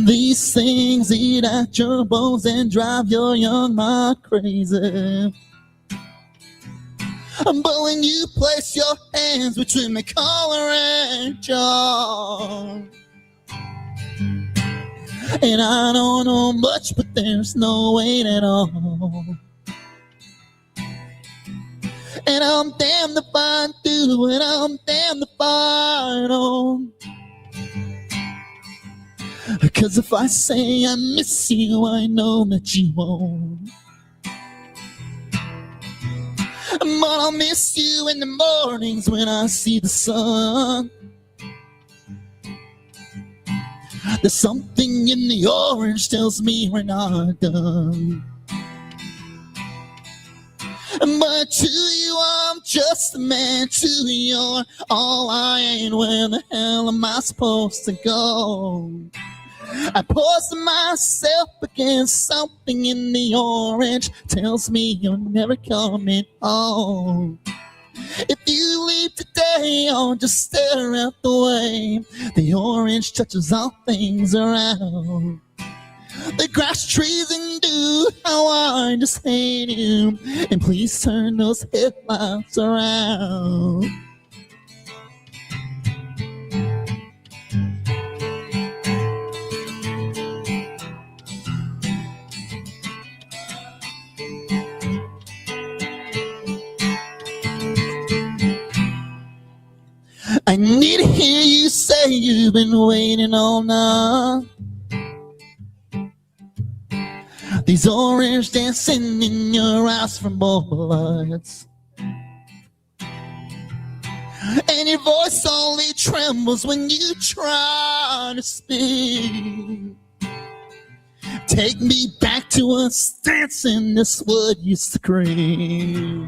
These things eat at your bones and drive your young mind crazy. But when you place your hands between my collar and jaw, and I don't know much, but there's no weight at all. And I'm damned if I do, and I'm damned if I don't. 'Cause if I say I miss you, I know that you won't. But I'll miss you in the mornings when I see the sun. There's something in the orange tells me we're not done. But to you, I'm just a man. To your all I ain't. Where the hell am I supposed to go? I poison myself against something in the orange. Tells me you're never coming home. If you leave today, I'll just stare out the way. The orange touches all things around. The grass, trees, and dew, how I just hate you. And please turn those headlights around. I need to hear you say you've been waiting all night. These orange dancing in your eyes from both lights. And your voice only trembles when you try to speak. Take me back to us dancing this wood you scream.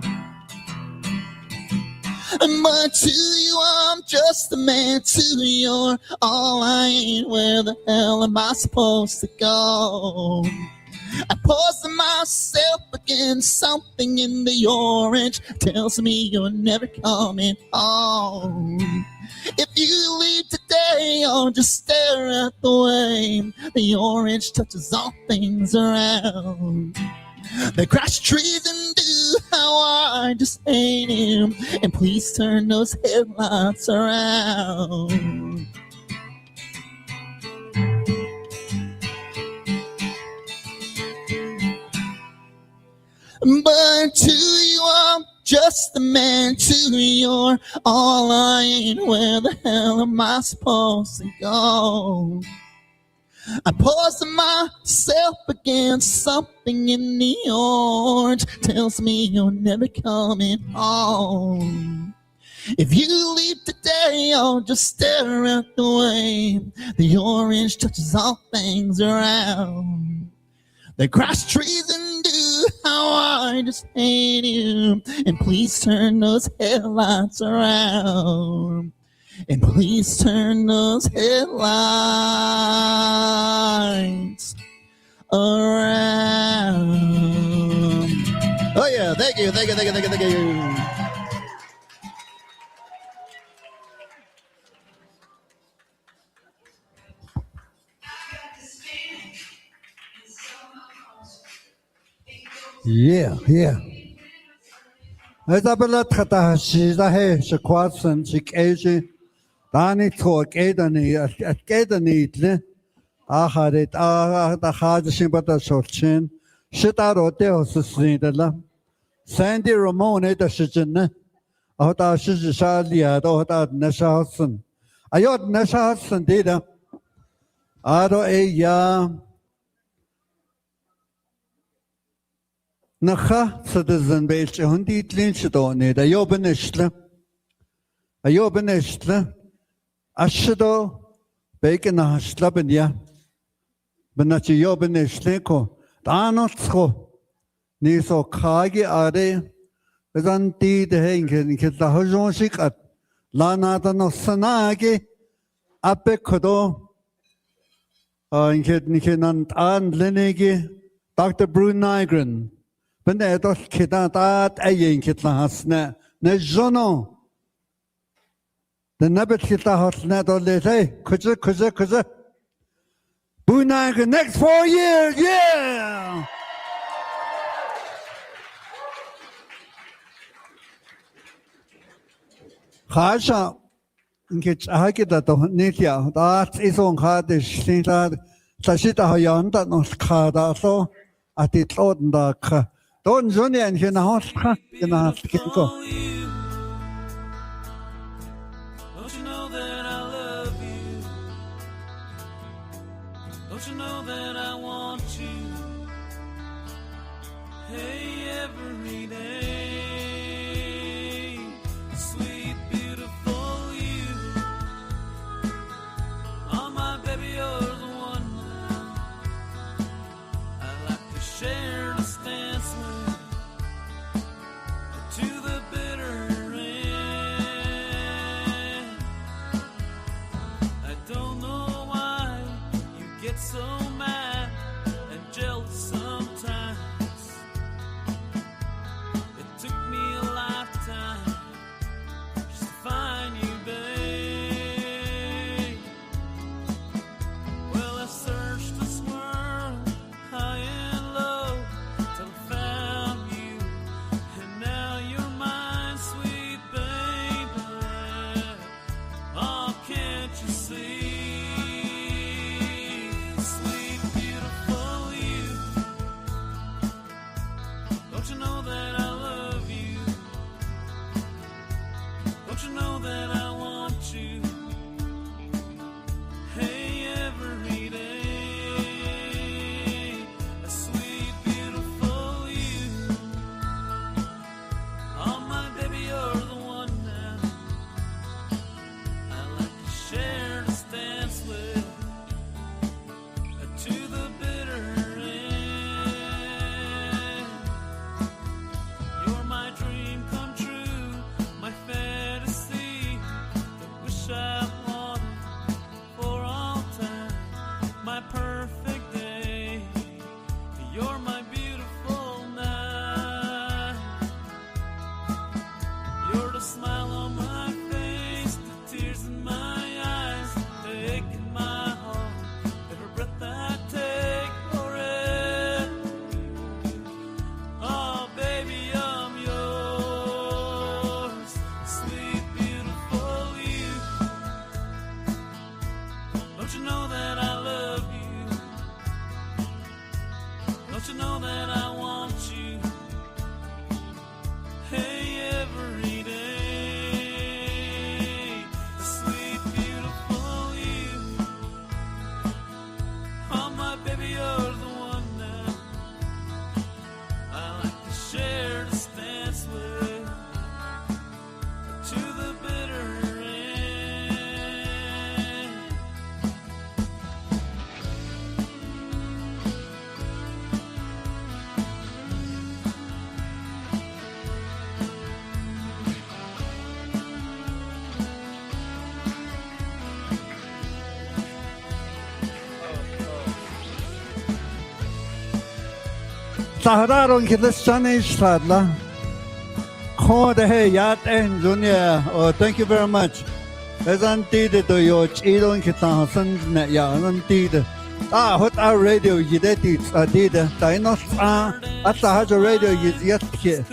But to you, I'm just a man. To your all I ain't. Where the hell am I supposed to go? I poison myself against something in the orange. Tells me you're never coming home. If you leave today, I'll just stare at the way. The orange touches all things around. The grass, trees, and dew, how I just hate him. And please turn those headlights around. But to you, I'm just a man. To your all I ain't. Where the hell am I supposed to go? I poison myself against something in the orange. Tells me you're never coming home. If you leave today, I'll just stare at the way. The orange touches all things around. The grass, trees, and dew, how I just hate you. And please turn those headlights around. And please turn those headlights around. Oh yeah, thank you. Yeah. Isabella Tata, she's a hair, she quats and she Asian. Danny talk Edani at Gedanitli. I had it, the hard shimbata shortchin. Shit out of Deos Snidala. Sandy Ramon at the Shijin. Out of Shishalia, out of Nashason. I ought Nashason did a. Ado a ya. Nacha, citizen Belch, Hundi Lynch need a Yobanishla. A Yobanishla. Ashido bacon a slabania. Benachi Yobanishliko. Danotsko. Niso Kagi Ade. Bezanti the Henkin, Kit the Hojon Shikat. Lanata no Sanagi. Ape Kodo. In Kit Nikinan and Lenegi. Dr. Buu Nygren. Benedos Kidat Ayin Kitla Nejono. The Nabbit Kita Hot Net or Lete, Kuza. Buu Nygren, next 4 years, yeah! Khasha, Nkich Hakita to Nitia, that is on Hadish, Sinta, Tashita Hayanda, no Skada, so at it on the Don't Johnny and Hina Hoska, in a Kinko. Don't you know that I love you? Don't you know that I want you? Hey, every day, sweet, beautiful you. Oh, my baby, you're the one I like to share this dance with. You're my beautiful night. You're the smile on my face, the tears in my eyes, the ache in my heart, every breath I take for it. Oh, baby, I'm yours, sweet, beautiful you. Don't you know that I love you? Don't you know that I want you? Hey, every day, sweet, beautiful you. Oh, my baby, you're the one that I like to share this dance with, to the bitter end. Sahraron Kidistani Stadla. Kode he yat en dunya. Oh, thank you very much. As antide to your chidon kitan ne ya antide. Ah, what our radio yideti adida. Dinos at the radio is yet here.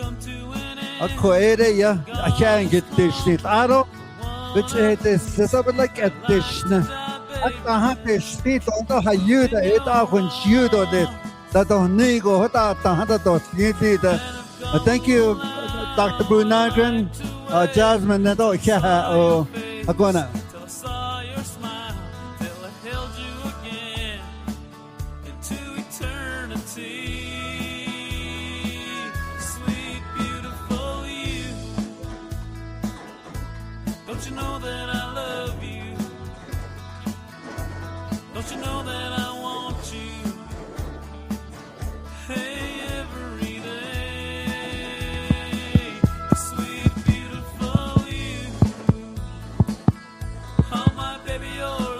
A coede ya, I can't get this shit. Aro, which it is something like a dish. At the happy speed on the hayuda, it often shoot on it. That don't need go hota tahata dot yiti. Thank you, Dr. Buu Nygren, Jasmine Nato Kaha or Agona. Till I saw your smile, till I held you again into eternity. Sweet, beautiful you. Don't you know that I love you? Don't you know that I want you? Hey, every day, sweet, beautiful you. Oh, my baby, you're